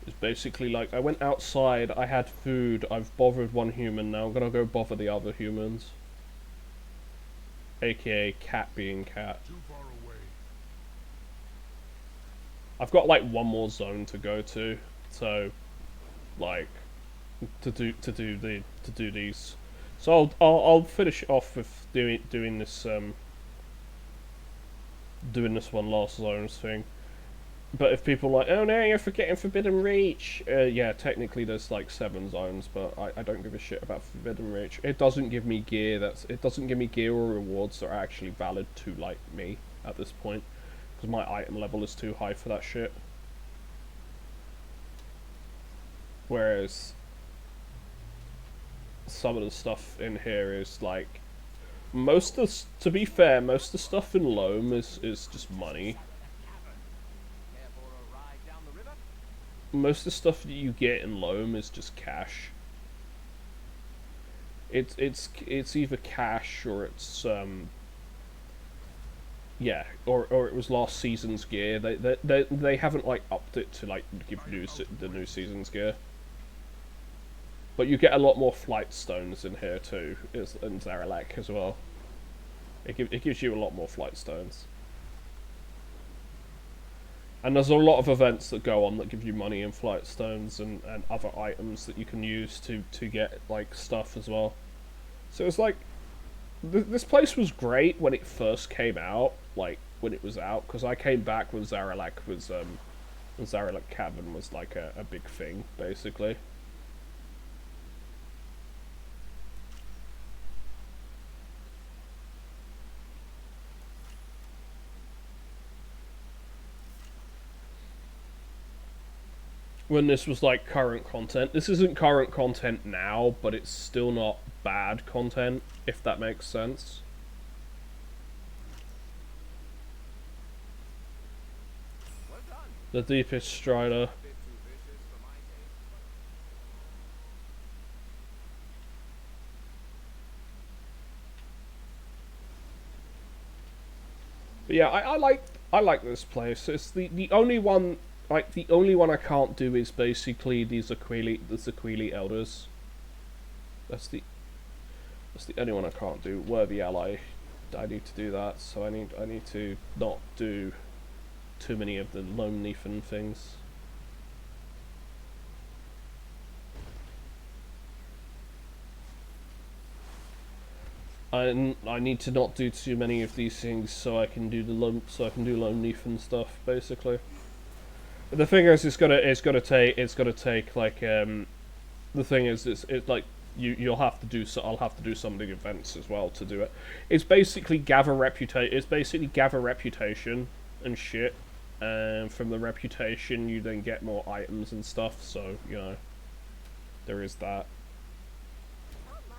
It's basically like, I went outside, I had food, I've bothered one human, now I'm gonna go bother the other humans. AKA cat being cat. Too far away. I've got like one more zone to go to, so like to do these. So I'll finish it off with doing this one last zones thing. But if people are like, oh no, you're forgetting Forbidden Reach, yeah, technically there's like 7 zones, but I don't give a shit about Forbidden Reach. It doesn't give me gear or rewards that are actually valid to like me at this point, because my item level is too high for that shit. Whereas some of the stuff in here is like, to be fair, most of the stuff in Loam is just money. Most of the stuff that you get in Loam is just cash. It's either cash or it's yeah, or it was last season's gear. They haven't like upped it to like give the new season's gear. But you get a lot more flight stones in here too, and Zaralek as well. It gives you a lot more flight stones. And there's a lot of events that go on that give you money and flight stones and other items that you can use to get like stuff as well. So it's like, this place was great when it first came out, like when it was out, because I came back when Zaralek Cavern was like a big thing, basically. When this was like current content. This isn't current content now, but it's still not bad content, if that makes sense. The Deepest Strider. But yeah, I like this place. It's the only one. Like, the only one I can't do is basically the Zaquili Elders. That's the only one I can't do. Worthy Ally. I need to do that, so I need to not do too many of the Lone Leafin things. I need to not do too many of these things so I can do Lone Leafin stuff, basically. The thing is, it's gonna take like the thing is, it's like you'll have to do so. I'll have to do some of the events as well to do it. It's basically gather reputation and shit. And from the reputation, you then get more items and stuff. So you know, there is that. Oh my,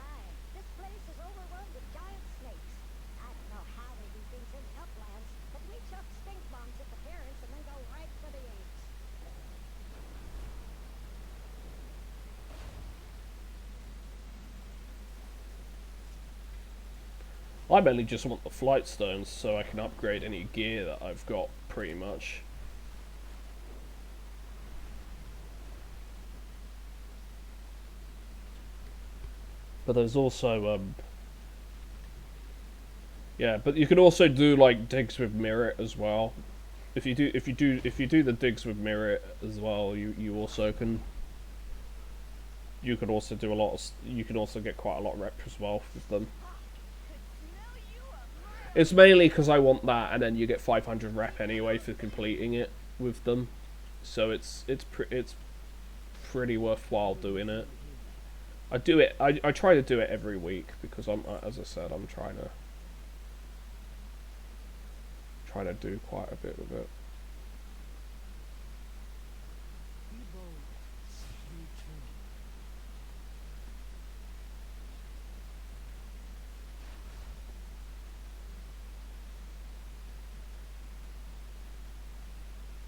this place is overrun with giant snakes. I don't know how they do things in the uplands, but we chuck stink bombs at the parents and then go right for the eggs. I mainly just want the flight stones so I can upgrade any gear that I've got, pretty much. But there's also yeah, but you can also do like digs with Mirror as well. If you do the digs with Mirror as well, you also can. You can also do a lot of. You can also get quite a lot of rep as well with them. It's mainly because I want that, and then you get 500 rep anyway for completing it with them, so it's pretty worthwhile doing it. I do it. I try to do it every week because as I said, I'm trying to do quite a bit with it.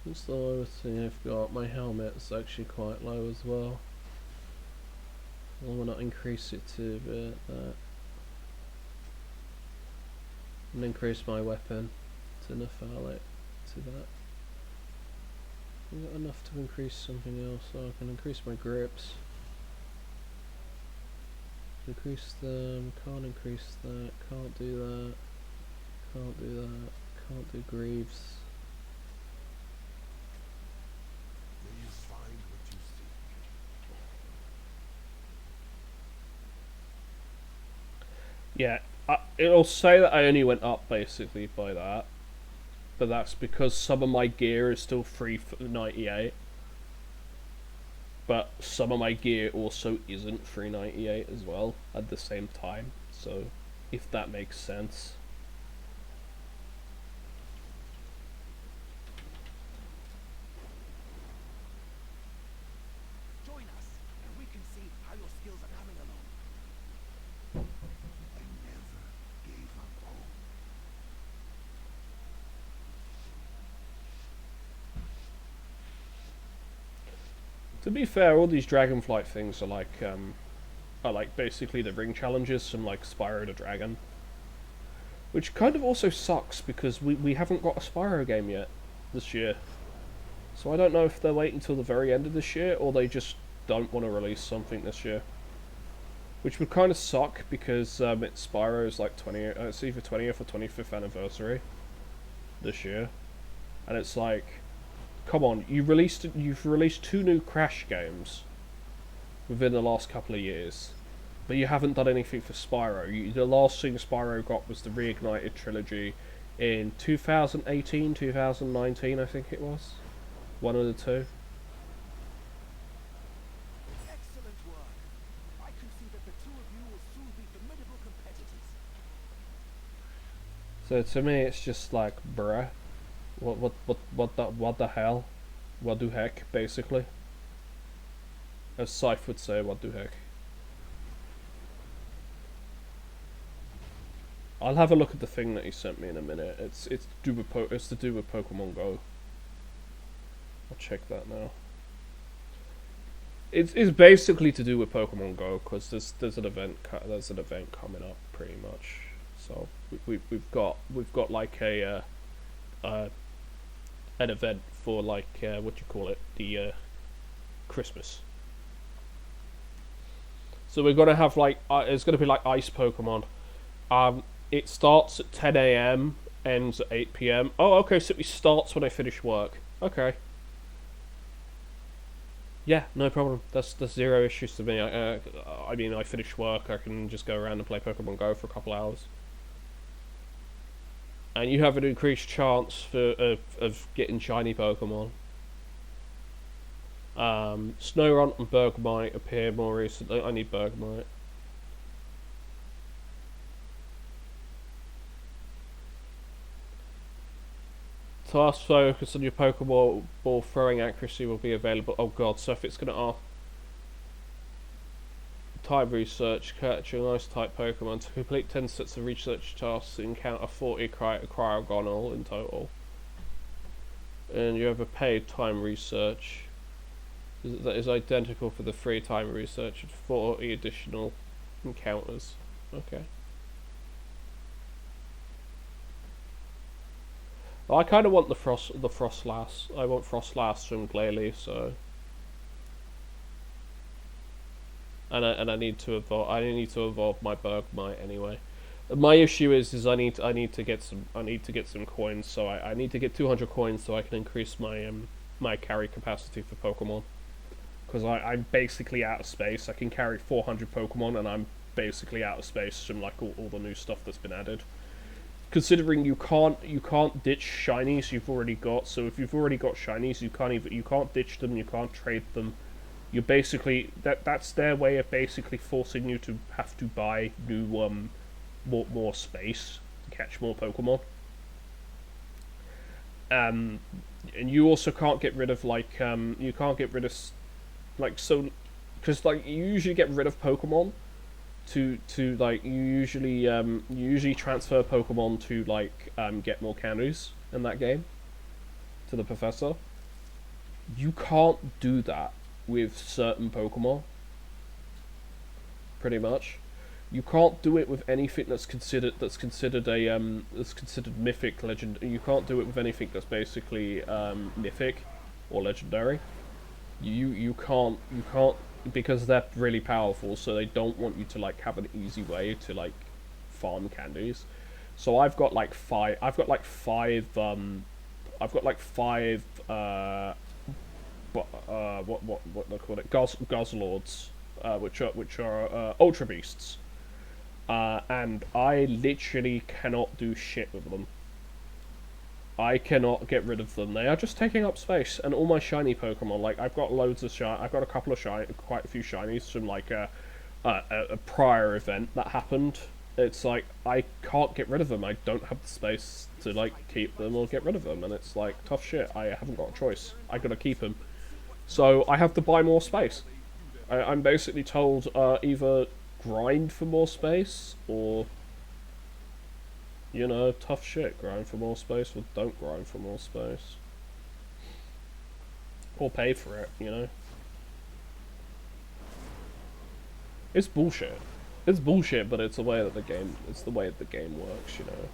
That's the lowest thing I've got. My helmet's actually quite low as well. Why not increase it to that? And increase my weapon to Nephalit to that. I've got enough to increase something else, so I can increase my grips. Increase them, can't increase that, can't do that, can't do that, can't do greaves. May you find what you seek. Yeah, it'll say that I only went up basically by that, but that's because some of my gear is still free for 98. But some of my gear also isn't 398 as well at the same time, so if that makes sense. Join us, and we can see how your skills are coming along. I never gave up hope. To be fair, all these Dragonflight things are like basically the ring challenges from like Spyro the Dragon. Which kind of also sucks because we haven't got a Spyro game yet this year. So I don't know if they're waiting until the very end of this year or they just don't want to release something this year. Which would kind of suck because it's Spyro's like it's either 20th or 25th anniversary this year. And it's like, come on, you've released 2 new Crash games within the last couple of years, but you haven't done anything for Spyro. The last thing Spyro got was the Reignited trilogy in 2018, 2019, I think it was. One of the two. Excellent work. I can see that the two of you will soon be formidable competitors. So to me, it's just like, bruh, what the hell, what the heck, basically. As Scythe would say, what the heck. I'll have a look at the thing that he sent me in a minute. It's to do with Pokemon Go. I'll check that now. It's basically to do with Pokemon Go because there's an event coming up pretty much. So we've got like an event for like what do you call it, the Christmas. So we're gonna have like it's gonna be like ice Pokemon. It starts at 10 a.m. ends at 8 p.m. Oh, okay, so it starts when I finish work. Okay. Yeah, no problem. That's zero issues to me. I mean, I finish work, I can just go around and play Pokemon Go for a couple hours. And you have an increased chance of getting shiny Pokemon. Snowrunt and Bergmite appear more recently. I need Bergmite. Task focus on your Pokeball ball throwing accuracy will be available. Oh god, so if it's going to ask type research, catching ice type Pokemon to complete 10 sets of research tasks, encounter 40 Cryogonal in total. And you have a paid time research that is identical for the free time research and 40 additional encounters. Okay. I kind of want the Frostlass. I want Frostlass from Glalie, so. And I need to evolve. I need to evolve my Bergmite anyway. My issue is I need to get some coins. So I need to get 200 coins so I can increase my my carry capacity for Pokemon. Because I'm basically out of space. I can carry 400 Pokemon, and I'm basically out of space from like all the new stuff that's been added. Considering you can't ditch shinies you've already got. So if you've already got shinies, you can't ditch them. You can't trade them. You basically that's their way of basically forcing you to have to buy new more space to catch more Pokemon. And you also can't get rid of like you can't get rid of like so because like you usually get rid of Pokemon to like you usually transfer Pokemon to like get more candies in that game to the professor. You can't do that with certain Pokemon. Pretty much. You can't do it with anything that's considered mythic legend. You can't do it with anything that's basically mythic or legendary. You can't because they're really powerful, so they don't want you to like have an easy way to like farm candies. So I've got like five what do they call it? Guzzlords, which are Ultra Beasts. And I literally cannot do shit with them. I cannot get rid of them. They are just taking up space, and all my shiny Pokemon. Like I've got loads of I've got a couple of quite a few shinies from like a prior event that happened. It's like I can't get rid of them. I don't have the space to like keep them or get rid of them, and it's like tough shit. I haven't got a choice. I gotta keep them, so I have to buy more space. I'm basically told either grind for more space or, you know, tough shit, grind for more space, or don't grind for more space. Or pay for it, you know. It's bullshit. It's bullshit, but it's the way that the game works, you know.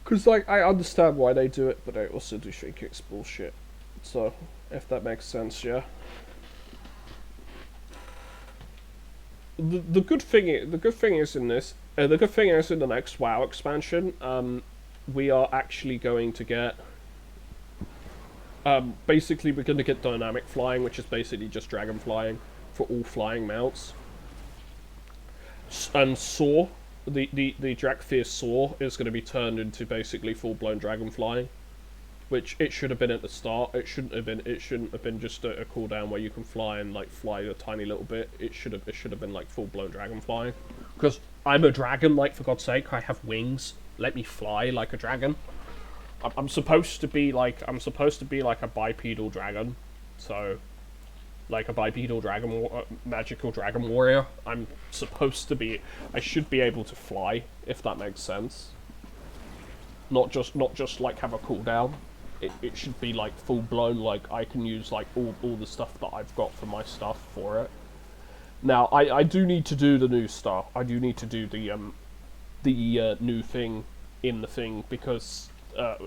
Because, like, I understand why they do it, but I also do think it's bullshit. So, if that makes sense, yeah. The good thing is in this, the good thing is in the next WoW expansion, we are actually going to get, basically we're going to get dynamic flying, which is basically just dragon flying for all flying mounts. And Soar, the Drakthir Soar is going to be turned into basically full-blown dragon flying, which it should have been at the start. It shouldn't have been just a cooldown where you can fly and like fly a tiny little bit. It should have been like full-blown dragon flying. Because I'm a dragon, like, for God's sake, I have wings. Let me fly like a dragon. I'm supposed to be like a bipedal dragon, so like a bipedal dragon, magical dragon warrior. I'm supposed to be. I should be able to fly, if that makes sense. Not just like have a cooldown. It should be like full blown. Like I can use like all the stuff that I've got for my stuff for it. Now I do need to do the new stuff. I do need to do the new thing in the thing because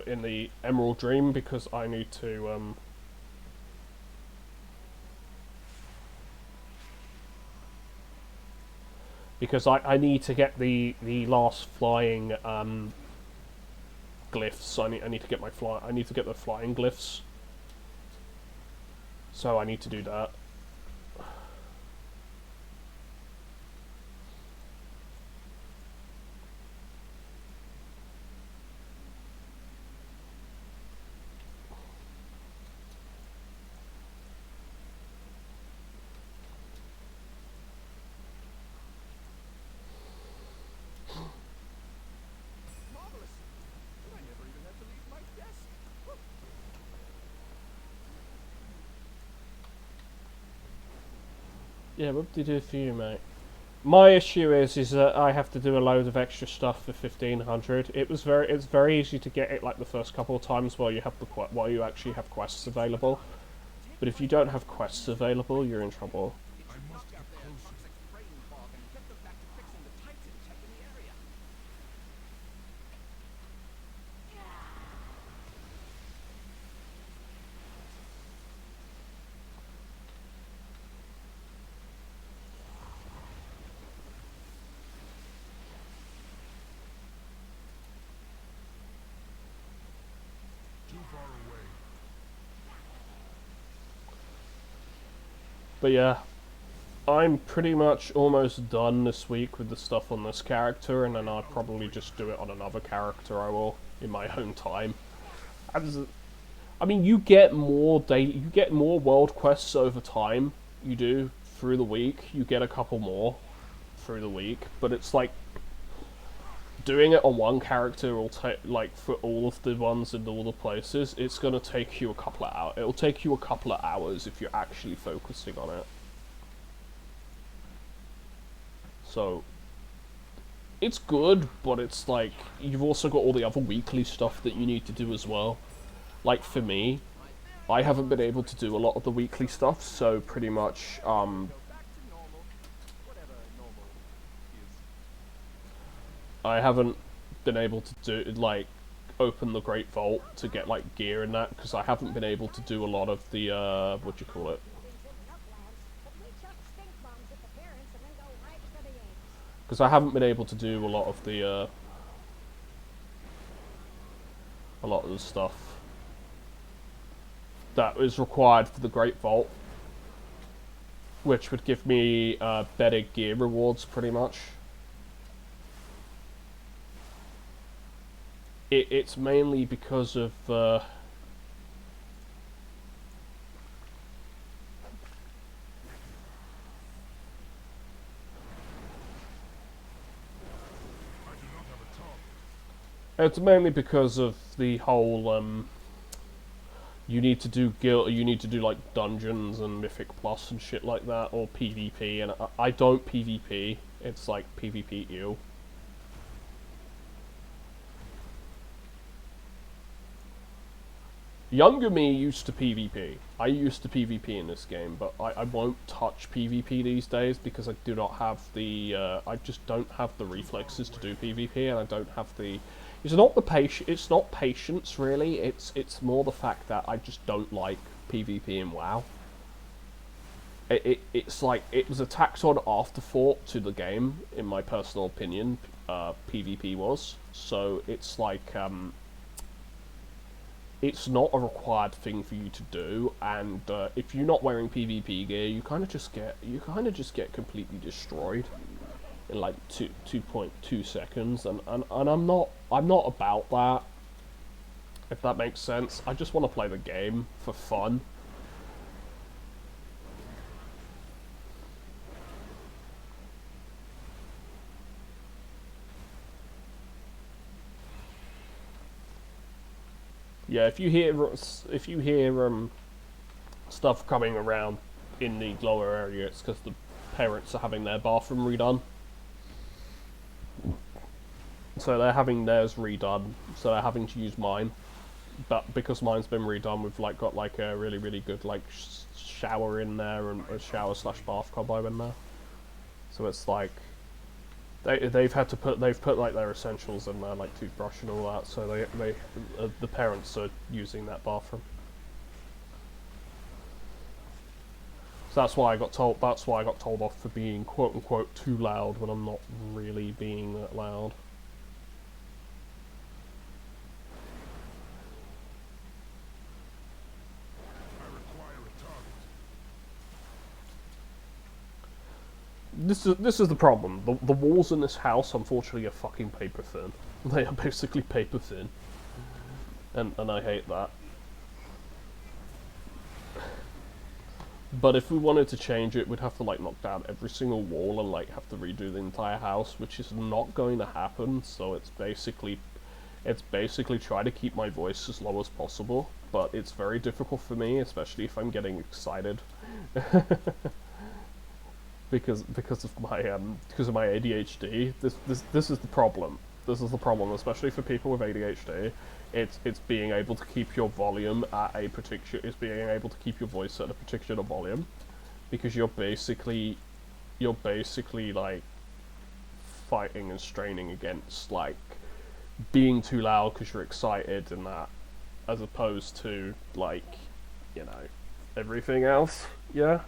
in the Emerald Dream, because I need to because I need to get the last flying glyphs. I need to get the flying glyphs. So I need to do that. Yeah, what did they do for you, mate? My issue is that I have to do a load of extra stuff for 1500. It's very easy to get it like the first couple of times while you have while you actually have quests available. But if you don't have quests available, you're in trouble. It should knock out their toxic brain fog and get them back to fixing the Titan tech in the area. Too far away. But yeah, I'm pretty much almost done this week with the stuff on this character, and then I'll probably just do it on another character I will, in my own time. I mean, you get more world quests over time, you do, through the week. You get a couple more through the week, but it's like, doing it on one character will take, like, for all of the ones in all the places, it's gonna take you a couple of hours. It'll take you a couple of hours if you're actually focusing on it. So, it's good, but it's like, you've also got all the other weekly stuff that you need to do as well. Like, for me, I haven't been able to do a lot of the weekly stuff, so pretty much, Go back to normal. Whatever normal is. I haven't been able to do, like, open the Great Vault to get, like, gear and that, because I haven't been able to do a lot of the, what do you call it? Things in the uplands, but we chuck stink bombs at the parents and then go right for the eggs. Because I haven't been able to do a lot of the, stuff that is required for the Great Vault, which would give me, better gear rewards, pretty much. It's mainly because of, it's mainly because of the whole, you need to do like dungeons and Mythic Plus and shit like that, or PvP, and I don't PvP, it's like PvP ew. Younger me used to PvP. I used to PvP in this game, but I won't touch PvP these days because I do not have the, I just don't have the reflexes to do PvP, and I don't have the, it's not patience really, it's more the fact that I just don't like PvP in WoW. It's like, it was a tacked on afterthought to the game, in my personal opinion, PvP was, so it's like, it's not a required thing for you to do, and if you're not wearing PvP gear, you kind of just get completely destroyed in like 2.2 seconds, and I'm not about that. If that makes sense, I just want to play the game for fun. Yeah, if you hear stuff coming around in the lower area, it's because the parents are having their bathroom redone. So they're having theirs redone, so they're having to use mine. But because mine's been redone, we've like got like a really good like shower in there, and a shower / bath combo in there. So it's like they've put like their essentials in there, like toothbrush and all that. So the parents are using that bathroom. So that's why I got told off for being quote unquote too loud when I'm not really being that loud. This is the problem. The walls in this house, unfortunately, are fucking paper thin. They are basically paper thin, and I hate that. But if we wanted to change it, we'd have to like knock down every single wall and like have to redo the entire house, which is not going to happen. So it's basically try to keep my voice as low as possible. But it's very difficult for me, especially if I'm getting excited. because of my ADHD. This is the problem. This is the problem, especially for people with ADHD. It's being able to keep your volume at a particular. It's being able to keep your voice at a particular volume, because you're basically like fighting and straining against like being too loud because you're excited and that, as opposed to like, you know, everything else. Yeah.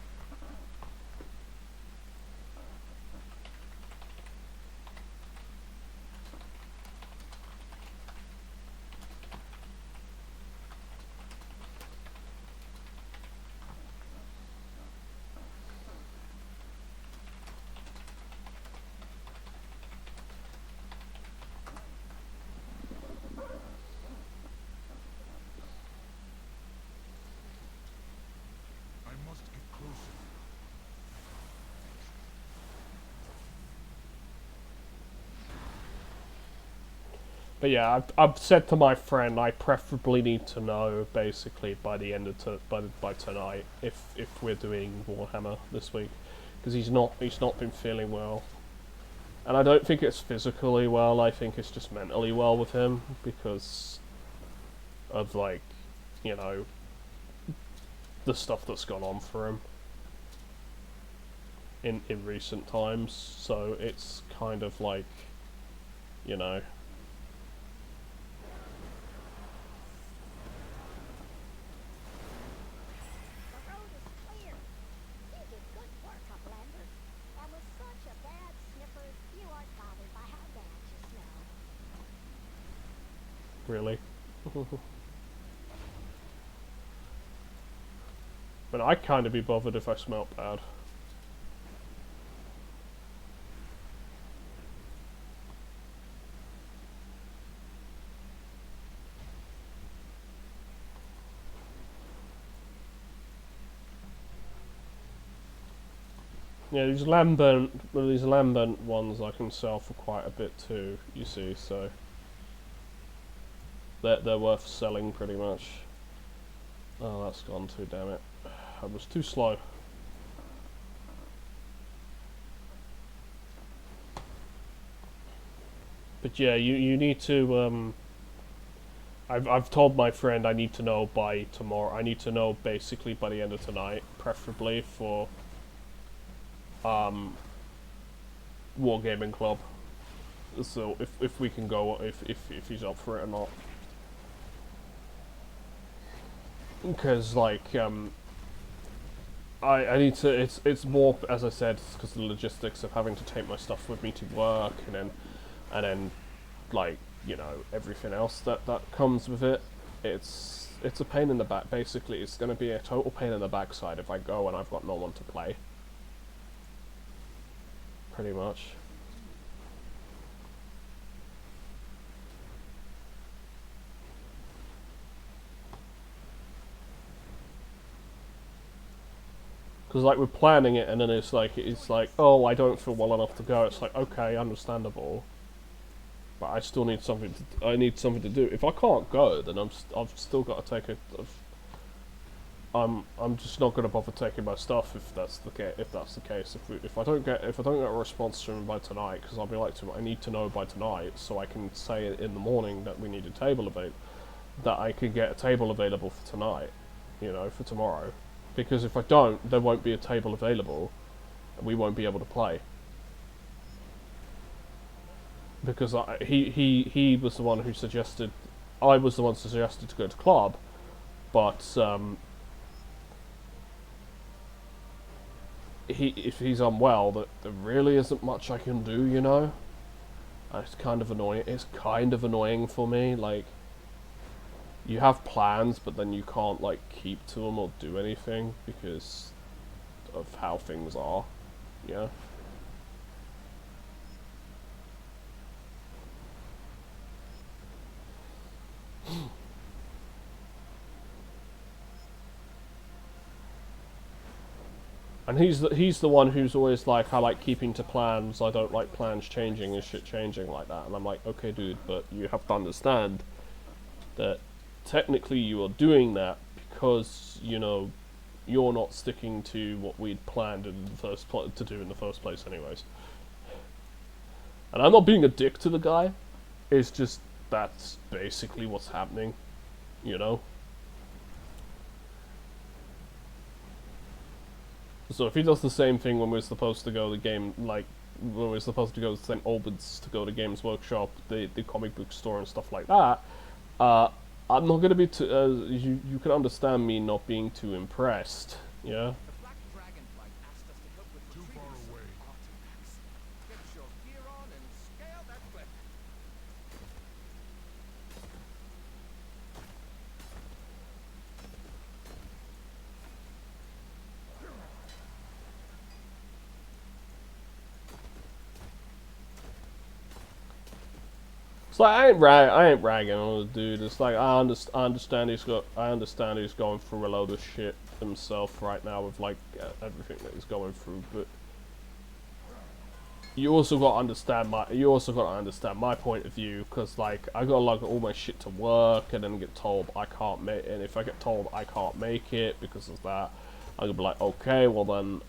I must get closer. But yeah, I've said to my friend I preferably need to know basically by the end of by tonight if we're doing Warhammer this week, because he's not been feeling well, and I don't think it's physically well. I think it's just mentally well with him because of like, you know, the stuff that's gone on for him in recent times. So it's kind of like, you know. The road is clear. You did good work, Uplander. And with such a bad sniffer, you aren't bothered by how bad you smell. Really. But I'd kind of be bothered if I smelt bad. Yeah, these lambent ones I can sell for quite a bit too, you see, so they're worth selling pretty much. Oh, that's gone too, damn it. I was too slow. But yeah, you need to I've told my friend I need to know by tomorrow. I need to know basically by the end of tonight, preferably for Wargaming Club. So if we can go, if he's up for it or not. Because like I need to. It's more, as I said, because the logistics of having to take my stuff with me to work, and then like, you know, everything else that comes with it. It's a pain in the back. Basically, it's going to be a total pain in the backside if I go and I've got no one to play. Pretty much. Because like we're planning it, and then it's like oh, I don't feel well enough to go. It's like, okay, understandable, but I still need something. I need something to do. If I can't go, then I've still got to take a. I'm just not going to bother taking my stuff if that's the case. If I don't get a response from him by tonight, because I'll be like to him, I need to know by tonight so I can say in the morning that we need a table available, that I can get a table available for tonight, you know, for tomorrow. Because if I don't, there won't be a table available, and we won't be able to play. Because he was the one who suggested, I was the one who suggested to go to club, but if he's unwell, that there really isn't much I can do, you know. And it's kind of annoying. It's kind of annoying for me, like. You have plans, but then you can't like keep to them or do anything because of how things are. Yeah. And he's the one who's always like, I like keeping to plans. I don't like plans changing and shit changing like that. And I'm like, okay, dude, but you have to understand that technically you are doing that because, you know, you're not sticking to what we'd planned in the to do in the first place, anyways. And I'm not being a dick to the guy. It's just that's basically what's happening, you know. So if he does the same thing when we're supposed to go to the game, like when we're supposed to go to St. Albans to go to Games Workshop, the comic book store and stuff like that, I'm not gonna be too. You can understand me not being too impressed, yeah. The Black Dragonflight asked us to help with Too far retrieving some away. artifacts. Get your gear on and scale that cliff. It's like I ain't ragging on the dude. It's like I understand he's going through a load of shit himself right now with like everything that he's going through, but you also got to understand my point of view, because like I got like all my shit to work and then get told I can't make, and if I get told I can't make it because of that, I'm gonna be like, okay, well then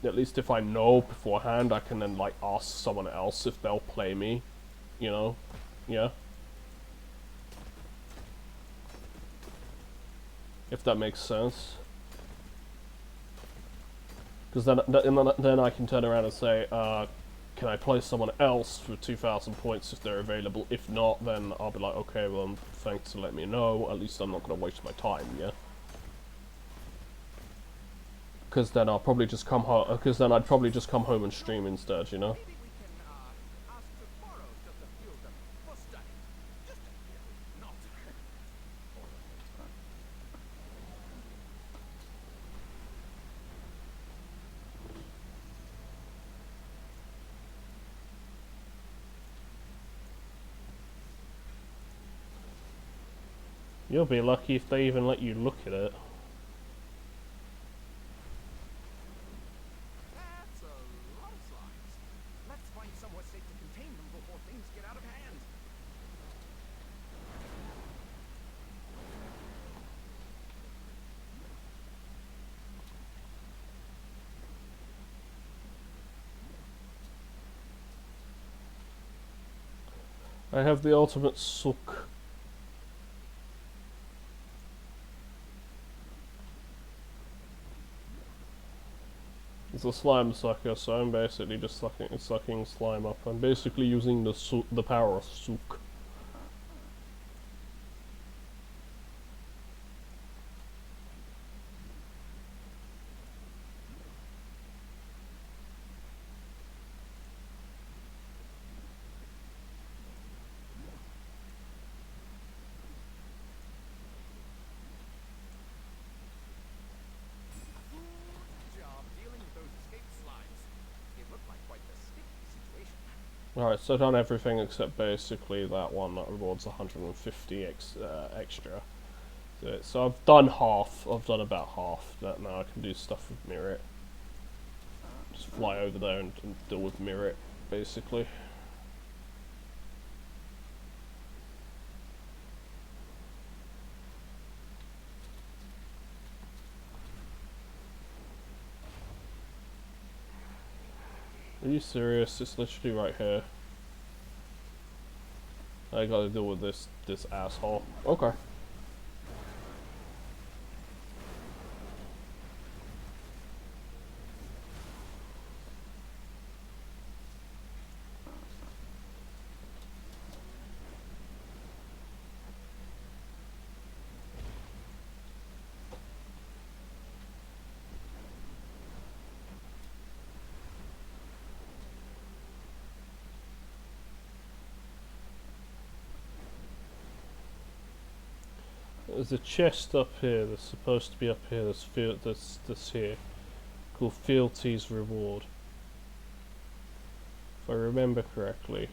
at least if I know beforehand, I can then like ask someone else if they'll play me, you know. Yeah. If that makes sense. Because then I can turn around and say, can I play someone else for 2,000 points if they're available? If not, then I'll be like, okay, well, thanks for letting me know. At least I'm not going to waste my time, yeah? Because then I'll probably just come home. Because then I'd probably just come home and stream instead, you know? Maybe we can ask to borrow just a few of them for study. Just a few, not. You'll be lucky if they even let you look at it. That's a lot of slimes. Let's find somewhere safe to contain them before things get out of hand. I have the ultimate sook. It's a slime sucker, so I'm basically just sucking slime up. I'm basically using the power of sook. Good job dealing with those escaped slimes. It looked like quite the sticky situation. Alright, so I've done everything except basically that one that rewards 150 extra. So I've done half. I've done about half. That now I can do stuff with Mirror. Just fly over there and deal with Mirror, basically. Are you serious? It's literally right here. I gotta deal with this asshole. Okay. There's a chest up here that's supposed to be up here. That's here, called Fealty's Reward, if I remember correctly.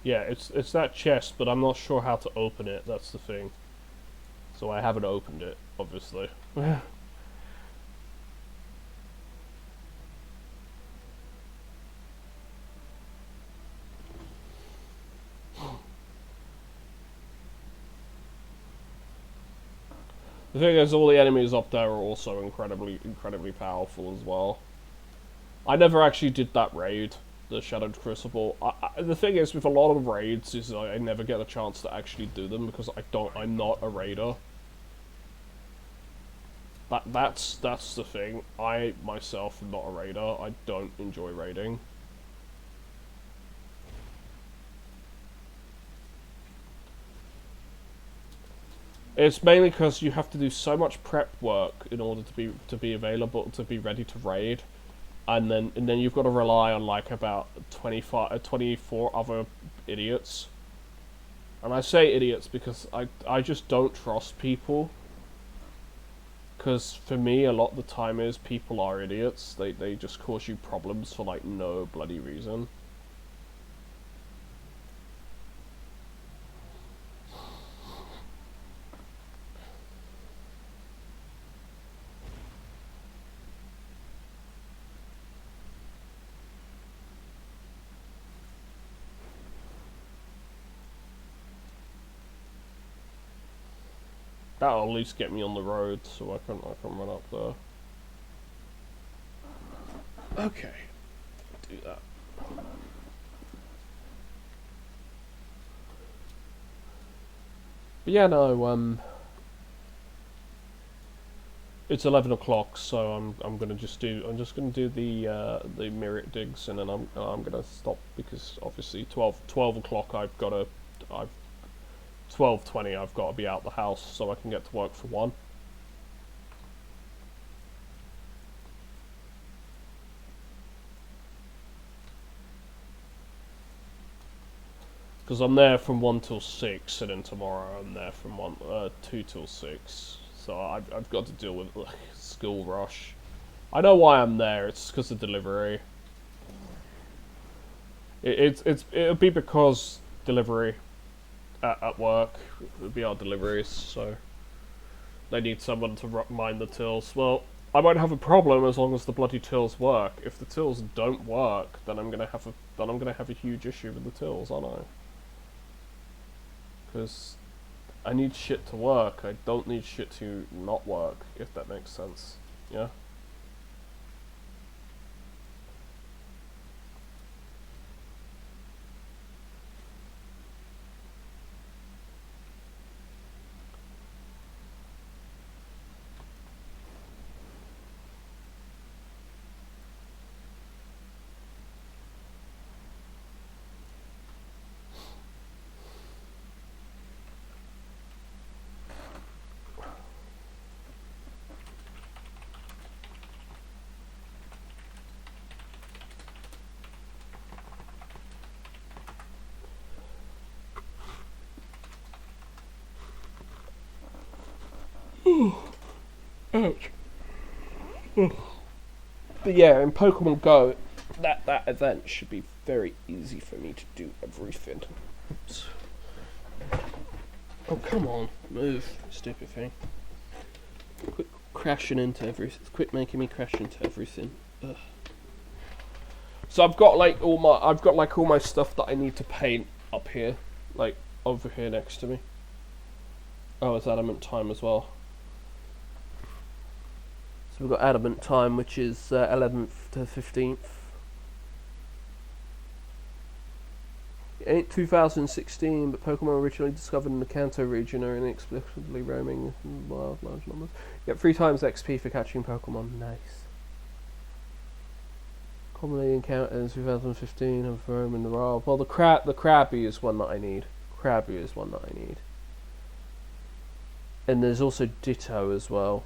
Yeah, it's that chest, but I'm not sure how to open it. That's the thing. So I haven't opened it, obviously. The thing is, all the enemies up there are also incredibly powerful as well. I never actually did that raid, the Shadowed Crucible. The thing is, with a lot of raids, is I never get a chance to actually do them because I'm not a raider. That's the thing. I myself am not a raider. I don't enjoy raiding. It's mainly because you have to do so much prep work in order to be available, to be ready to raid, and then you've got to rely on like about 24 other idiots. And I say idiots because I just don't trust people. Because for me, a lot of the time is people are idiots. They just cause you problems for like no bloody reason. That'll at least get me on the road, so I can run up there. Okay, do that. But yeah, no, it's 11 o'clock, so I'm just gonna do the merit digs, and then I'm gonna stop because obviously 12 o'clock I've 12:20 I've got to be out the house so I can get to work for 1. Because I'm there from 1 till 6, and then tomorrow I'm there from 2 till 6. So I've got to deal with like school rush. I know why I'm there. It's because of delivery. It'll be because delivery. At work, it would be our deliveries, so they need someone to mind the tills. Well, I won't have a problem as long as the bloody tills work. If the tills don't work, then I'm gonna have a huge issue with the tills, aren't I? Because I need shit to work. I don't need shit to not work, if that makes sense. Yeah. Ouch. But yeah, in Pokemon Go, that event should be very easy for me to do everything. Oops. Oh, come on, move, stupid thing. Quit crashing into everything. Quit making me crash into everything. Ugh. So I've got like all my stuff that I need to paint up here, like over here next to me. Oh, it's adamant time as well. So we've got adamant time, which is 11th to 15th. It ain't 2016, but Pokemon originally discovered in the Kanto region are inexplicably roaming in wild large numbers. You get 3 times XP for catching Pokemon. Nice. Commonly encountered in 2015 of roam in the wild. Well, the Krabby is one that I need. And there's also Ditto as well.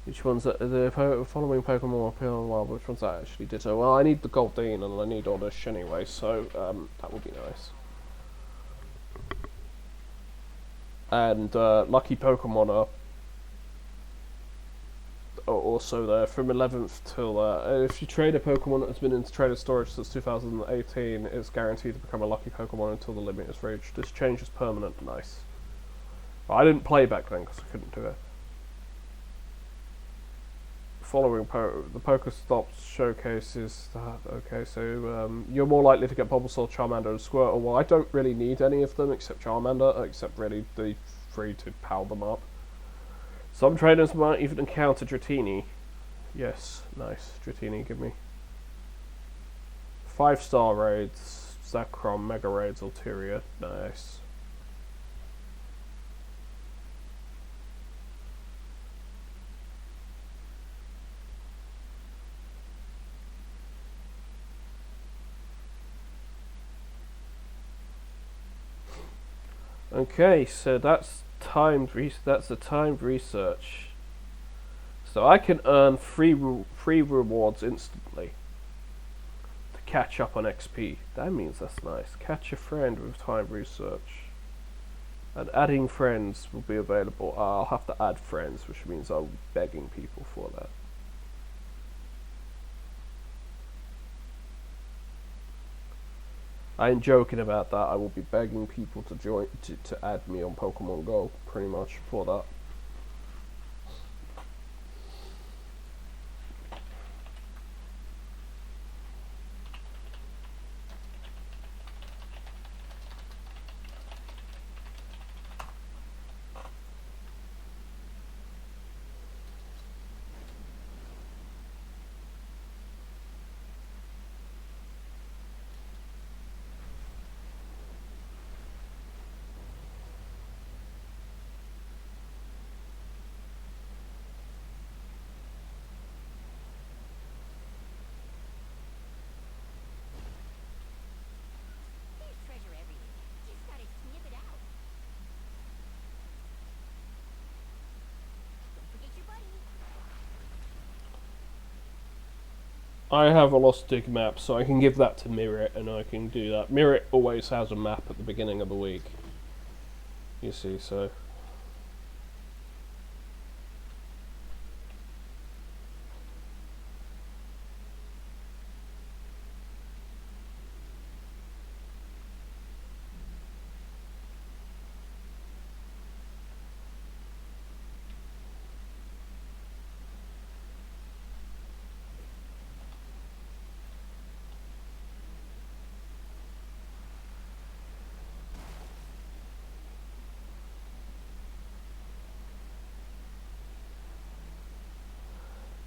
Which one's that? The following Pokemon appear in the wild. Which one's that actually Ditto? Well, I need the Goldeen and I need Oddish anyway, so that would be nice. And Lucky Pokemon are also there from 11th till... if you trade a Pokemon that's been in traded storage since 2018, it's guaranteed to become a Lucky Pokemon until the limit is reached. This change is permanent. Nice. I didn't play back then because I couldn't do it. Following the Pokestops showcases that. Okay, so you're more likely to get Bulbasaur, Charmander, and Squirtle. Well, I don't really need any of them except Charmander, except really the free to power them up. Some trainers might even encounter Dratini. Yes, nice. Dratini, give me 5-star raids, Zakron, Mega Raids, Ulterior. Nice. Okay, so that's the timed research. So I can earn free rewards instantly to catch up on XP. That means that's nice. Catch a friend with timed research. And adding friends will be available. I'll have to add friends, which means I'll be begging people for that. I ain't joking about that. I will be begging people to join to add me on Pokemon Go, pretty much, for that. There's treasure everywhere. Just gotta sniff it out. Don't forget your buddy. I have a Lost Dig map, so I can give that to Mirrit, and I can do that. Mirrit always has a map at the beginning of the week. You see, so...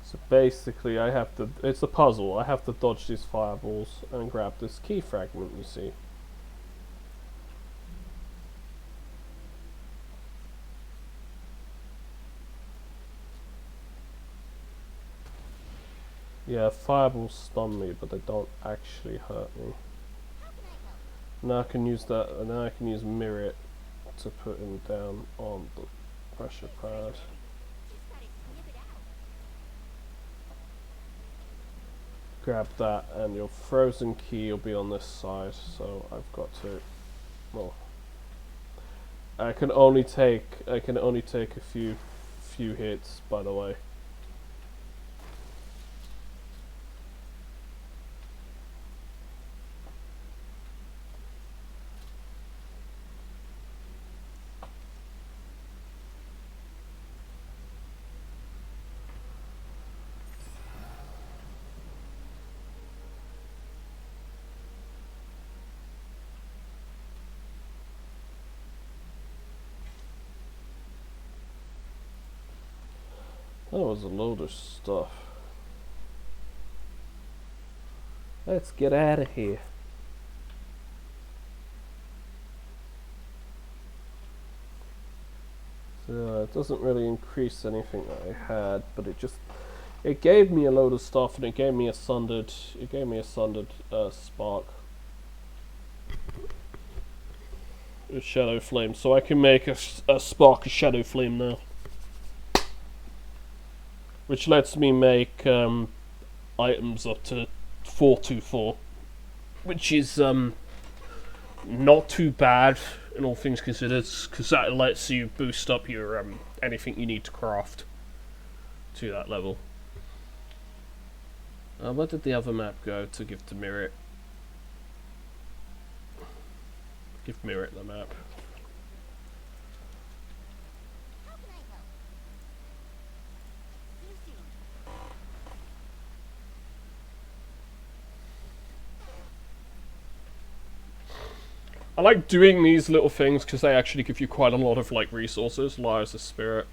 So basically I have to, it's a puzzle, I have to dodge these fireballs and grab this key fragment, you see. Yeah, fireballs stun me, but they don't actually hurt me. How can I help? Now I can use that, and now I can use Mirrit to put him down on the pressure pad. Just gotta sniff it out. Grab that, and your frozen key will be on this side, so I've got to, well, I can only take a few hits, by the way. That was a load of stuff. Let's get out of here. So it doesn't really increase anything that I had, but it gave me a load of stuff, and it gave me a sundered spark. A shadow flame, so I can make a spark a shadow flame now. Which lets me make items up to 424, which is not too bad in all things considered, because that lets you boost up your anything you need to craft to that level. Where did the other map go to give to Mirrit? Give Mirrit the map. How can I help? See you soon. I like doing these little things because they actually give you quite a lot of like resources. Liar's a spirit.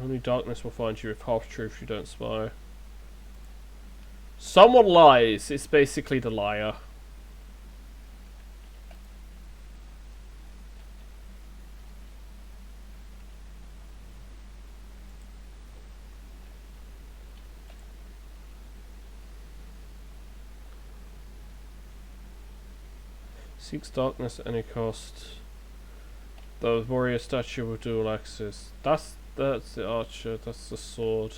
Only darkness will find you if half-truth you don't spy. Someone lies. It's basically the liar. Seeks darkness at any cost. The warrior statue with dual axes. That's the archer. That's the sword.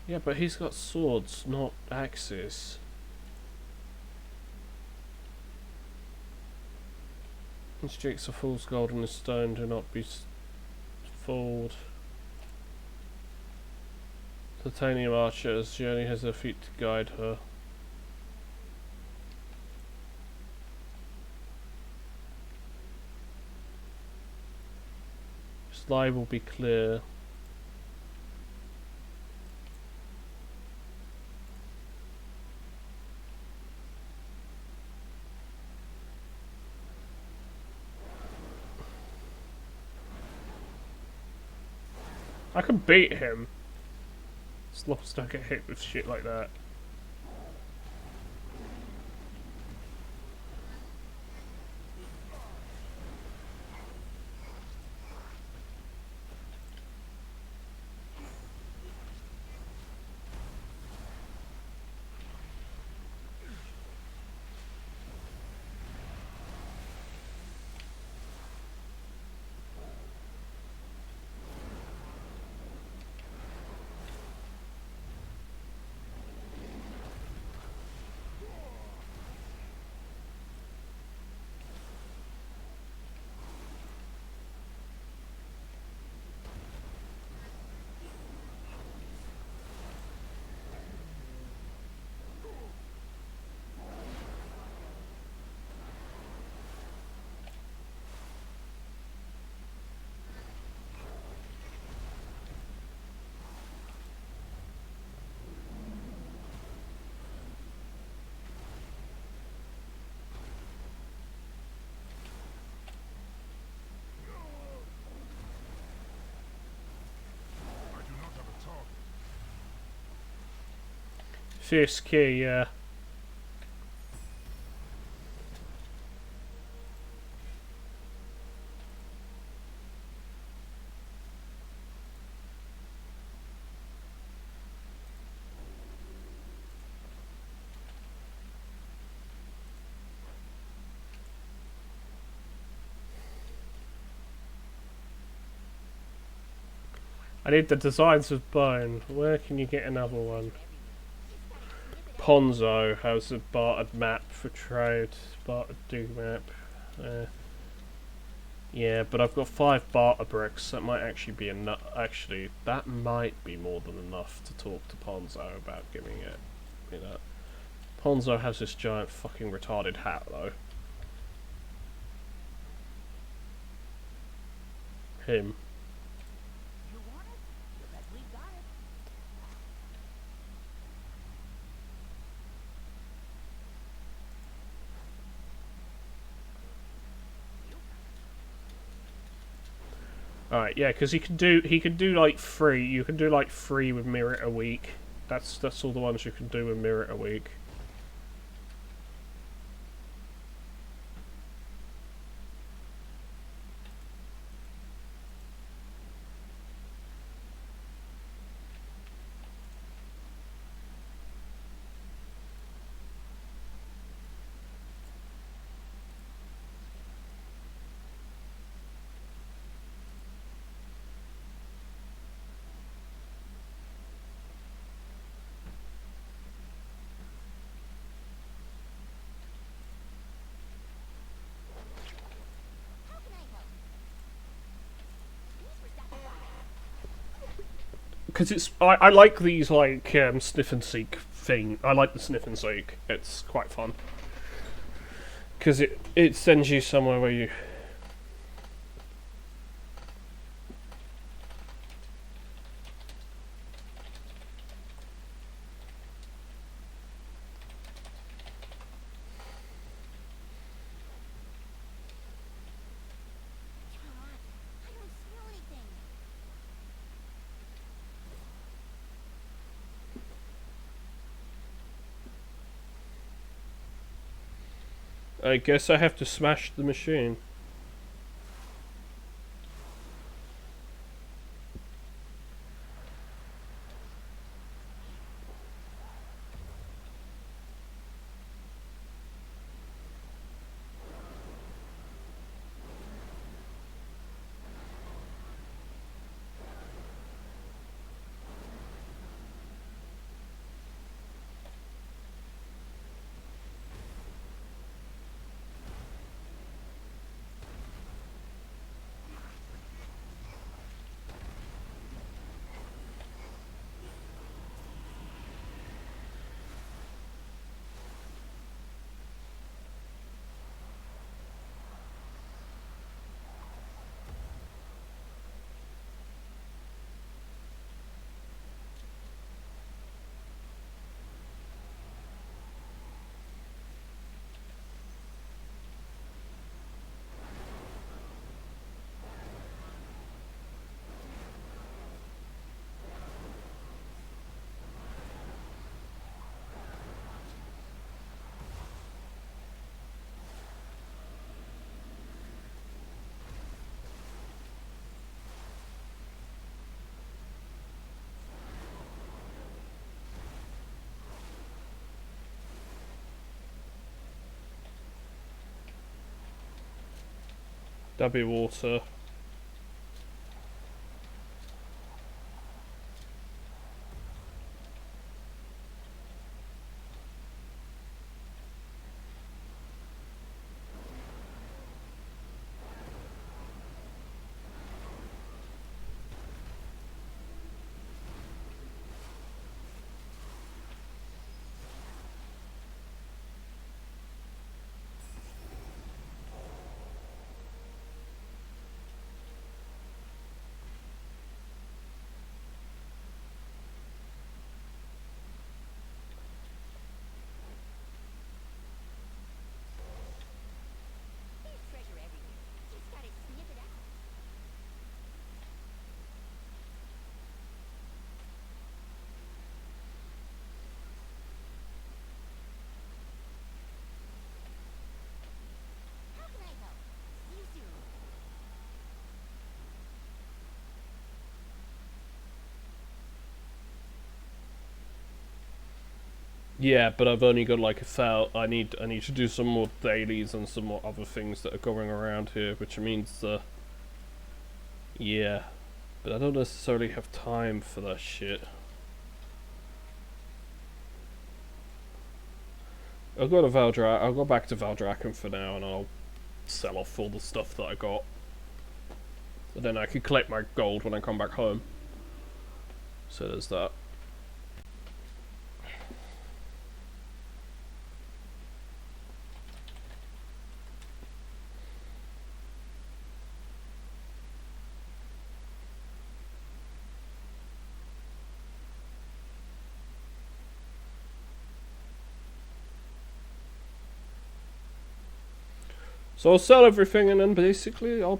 Yeah, but he's got swords, not axes. And streaks of fool's gold in the stone do not be fooled. Titanium archer, she only has her feet to guide her. Lie will be clear. I can beat him. Slops don't get hit with shit like that. I do not have a target. Fierce key, yeah. I need the designs of bone. Where can you get another one? Ponzo has a bartered map for trade. Bartered do map. Yeah, but I've got 5 barter bricks. That might actually be enough. Actually, that might be more than enough to talk to Ponzo about giving it. You know, Ponzo has this giant fucking retarded hat though. Him. You want it? Bet we got it. Alright, yeah, because he can do like 3. You can do like 3 with Mirror a week. That's all the ones you can do with Mirror a week. How can I help? These were sacrificed. Because it's I like these like sniff and seek thing. I like the sniff and seek. It's quite fun because it sends you somewhere where you I guess I have to smash the machine. That'd be water. There's treasure everywhere. Just gotta sniff it out. How can I help? See you soon. Yeah, but I've only got like I need to do some more dailies and some more other things that are going around here, which means yeah, but I don't necessarily have time for that shit. I'll go to Valdrak. I'll go back to Valdrakken for now, and I'll sell off all the stuff that I got. So then I can collect my gold when I come back home. So there's that. So I'll sell everything and then basically I'll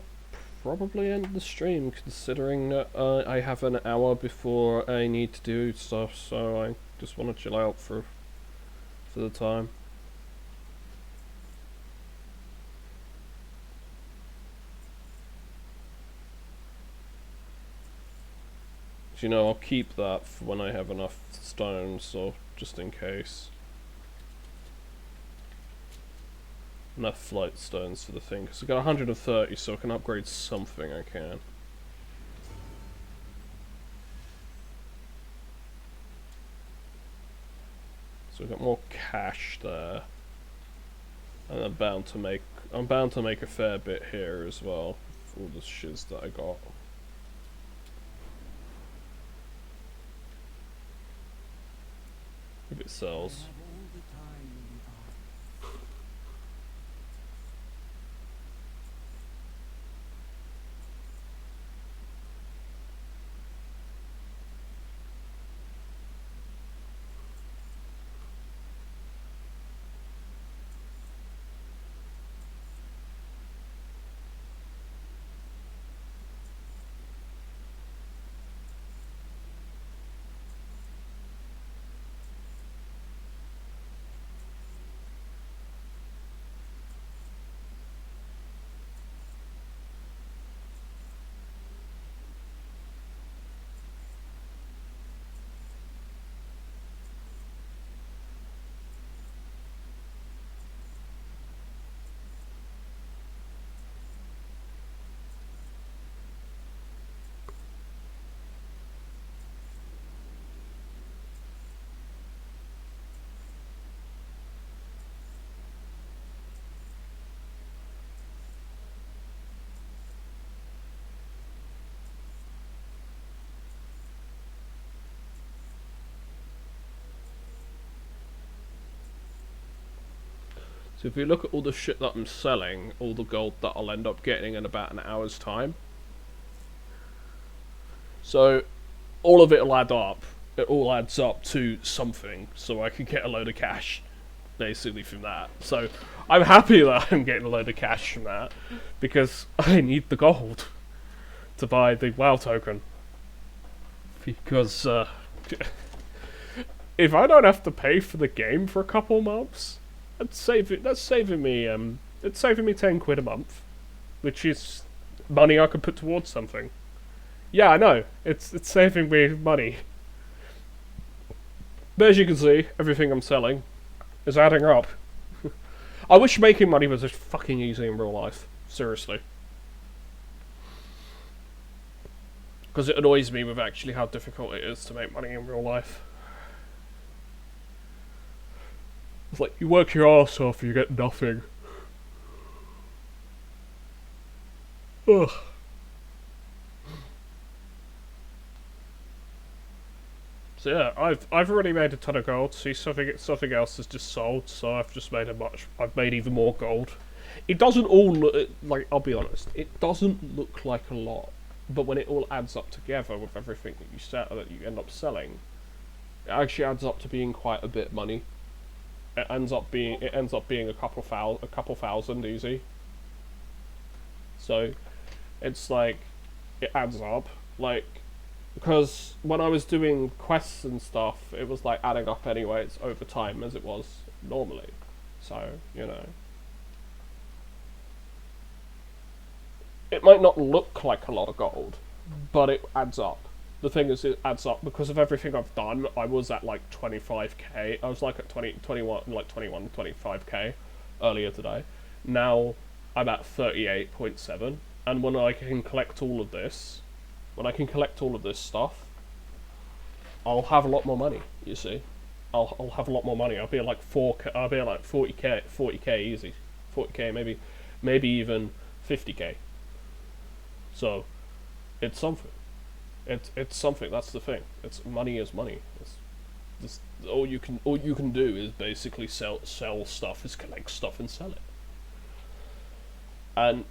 probably end the stream, considering that I have an hour before I need to do stuff, so I just want to chill out for the time. You know, I'll keep that for when I have enough stones, so just in case. Enough flight stones for the thing, because I've got 130, so I can upgrade something I can. So we've got more cash there. And I'm bound to make a fair bit here as well, for all the shiz that I got. If it sells. So if you look at all the shit that I'm selling, all the gold that I'll end up getting in about an hour's time. So all of it'll add up. It all adds up to something, so I can get a load of cash, basically, from that. So I'm happy that I'm getting a load of cash from that, because I need the gold to buy the WoW token. Because if I don't have to pay for the game for a couple months, that's saving me £10 a month, which is money I could put towards something. Yeah, I know, it's saving me money. But as you can see, everything I'm selling is adding up. I wish making money was just fucking easy in real life. Seriously. Because it annoys me with actually how difficult it is to make money in real life. It's like, you work your arse off and you get nothing. Ugh. So yeah, I've already made a ton of gold. See, something else has just sold, so I've just made I've made even more gold. It doesn't all look like, I'll be honest, it doesn't look like a lot, but when it all adds up together with everything that you sell, that you end up selling, it actually adds up to being quite a bit of money. It ends up being a couple thousand easy. So it's like, it adds up, like, because when I was doing quests and stuff, it was like adding up anyways over time as it was normally. So, you know, it might not look like a lot of gold, but it adds up. The thing is, it adds up because of everything I've done. I was at like 25k. I was like at 25k earlier today. Now I'm at 38.7, and when I can collect all of this, stuff, I'll have a lot more money. You see, I'll have a lot more money. I'll be at like 4k. I'll be at like 40k easy, 40k maybe even 50k. So it's something. It's something. That's the thing. It's money is money. It's all you can do is basically sell stuff, is collect stuff and sell it. And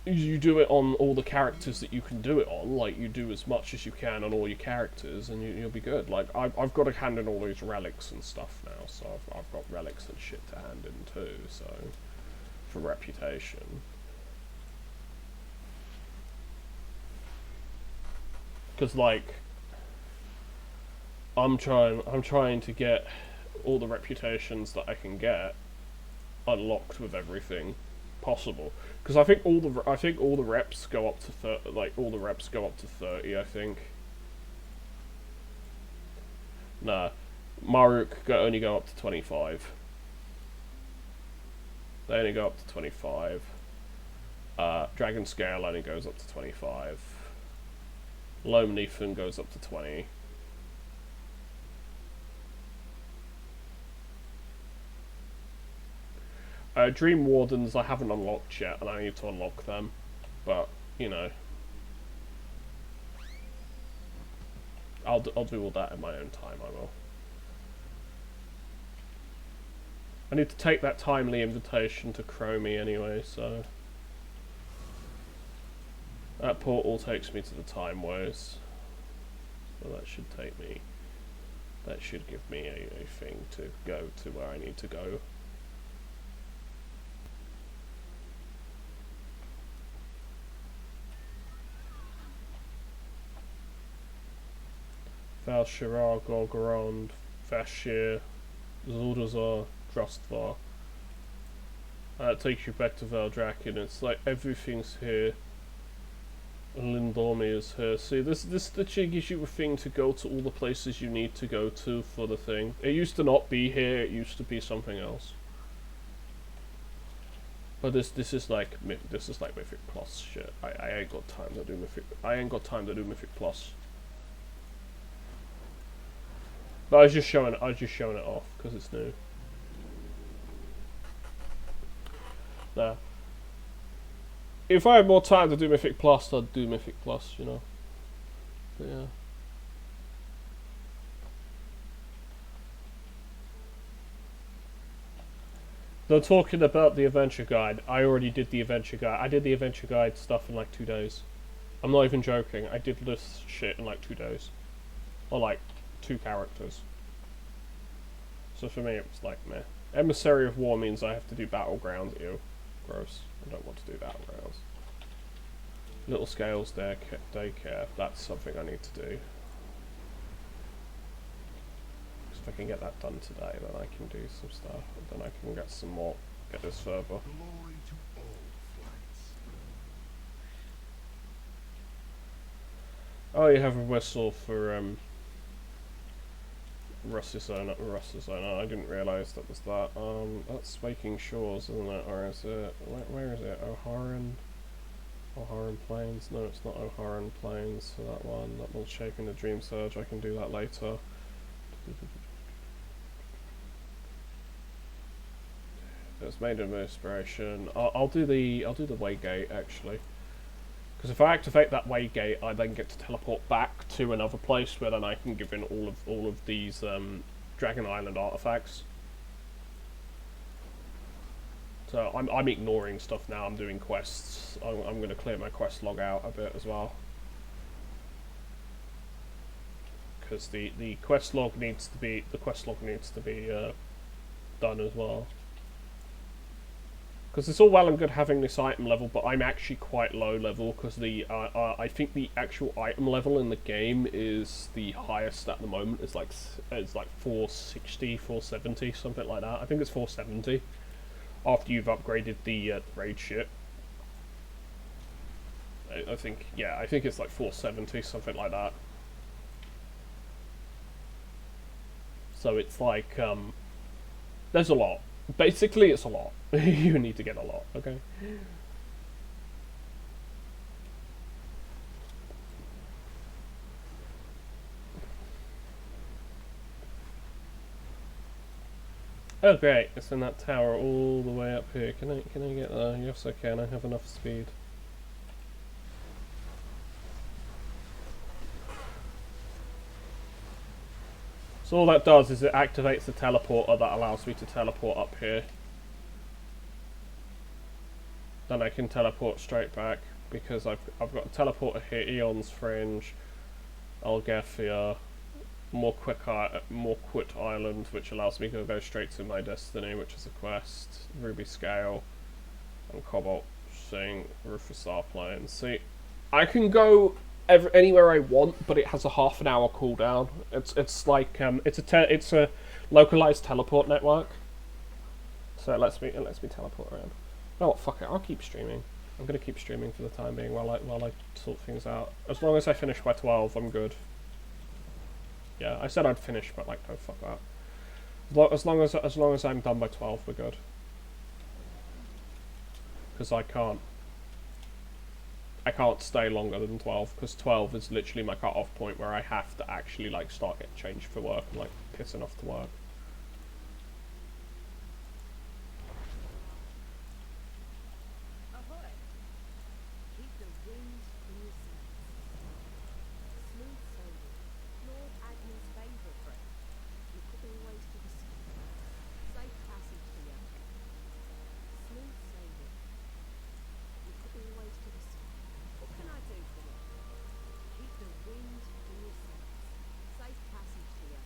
you do it on all the characters that you can do it on. Like, you do as much as you can on all your characters, and you'll be good. Like, I've got to hand in all these relics and stuff now, so I've got relics and shit to hand in too. So for reputation. Because, like, I'm trying to get all the reputations that I can get unlocked with everything possible. Because I think all the reps go up to 30. I think. Nah, Maruk only go up to 25. They only go up to 25. Dragon Scale only goes up to 25. Loam Neathan goes up to 20. Dream Wardens I haven't unlocked yet, and I need to unlock them. But, you know, I'll do all that in my own time, I will. I need to take that timely invitation to Chromie anyway, so that portal takes me to the Time Ways. So that should take me, that should give me a thing to go to where I need to go. Val'Sharar, Golgorond, Vashir, Zuldazar, Drustvar. It takes you back to Valdrakken. It's like everything's here. Lindormi is here. See, this literally gives you a thing to go to all the places you need to go to for the thing. It used to not be here. It used to be something else. But this is like Mythic Plus shit. I ain't got time to do Mythic. I ain't got time to do Mythic Plus. But I was just showing it off because it's new. Now, if I had more time to do Mythic Plus, I'd do Mythic Plus, you know. But yeah. They're talking about the adventure guide. I already did the adventure guide. I did the adventure guide stuff in like 2 days. I'm not even joking. I did this shit in like 2 days. Or like 2 characters. So for me it was like meh. Emissary of War means I have to do Battlegrounds. Ew. Gross. I don't want to do Battlegrounds. Little Scales Daycare. That's something I need to do. If I can get that done today, then I can do some stuff. And then I can get some more. Get this further. Glory to all flights. Oh, you have a whistle for Russ's owner. I didn't realise that was that. That's Waking Shores, isn't it? Or is it? Where is it? O'Haran Plains? No, it's not O'Haran Plains. So that one. That one's Shaping the Dream Surge. I can do that later. It's made of inspiration. I'll do the Waygate actually, because if I activate that Waygate, I then get to teleport back to another place where then I can give in all of these Dragon Island artifacts. So I'm ignoring stuff now. I'm doing quests. I'm going to clear my quest log out a bit as well, because the quest log needs to be done as well. Because it's all well and good having this item level, but I'm actually quite low level, because I think the actual item level in the game is the highest at the moment. It's like 460, 470, something like that. I think it's 470 after you've upgraded the raid shit. I think it's like 470, something like that. So it's like there's a lot. Basically, it's a lot. You need to get a lot, okay? Oh great, it's in that tower all the way up here. Can I get there? Yes I can, I have enough speed. So all that does is it activates the teleporter that allows me to teleport up here. Then I can teleport straight back, because I've got a teleporter here, Eon's Fringe, Algethia, More Quit Island, which allows me to go straight to my destiny, which is a quest, Ruby Scale, and Cobalt Sing, Rufus Plains. See, I can go anywhere I want, but it has a half an hour cooldown. It's like it's a localized teleport network, so it lets me teleport around. Oh fuck it, I'll keep streaming. I'm gonna keep streaming for the time being while I sort things out. As long as I finish by 12, I'm good. Yeah, I said I'd finish, but like, no, fuck that. As long as I'm done by 12, we're good. Because I can't stay longer than 12, because 12 is literally my cut-off point where I have to actually like start getting changed for work and like pissing off to work. Ahoy! Keep the wind in your sails. Smooth sailing, Lord Agnes' favourite friend. You put always to the sea. Safe passage to you. Smooth sailing. You put always to the sea. What can I do for you? Keep the wind in your sails. Safe passage to you.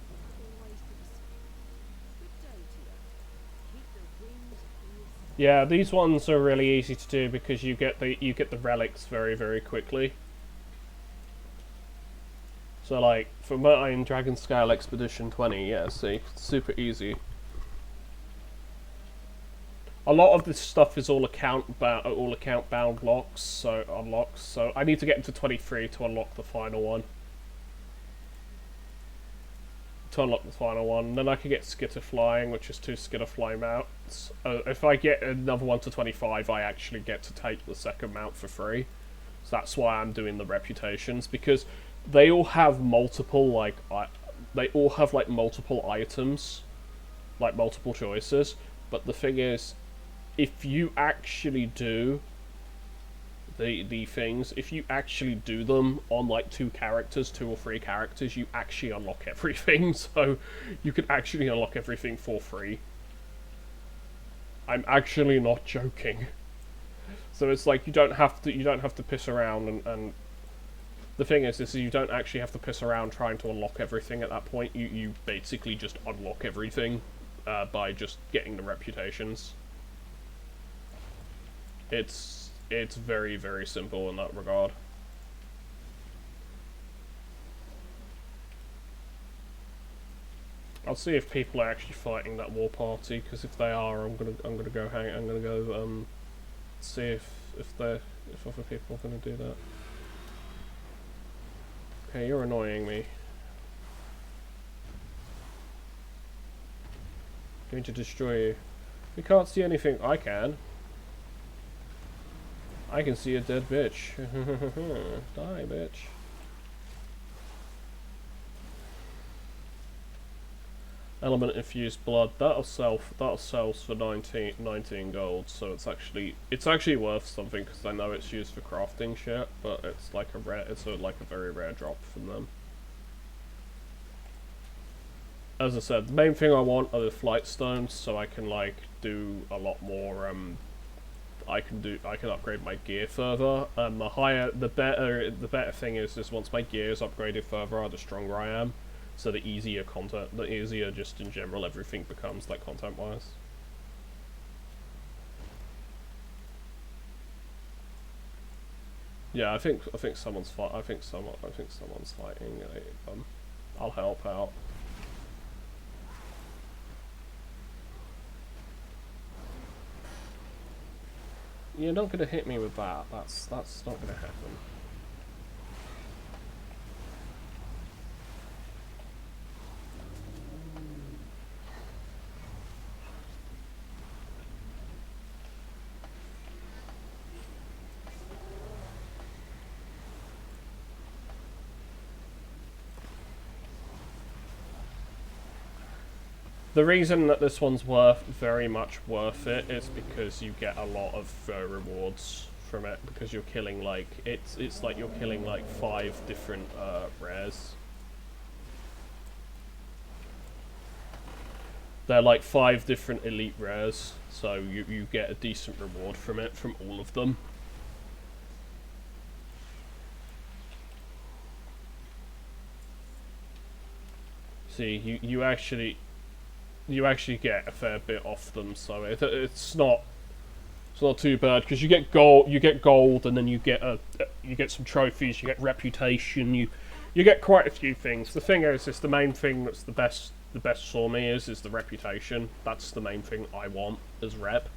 You put always to the sea. Good day to you. Keep the wind in your sails. Yeah, these ones are really easy to do because you get the relics very, very quickly. So like for mine, Dragon Scale Expedition 20, yeah, see, super easy. A lot of this stuff is all account bound locks, so unlocks. So I need to get into 23 to unlock the final one. Then I can get Skitter Flying, which is 2 Skitter Fly mounts. If I get another one to 25, I actually get to take the second mount for free. So that's why I'm doing the reputations, because they all have multiple multiple items, like multiple choices. But the thing is, if you actually do the things, if you actually do them on like 2 or 3 characters, you actually unlock everything. So you can actually unlock everything for free. I'm actually not joking. So it's like you don't have to piss around, and the thing is you don't actually have to piss around trying to unlock everything at that point. You basically just unlock everything by just getting the reputations. It's very, very simple in that regard. I'll see if people are actually fighting that war party, because if they are, I'm gonna go see if other people are gonna do that. Okay, you're annoying me. Going to destroy you. We can't see anything. I can. I can see a dead bitch. Die, bitch. Element infused blood. That'll sell for 19 gold. So it's actually worth something, because I know it's used for crafting shit, but it's like a very rare drop from them. As I said, the main thing I want are the flight stones, so I can like do a lot more. I can upgrade my gear further. The better thing is once my gear is upgraded further, the stronger I am. So the easier just in general everything becomes, like, content-wise. Yeah, I think someone's fighting. I'll help out. You're not gonna hit me with that. That's not gonna happen. The reason that this one's very much worth it is because you get a lot of rewards from it, because you're killing like it's like you're killing like 5 different rares. They're like 5 different elite rares, so you get a decent reward from it from all of them. See, you actually get a fair bit off them, so it's not too bad, because you get gold, and then you get some trophies, you get reputation, you get quite a few things. The thing is the main thing that's the best for me is the reputation. That's the main thing I want, is rep.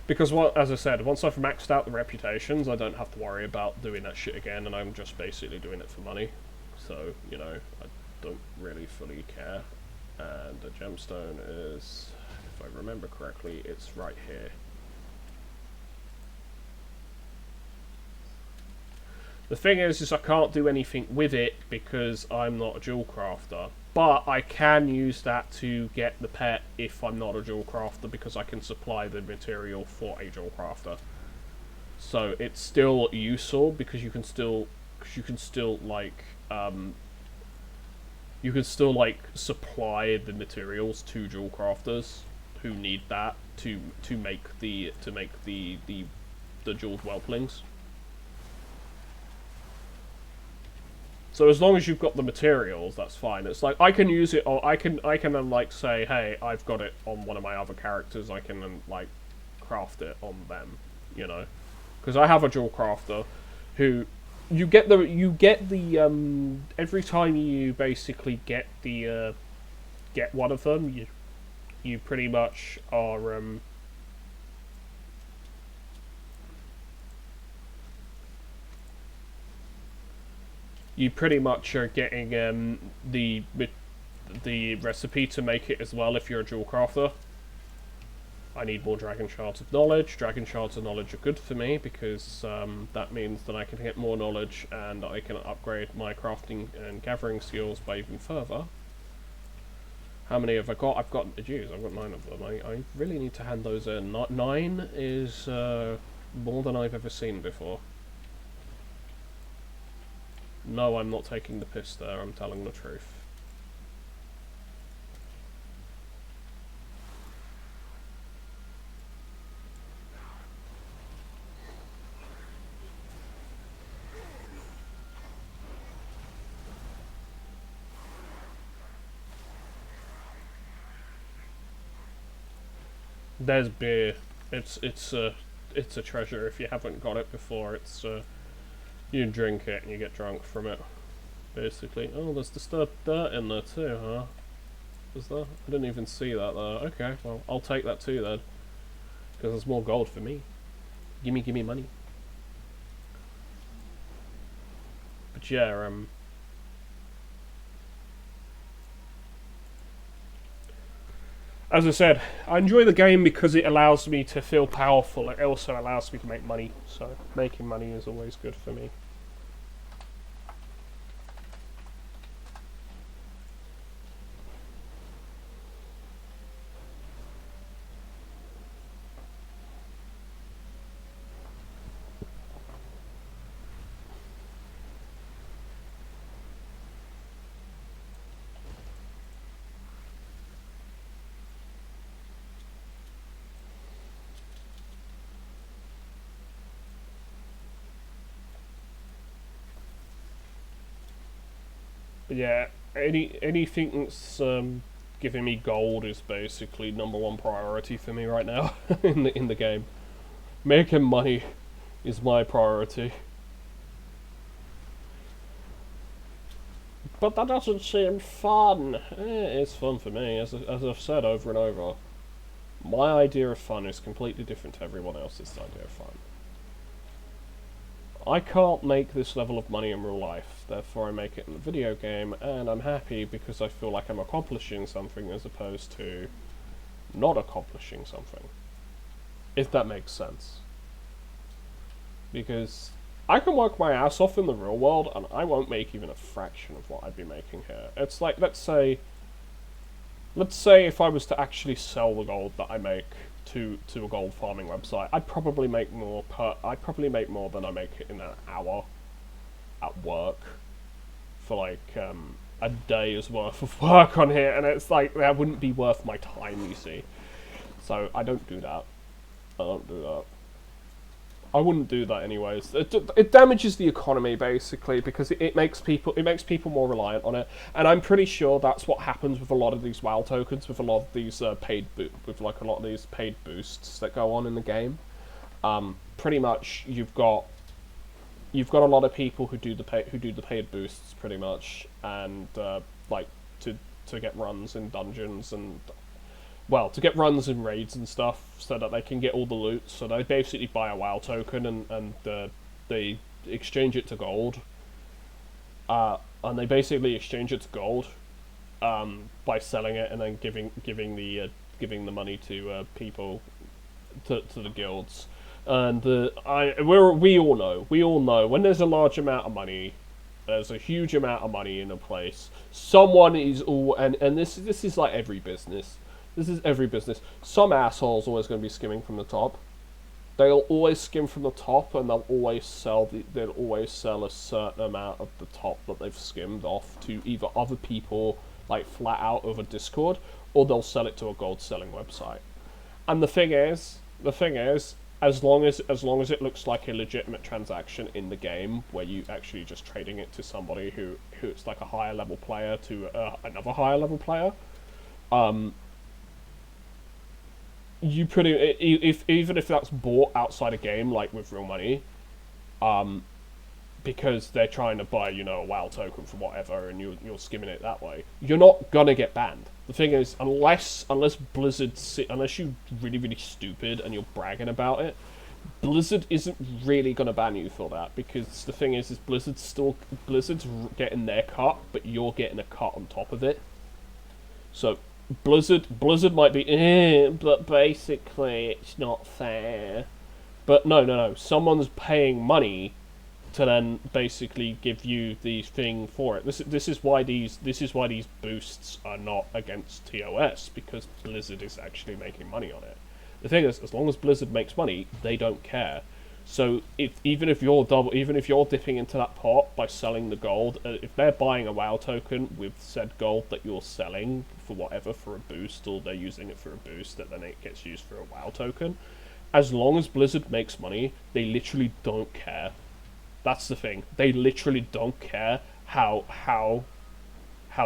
Because as I said, once I've maxed out the reputations, I don't have to worry about doing that shit again, and I'm just basically doing it for money. So, you know, I don't really fully care. And the gemstone is, if I remember correctly, it's right here. The thing is I can't do anything with it because I'm not a jewel crafter. But I can use that to get the pet if I'm not a jewel crafter, because I can supply the material for a jewel crafter. So it's still useful, because you can still supply the materials to jewel crafters who need that to make the jeweled whelplings. So as long as you've got the materials, that's fine. It's like I can use it, or I can then like say, hey, I've got it on one of my other characters. I can then like craft it on them, you know, because I have a jewel crafter who. You get the every time you basically get one of them, you pretty much are getting the recipe to make it as well if you're a jewel crafter. I need more Dragon Shards of Knowledge. Dragon Shards of Knowledge are good for me, because that means that I can get more knowledge, and I can upgrade my crafting and gathering skills by even further. How many have I got? I've got 9 of them. I really need to hand those in. 9 is more than I've ever seen before. No, I'm not taking the piss there, I'm telling the truth. . There's beer. It's a treasure. If you haven't got it before, it's you drink it and you get drunk from it. Basically. Oh, there's disturbed dirt in there too, huh? Is there? I didn't even see that there. Okay, well, I'll take that too then. Because there's more gold for me. Gimme money. But yeah, as I said, I enjoy the game because it allows me to feel powerful. It also allows me to make money. So, making money is always good for me. But yeah, anything that's giving me gold is basically #1 priority for me right now in the game. Making money is my priority. But that doesn't seem fun. It's fun for me, as I've said over and over. My idea of fun is completely different to everyone else's idea of fun. I can't make this level of money in real life, therefore I make it in the video game, and I'm happy because I feel like I'm accomplishing something as opposed to not accomplishing something. If that makes sense. Because I can work my ass off in the real world and I won't make even a fraction of what I'd be making here. It's like, let's say if I was to actually sell the gold that I make to a gold farming website, I'd probably make more than I make in an hour at work for like a day's worth of work on here, and it's like that wouldn't be worth my time, you see. So I don't do that. I wouldn't do that anyways. It damages the economy basically because it makes people more reliant on it, and I'm pretty sure that's what happens with a lot of these WoW tokens, with a lot of these paid boosts that go on in the game. Pretty much you've got a lot of people who do the paid boosts pretty much, and like to get runs in dungeons and. Well, to get runs and raids and stuff, so that they can get all the loot. So they basically buy a WoW token and they exchange it to gold. And they basically exchange it to gold by selling it and then giving the money to people to the guilds. And we all know when there's a large amount of money. There's a huge amount of money in a place. Someone is and this is like every business. This is every business. Some asshole's always going to be skimming from the top. They'll always skim from the top, and they'll always sell a certain amount of the top that they've skimmed off to either other people, like flat out over Discord, or they'll sell it to a gold selling website. And the thing is, as long as it looks like a legitimate transaction in the game, where you actually just trading it to somebody who's like a higher level player to another higher level player, even if that's bought outside a game, like with real money, because they're trying to buy, a WoW token for whatever, and you're skimming it that way, you're not gonna get banned. The thing is, unless Blizzard, unless you're really, really stupid and you're bragging about it, Blizzard isn't really gonna ban you for that, because the thing is Blizzard's getting their cut, but you're getting a cut on top of it. So Blizzard might be, but basically it's not fair. But no. Someone's paying money to then basically give you the thing for it. This is why these boosts are not against TOS, because Blizzard is actually making money on it. The thing is, as long as Blizzard makes money, they don't care. So even if you're dipping into that pot by selling the gold, if they're buying a WoW token with said gold that you're selling for whatever, for a boost, or they're using it for a boost that then it gets used for a WoW token, as long as Blizzard makes money, they literally don't care. That's the thing. They literally don't care how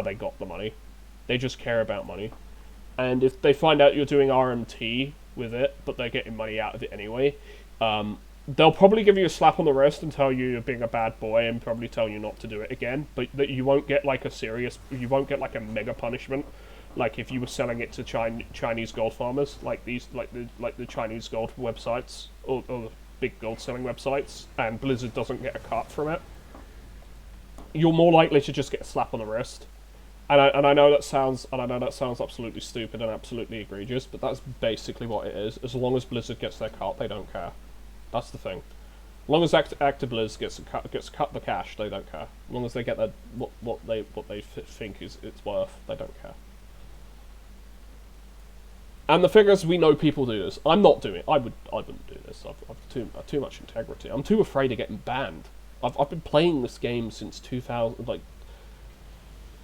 they got the money. They just care about money. And if they find out you're doing RMT with it, but they're getting money out of it anyway. They'll probably give you a slap on the wrist and tell you you're being a bad boy and probably tell you not to do it again, but that you won't get like you won't get like a mega punishment, like if you were selling it to Chinese gold farmers, like the Chinese gold websites or the big gold selling websites, and Blizzard doesn't get a cut from it. You're more likely to just get a slap on the wrist. And I know that sounds absolutely stupid and absolutely egregious, but that's basically what it is. As long as Blizzard gets their cut, they don't care. That's the thing. As long as ActiBliz gets cut the cash, they don't care. As long as they get their, what they think is it's worth, they don't care. And the thing is, we know people do this. I'm not doing it. I wouldn't do this. I've too much integrity. I'm too afraid of getting banned. I've been playing this game since 2000, like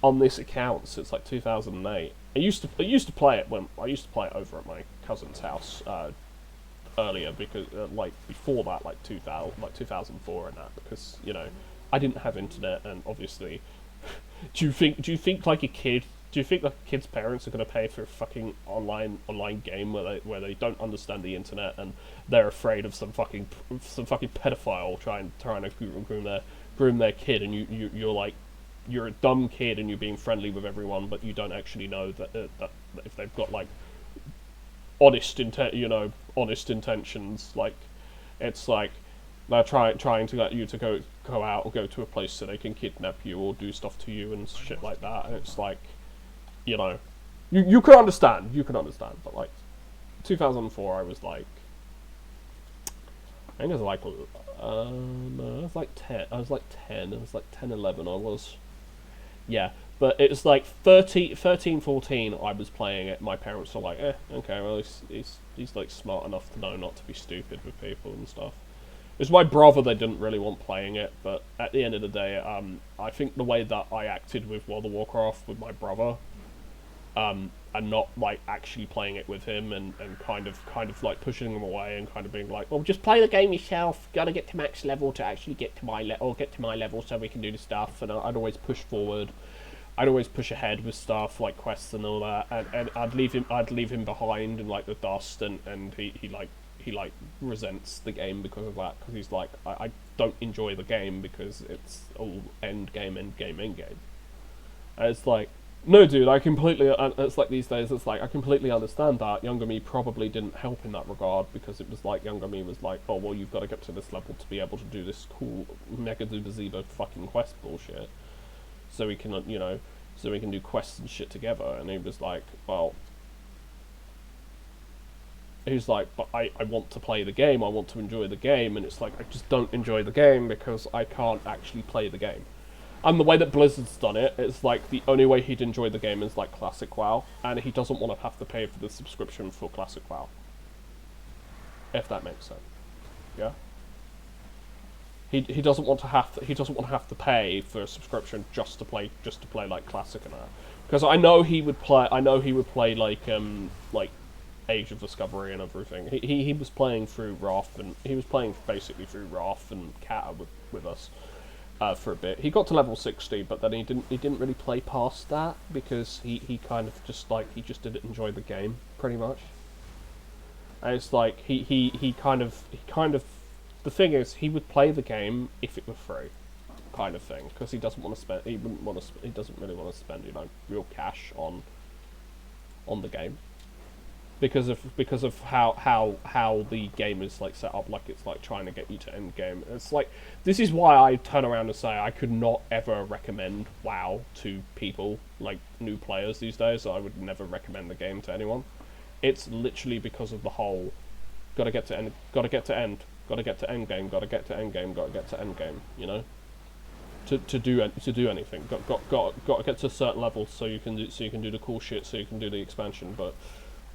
on this account since like 2008. I used to play it over at my cousin's house earlier, because like before that, like 2004 and that, because you know I didn't have internet, and obviously do you think like a kid's parents are going to pay for a fucking online game where they don't understand the internet and they're afraid of some fucking pedophile trying to groom their kid, and you're like, you're a dumb kid and you're being friendly with everyone, but you don't actually know that if they've got like honest intentions, like it's like they're trying to get you to go out or go to a place so they can kidnap you or do stuff to you and shit like that, and it's like, you know, you can understand, but like 2004, I was like, I think I was like, no, I was like 10, I was like 10, 11, I was, yeah, but it was like 13, 14, I was playing it, my parents were like, okay, well, he's like smart enough to know not to be stupid with people and stuff. It was my brother that didn't really want playing it, but at the end of the day, I think the way that I acted with World of Warcraft with my brother, and not like actually playing it with him, and kind of like pushing him away and kind of being like, well, just play the game yourself, gotta get to max level to actually get to my level so we can do the stuff. And I'd always push forward, I'd always push ahead with stuff like quests and all that, and I'd leave him behind in like the dust, and he resents the game because of that, because he's like, I don't enjoy the game because it's all end game. And it's like, no, dude, I completely, it's like these days, it's like, I completely understand that. Younger me probably didn't help in that regard, because it was like, younger me was like, oh, well, you've got to get to this level to be able to do this cool Mega Duper Zebo fucking quest bullshit. So we can, you know, so we can do quests and shit together. And he was like, well, he's like, but I want to play the game, I want to enjoy the game, and it's like, I just don't enjoy the game because I can't actually play the game. And the way that Blizzard's done it, it's like the only way he'd enjoy the game is like Classic WoW, and he doesn't want to have to pay for the subscription for Classic WoW. If that makes sense. Yeah? He doesn't want to have to pay for a subscription just to play like Classic and that. Because I know he would play like Age of Discovery and everything. He was playing through Wrath, and he was playing basically through Wrath and Kata with us. For a bit, he got to level 60, but then he didn't really play past that, because he kind of just like, he just didn't enjoy the game pretty much. And it's like he kind of the thing is, he would play the game if it were free, kind of thing, because he doesn't want to spend, he doesn't really want to spend, you know, real cash on the game. Because of how the game is like set up, like it's like trying to get you to end game. It's like, this is why I turn around and say I could not ever recommend WoW to people, like new players these days. I would never recommend the game to anyone. It's literally because of the whole gotta get to end game, gotta get to end game, you know? To do anything. Got to get to a certain level so you can do the cool shit, so you can do the expansion, but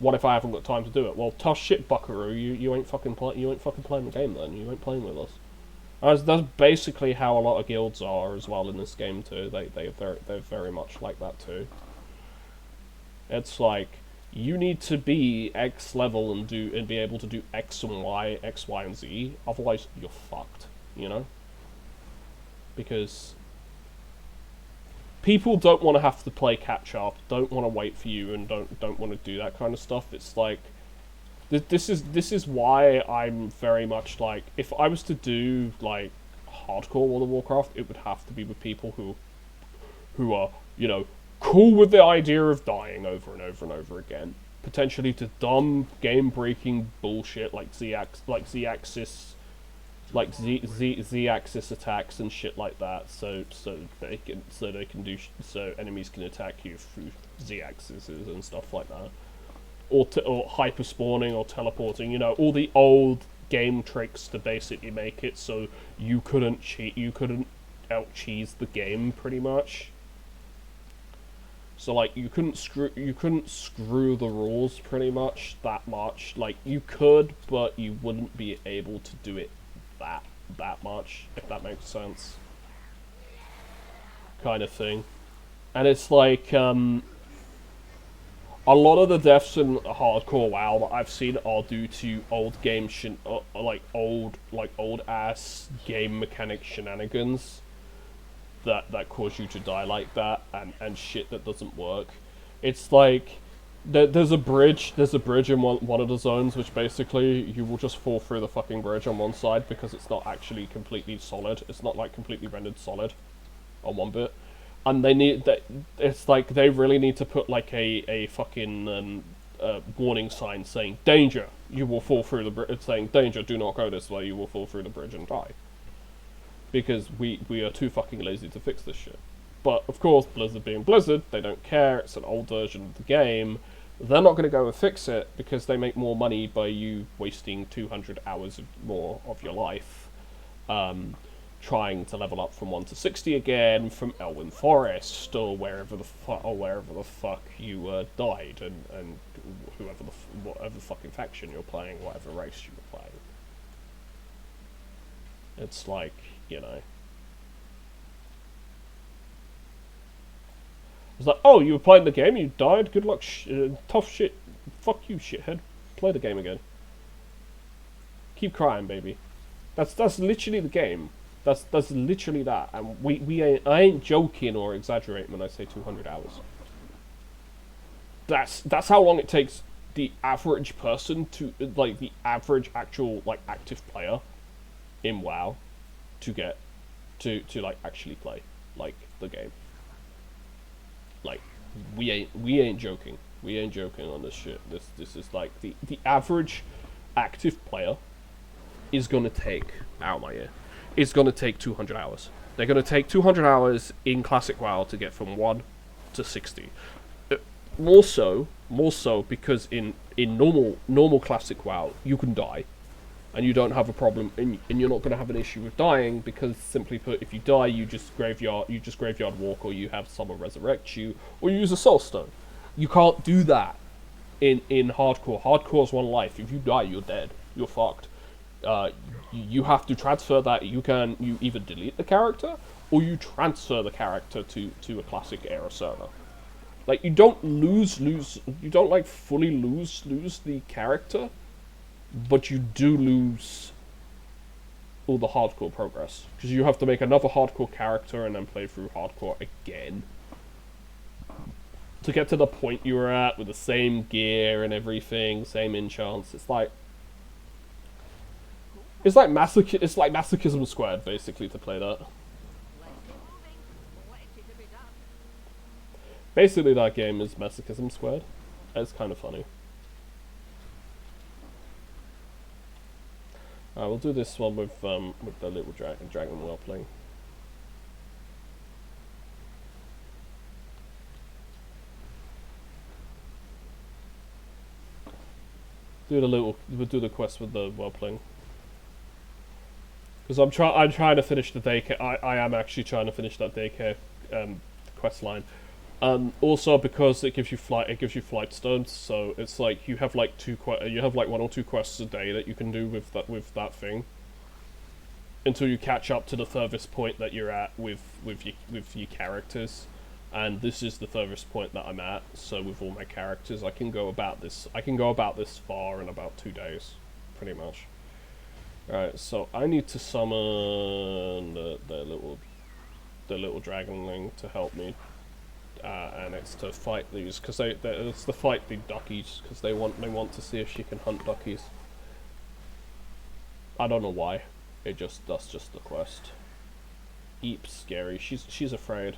what if I haven't got time to do it? Well, tough shit, buckaroo. You ain't fucking playing the game then. You ain't playing with us. That's basically how a lot of guilds are as well in this game too. They're very much like that too. It's like, you need to be X level and be able to do X and Y, and Z. Otherwise, you're fucked. You know, because people don't want to have to play catch up, don't want to wait for you, and don't want to do that kind of stuff. It's like, This is why I'm very much like, if I was to do like hardcore World of Warcraft, it would have to be with people who are, you know, cool with the idea of dying over and over and over again, potentially to dumb game breaking bullshit like Z-axis Z-axis attacks and shit like that, so enemies can attack you through Z-axes and stuff like that, or hyper spawning or teleporting, you know, all the old game tricks to basically make it so you couldn't out cheese the game pretty much. So like you couldn't screw the rules pretty much that much. Like you could, but you wouldn't be able to do it that much, if that makes sense. Kind of thing. And it's like a lot of the deaths in hardcore WoW that I've seen are due to old game old ass game mechanic shenanigans that cause you to die like that, and shit that doesn't work. It's like there's a bridge in one of the zones which basically you will just fall through the fucking bridge on one side because it's not actually completely solid. It's not like completely rendered solid on one bit. And it's like they really need to put like a fucking warning sign saying danger, you will fall through the bridge, saying danger, do not go this way, you will fall through the bridge and die. Because we are too fucking lazy to fix this shit. But of course, Blizzard being Blizzard, they don't care, it's an old version of the game. They're not going to go and fix it because they make more money by you wasting 200 hours more of your life trying to level up from 1 to 60 again from Elwyn Forest or wherever the fuck you died, and whatever fucking faction you're playing, whatever race you were playing. It's like, you know. It's like, oh, you were playing the game, you died, good luck, tough shit, fuck you, shithead. Play the game again. Keep crying, baby. That's literally the game. That's literally that, and I ain't joking or exaggerating when I say 200 hours. That's how long it takes the average person to, like, the average actual, like, active player in WoW to get to like actually play like the game. Like we ain't joking. We ain't joking on this shit. This is like the average active player is gonna take, out my ear, is gonna take 200 hours. They're gonna take 200 hours in classic WoW to get from 1 to 60. More so because in normal classic WoW you can die. And you don't have a problem, and you're not going to have an issue with dying, because simply put, if you die, you just graveyard walk, or you have someone resurrect you, or you use a soul stone. You can't do that in hardcore. Hardcore's one life. If you die, you're dead. You're fucked. You have to transfer that. You either delete the character, or you transfer the character to a classic era server. Like, you don't you don't like fully lose the character, but you do lose all the hardcore progress, because you have to make another hardcore character and then play through hardcore again to get to the point you were at with the same gear and everything, same enchants. It's like masochism squared, basically, to play that. Basically, that game is masochism squared. It's kind of funny. We'll do this one with the little dragon well playing. We'll do the quest with the well playing. Because I'm trying to finish the daycare. I am actually trying to finish that daycare quest line. Also because it gives you flight stones, so it's like you have like one or two quests a day that you can do with that thing until you catch up to the furthest point that you're at with your characters. And this is the furthest point that I'm at, so with all my characters I can go about this far in about 2 days, pretty much. Alright, so I need to summon the little dragonling to help me and it's to fight these because it's to fight the duckies because they want to see if she can hunt duckies. I don't know why. That's just the quest. Eep's scary. She's afraid.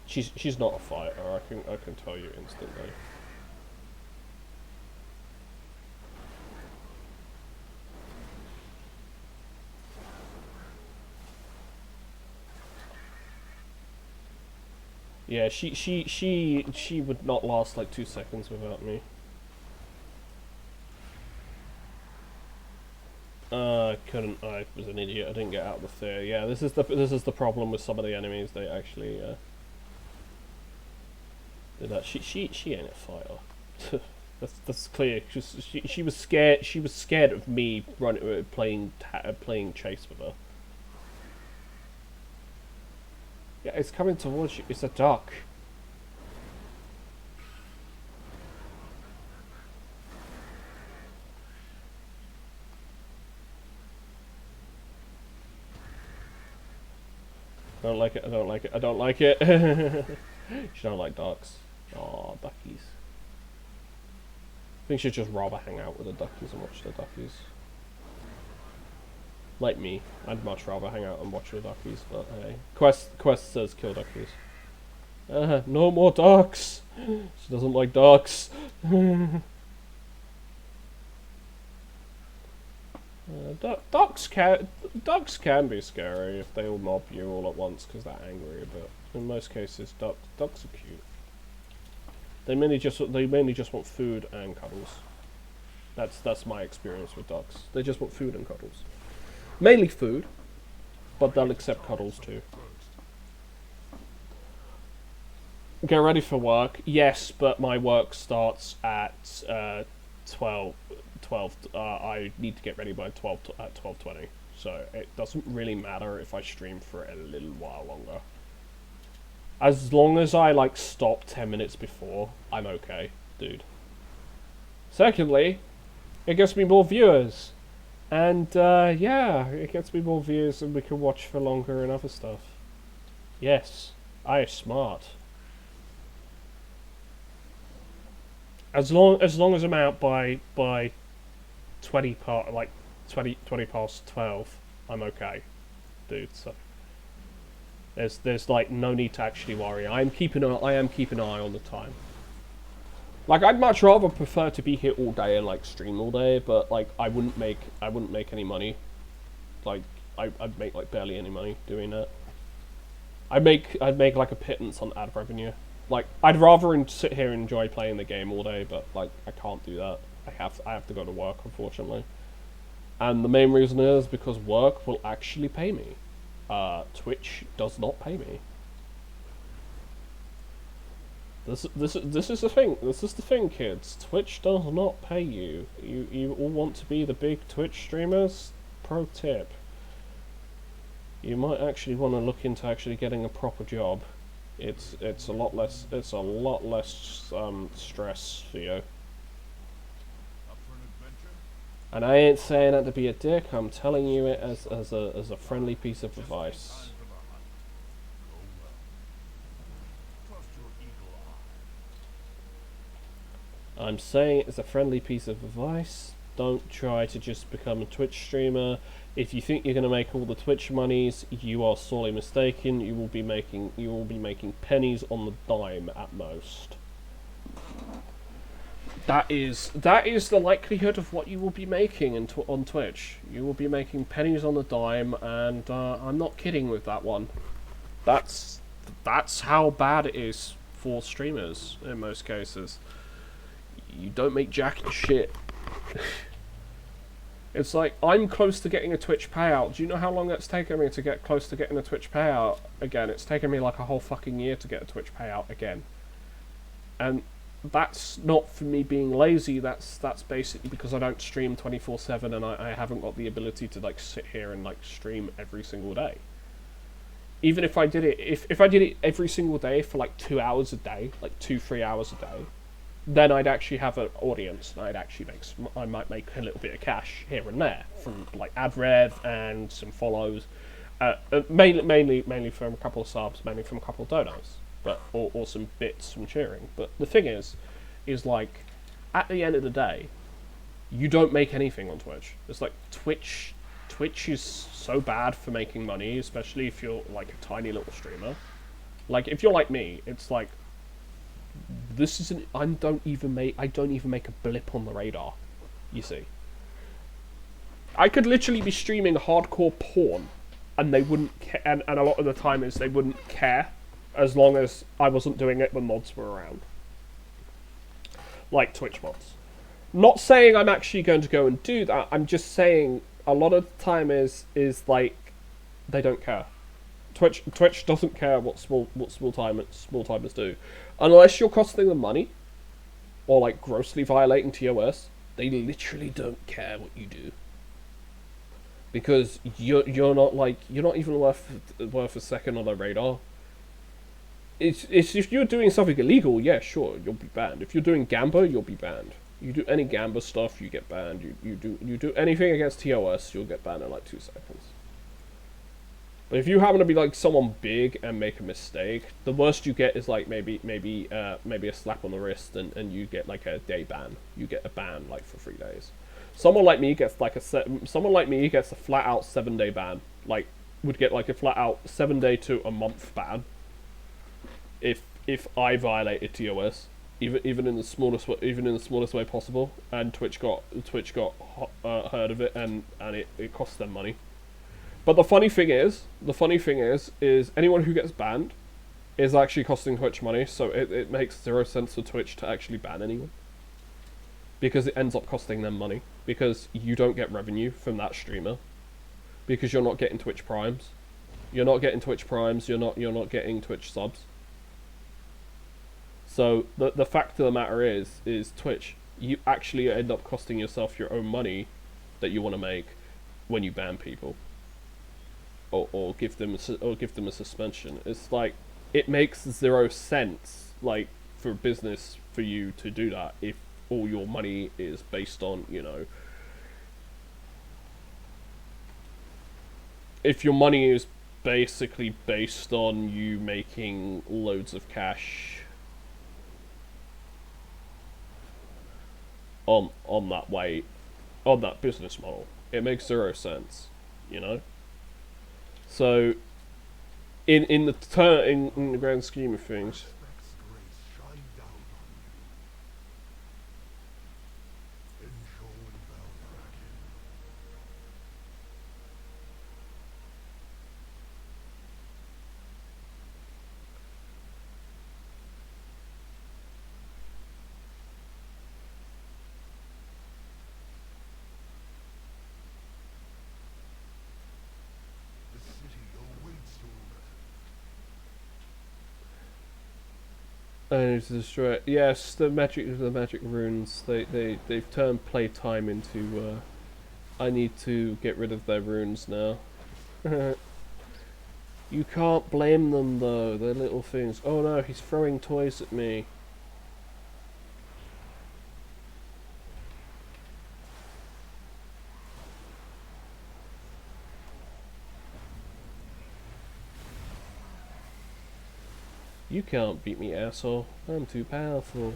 She's not a fighter. I can tell you instantly. Yeah, she would not last like 2 seconds without me. Couldn't. I was an idiot. I didn't get out of the fear. Yeah, this is the problem with some of the enemies. They actually did that. She ain't a fighter. that's clear. She was scared. She was scared of me playing chase with her. Yeah, it's coming towards you. It's a duck. I don't like it. I don't like it. I don't like it. She don't like ducks. Aw, duckies. I think she'd just rather hang out with the duckies and watch the duckies. Like me, I'd much rather hang out and watch the duckies, but hey. Quest says kill duckies. No more ducks! She doesn't like ducks. Ducks can be scary if they all mob you all at once because they're angry, but in most cases ducks are cute. They mainly just want food and cuddles. That's my experience with ducks. They just want food and cuddles. Mainly food, but they'll accept cuddles too. Get ready for work. Yes, but my work starts at 12. I need to get ready by 12:20. So it doesn't really matter if I stream for a little while longer. As long as I like stop 10 minutes before, I'm okay, dude. Secondly, it gets me more viewers. And yeah, it gets me more views and we can watch for longer and other stuff. Yes, I am smart. As long as I'm out by 20 past 12, I'm okay, dude. So there's like no need to actually worry. I am keeping an eye on the time. Like, I'd much rather prefer to be here all day and like stream all day, but like I wouldn't make any money. Like I'd make like barely any money doing that. I'd make like a pittance on ad revenue. Like, I'd rather sit here and enjoy playing the game all day, but like I can't do that. I have to go to work, unfortunately. And the main reason is because work will actually pay me. Twitch does not pay me. This is the thing. This is the thing, kids. Twitch does not pay you. You all want to be the big Twitch streamers? Pro tip. You might actually want to look into actually getting a proper job. It's a lot less stress for you. Up for an adventure? And I ain't saying that to be a dick. I'm telling you it as a friendly piece of advice. Time for the hunt. Go well. Trust your eagle eye. I'm saying it as a friendly piece of advice. Don't try to just become a Twitch streamer. If you think you're going to make all the Twitch monies, you are sorely mistaken. You will be making pennies on the dime at most. That is the likelihood of what you will be making on Twitch. You will be making pennies on the dime, and I'm not kidding with that one. That's how bad it is for streamers in most cases. You don't make jack shit. It's like, I'm close to getting a Twitch payout. Do you know how long that's taken me to get close to getting a Twitch payout again? It's taken me like a whole fucking year to get a Twitch payout again. And that's not for me being lazy, that's basically because I don't stream 24/7 and I haven't got the ability to like sit here and like stream every single day. Even if I did it, if I did it every single day for like 2 hours a day, like 2-3 hours a day, then I'd actually have an audience, and I might make a little bit of cash here and there from like ad rev and some follows, Mainly from a couple of subs, mainly from a couple of donos, but or some bits from cheering. But the thing is like, at the end of the day, you don't make anything on Twitch. It's like Twitch is so bad for making money, especially if you're like a tiny little streamer. Like if you're like me, it's like this isn't. I don't even make a blip on the radar. You see, I could literally be streaming hardcore porn, and they wouldn't. And a lot of the time is they wouldn't care, as long as I wasn't doing it when mods were around, like Twitch mods. Not saying I'm actually going to go and do that. I'm just saying a lot of the time is like they don't care. Twitch doesn't care what small timers do, unless you're costing them money, or like grossly violating TOS. They literally don't care what you do, because you're not even worth a second on their radar. It's if you're doing something illegal, yeah, sure, you'll be banned. If you're doing Gamba, you'll be banned. You do any Gamba stuff, you get banned. You do anything against TOS, you'll get banned in like 2 seconds. But if you happen to be like someone big and make a mistake, the worst you get is like maybe a slap on the wrist, and you get like a day ban. You get a ban like for 3 days. Someone like me gets a flat out 7-day ban. Like would get like a flat out 7-day to a month ban if I violated TOS, even in the smallest way possible, and Twitch got heard of it, and it cost them money. But the funny thing is anyone who gets banned is actually costing Twitch money, so it makes 0 sense for Twitch to actually ban anyone, because it ends up costing them money, because you don't get revenue from that streamer, because you're not getting Twitch primes, you're not getting Twitch subs. So the fact of the matter is Twitch, you actually end up costing yourself your own money that you want to make when you ban people, or give them a suspension. It's like, it makes 0 sense like for business for you to do that if all your money is based on, you know, if your money is basically based on you making loads of cash on that business model. It makes 0 sense, you know. So, in the grand scheme of things, Respect's grace shine down on you. Enjoy Valdrakken. The city awaits your return. I need to destroy it. Yes, the magic runes. They've turned playtime into. I need to get rid of their runes now. You can't blame them though. They're little things. Oh no, he's throwing toys at me. You can't beat me, asshole. I'm too powerful.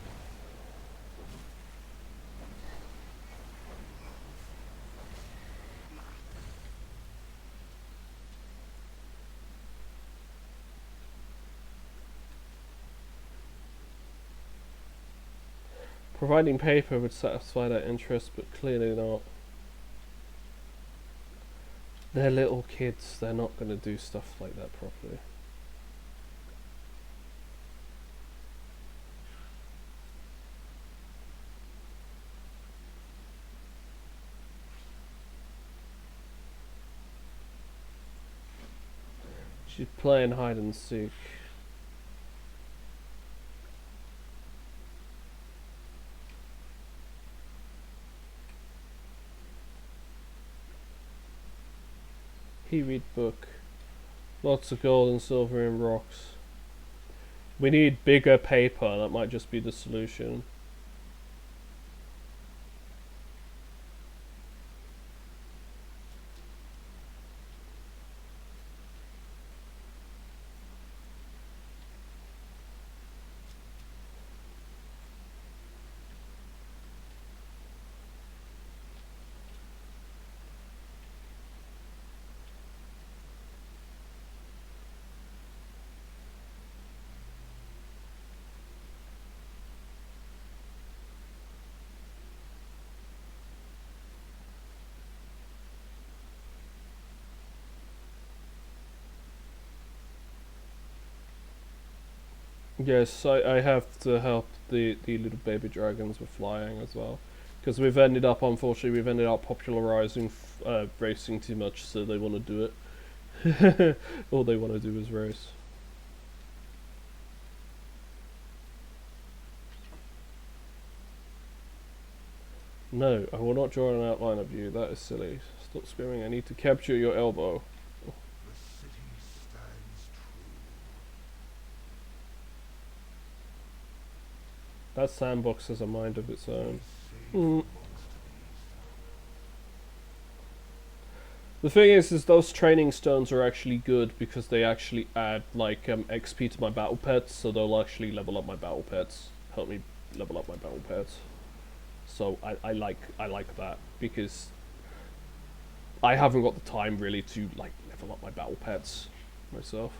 Providing paper would satisfy that interest, but clearly not. They're little kids. They're not going to do stuff like that properly. She's playing hide and seek. He read book. Lots of gold and silver and rocks. We need bigger paper. That might just be the solution. Yes, I have to help the little baby dragons with flying as well. Because we've ended up, unfortunately, popularizing racing too much, so they want to do it. All they want to do is race. No, I will not draw an outline of you. That is silly. Stop screaming. I need to capture your elbow. The city stands true. That sandbox has a mind of its own. Safe Mm. amongst The thing is those training stones are actually good because they actually add like XP to my battle pets, so they'll actually level up my battle pets, help me level up my battle pets. So I like that because I haven't got the time really to like level up my battle pets myself.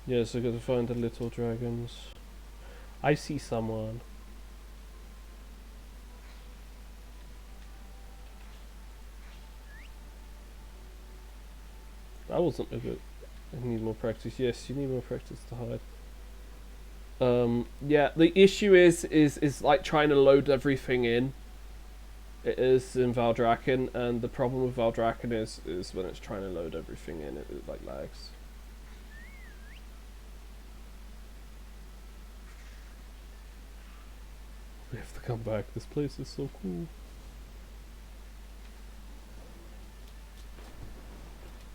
Yes, I gotta find the little dragons. I see someone. That wasn't a good. I need more practice. Yes, you need more practice to hide. Yeah, the issue is like trying to load everything in. It is in Valdrakken, and the problem with Valdrakken is when it's trying to load everything in, it like lags. We have to come back. This place is so cool.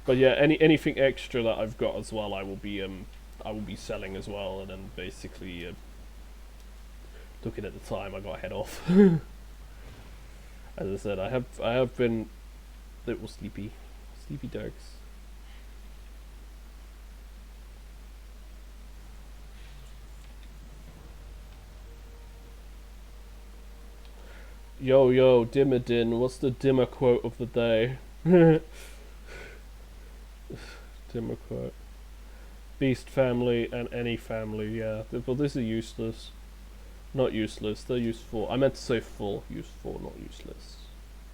But yeah, anything extra that I've got as well, I will be selling as well, and then basically looking at the time, I got to head off. As I said, I have been a little sleepy dogs. Yo, Dimmadin, what's the Dimmer quote of the day? Dimmer quote. Beast family and any family, yeah. Well, these are useless. Not useless, they're useful. I meant to say full. Useful, not useless.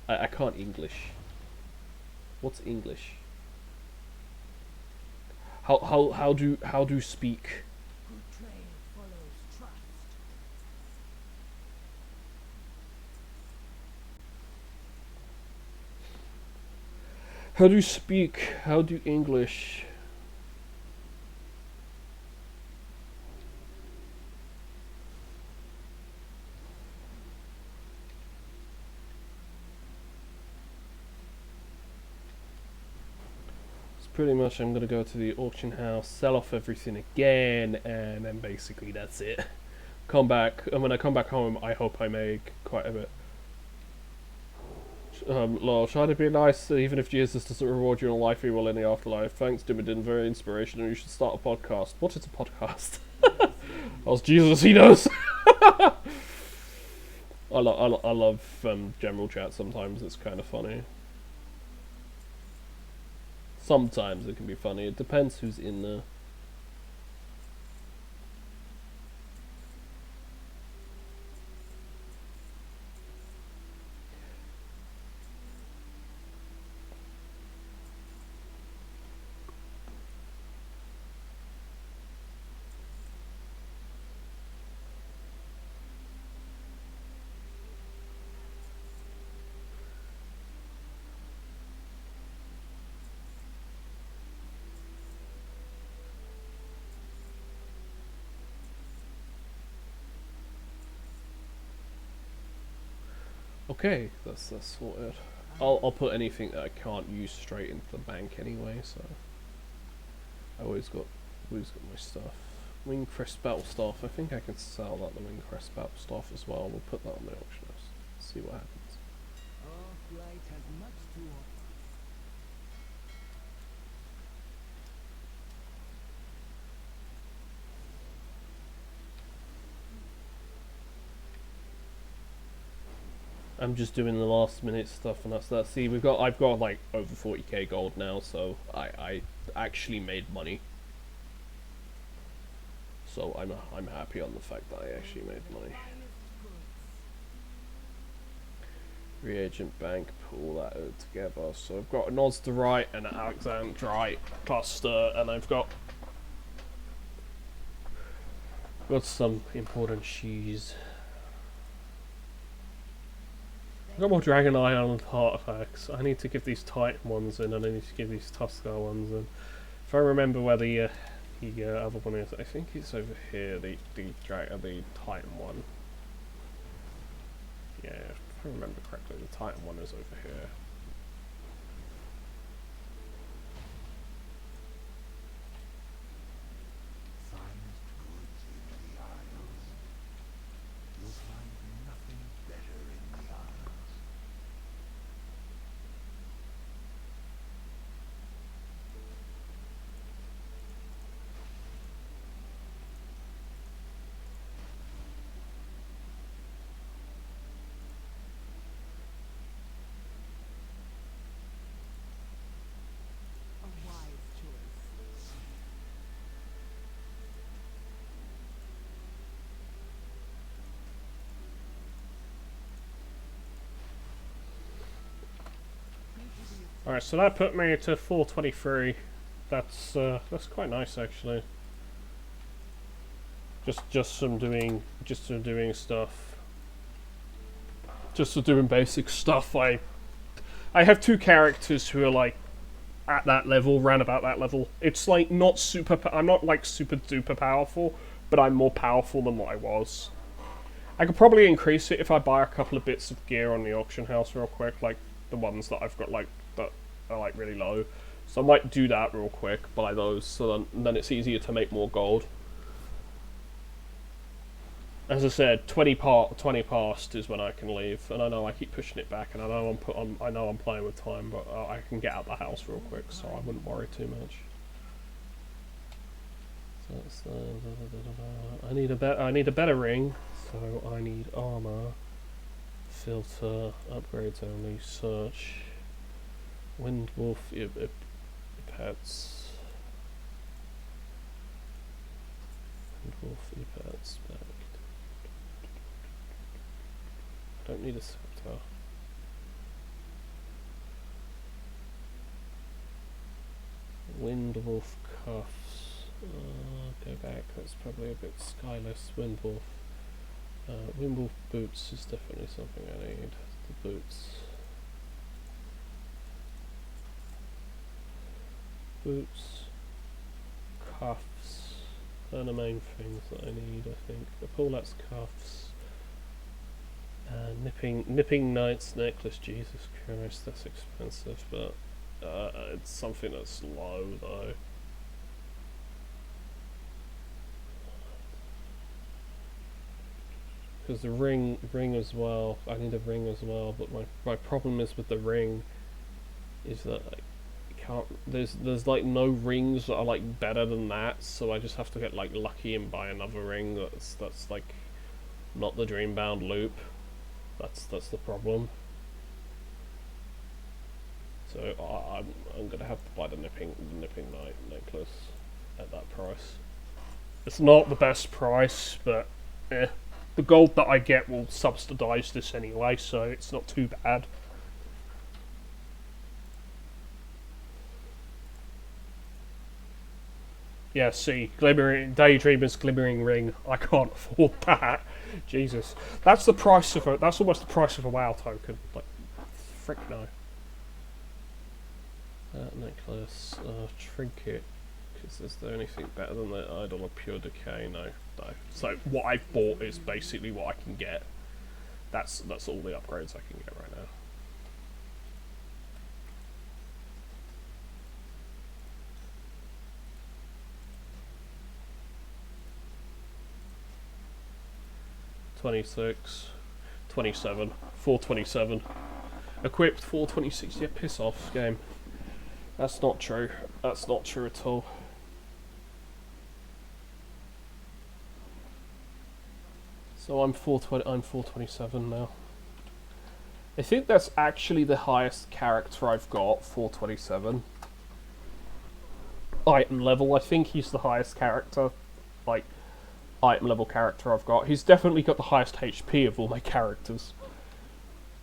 I can't English. What's English? How do speak? Good trade follows trust. How do speak? How do English? Pretty much I'm gonna go to the auction house, sell off everything again, and then basically that's it. Come back, and when I come back home, I hope I make quite a bit. Lol, try to be nice, even if Jesus doesn't reward you in life, he will in the afterlife. Thanks, Dimmadin, very inspirational. You should start a podcast. What is a podcast? Ask Jesus, he knows. I love general chat sometimes, it's kind of funny. Sometimes it can be funny. It depends who's in there. Okay, that's sorted. I'll put anything that I can't use straight into the bank anyway, so I always got my stuff. Wingcrest battle staff. I think I can sell that the Wingcrest battle staff as well. We'll put that on the auction house. See what happens. Our flight has much to offer. I'm just doing the last minute stuff, and that's that. See, I've got like over 40k gold now, so I actually made money. So I'm happy on the fact that I actually made money. Reagent bank, pull that all together. So I've got an Ozderite and an Alexandrite cluster, and I've got some important cheese. I've got more Dragon Island artifacts. I need to give these Titan ones in, and I need to give these Tuskar ones in. If I remember where the other one is, I think it's over here. The Titan one. Yeah, if I remember correctly, the Titan one is over here. Finest goods in the Isles. You'll find nothing better in the Isles. A wise choice. Alright, so that put me to 423. That's quite nice actually. Just from doing stuff. Just for doing basic stuff. I have two characters who are like at that level, round about that level. It's like not super. I'm not like super duper powerful, but I'm more powerful than what I was. I could probably increase it if I buy a couple of bits of gear on the auction house real quick, like the ones that I've got like that are like really low. So I might do that real quick, buy those, so then it's easier to make more gold. As I said, 20 past is when I can leave, and I know I keep pushing it back, and I know I'm playing with time, but I can get out the house real quick, so I wouldn't worry too much. So that's I need a better ring, so I need armor, filter, upgrades only, search, Windwolf, pets, Windwolf, pets, back. Don't need a scepter. Windwolf cuffs. Go back. That's probably a bit skyless. Windwolf. Windwolf boots is definitely something I need. The boots. Boots. Cuffs. They're the main things that I need. I think. The Paulette's cuffs. Nipping Knight's necklace, Jesus Christ, that's expensive, but it's something that's low though. Because the ring as well, I need a ring as well, but my problem is with the ring is that I can't, there's like no rings that are like better than that, so I just have to get like lucky and buy another ring that's like not the Dreambound loop. That's the problem. So I'm gonna have to buy the Nipping Knight necklace at that price. It's not the best price, but the gold that I get will subsidise this anyway, so it's not too bad. Yeah, see, Daydreamer's glimmering ring. I can't afford that. Jesus, that's the price of that's almost the price of a WoW token. Like, frick no. Necklace, trinket. Is there anything better than the Idol of Pure Decay? No. So what I've bought is basically what I can get. That's all the upgrades I can get right now. (26), 27, 427. Equipped 426. Yeah, piss off, game. That's not true. That's not true at all. So I'm 427 now. I think that's actually the highest character I've got, 427. Item level, I think he's the highest character, like, item level character I've got. He's definitely got the highest HP of all my characters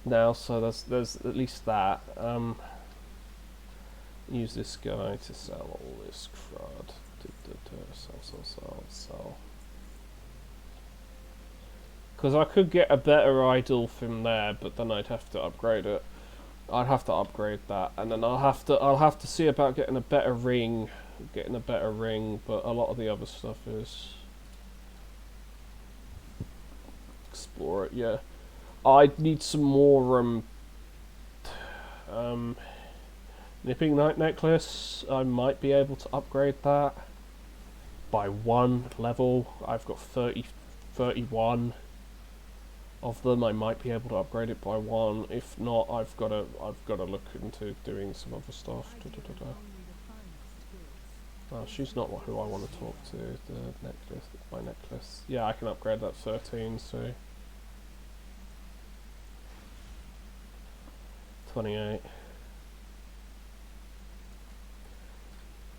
now, so there's at least that. Use this guy to sell all this crud. Sell. Because I could get a better idol from there, but then I'd have to upgrade it. I'd have to upgrade that, and then I'll have to see about getting a better ring. But a lot of the other stuff is explore it. Yeah, I'd need some more nipping night necklace. I might be able to upgrade that by 1 level. I've got 31 of them. I might be able to upgrade it by 1. If not, I've got to look into doing some other stuff. Oh, she's not who I want to talk to. The necklace, my necklace. Yeah, I can upgrade that 13. So 28.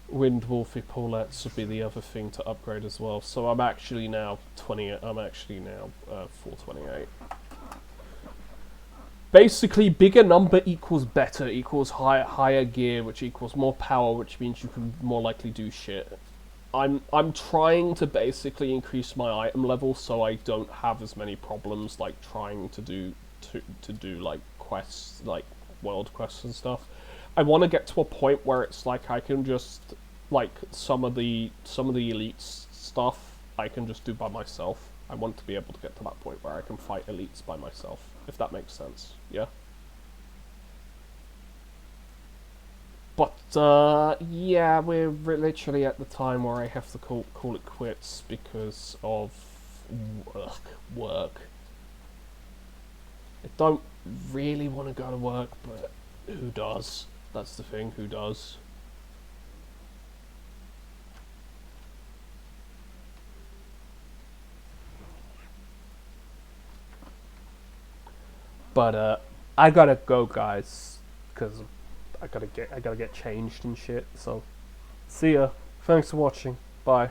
Windwolfy Paulettes would be the other thing to upgrade as well. So I'm actually now 20. I'm actually now 428. Basically, bigger number equals better, equals higher gear, which equals more power, which means you can more likely do shit. I'm trying to basically increase my item level so I don't have as many problems like trying to do like quests, like world quests and stuff. I want to get to a point where it's like I can just like some of the elite stuff I can just do by myself. I want to be able to get to that point where I can fight elites by myself, if that makes sense. Yeah. But yeah, we're literally at the time where I have to call it quits because of work. I don't really want to go to work, but who does? That's the thing, who does? But I gotta go, guys, because I gotta get changed and shit. So, see ya. Thanks for watching. Bye.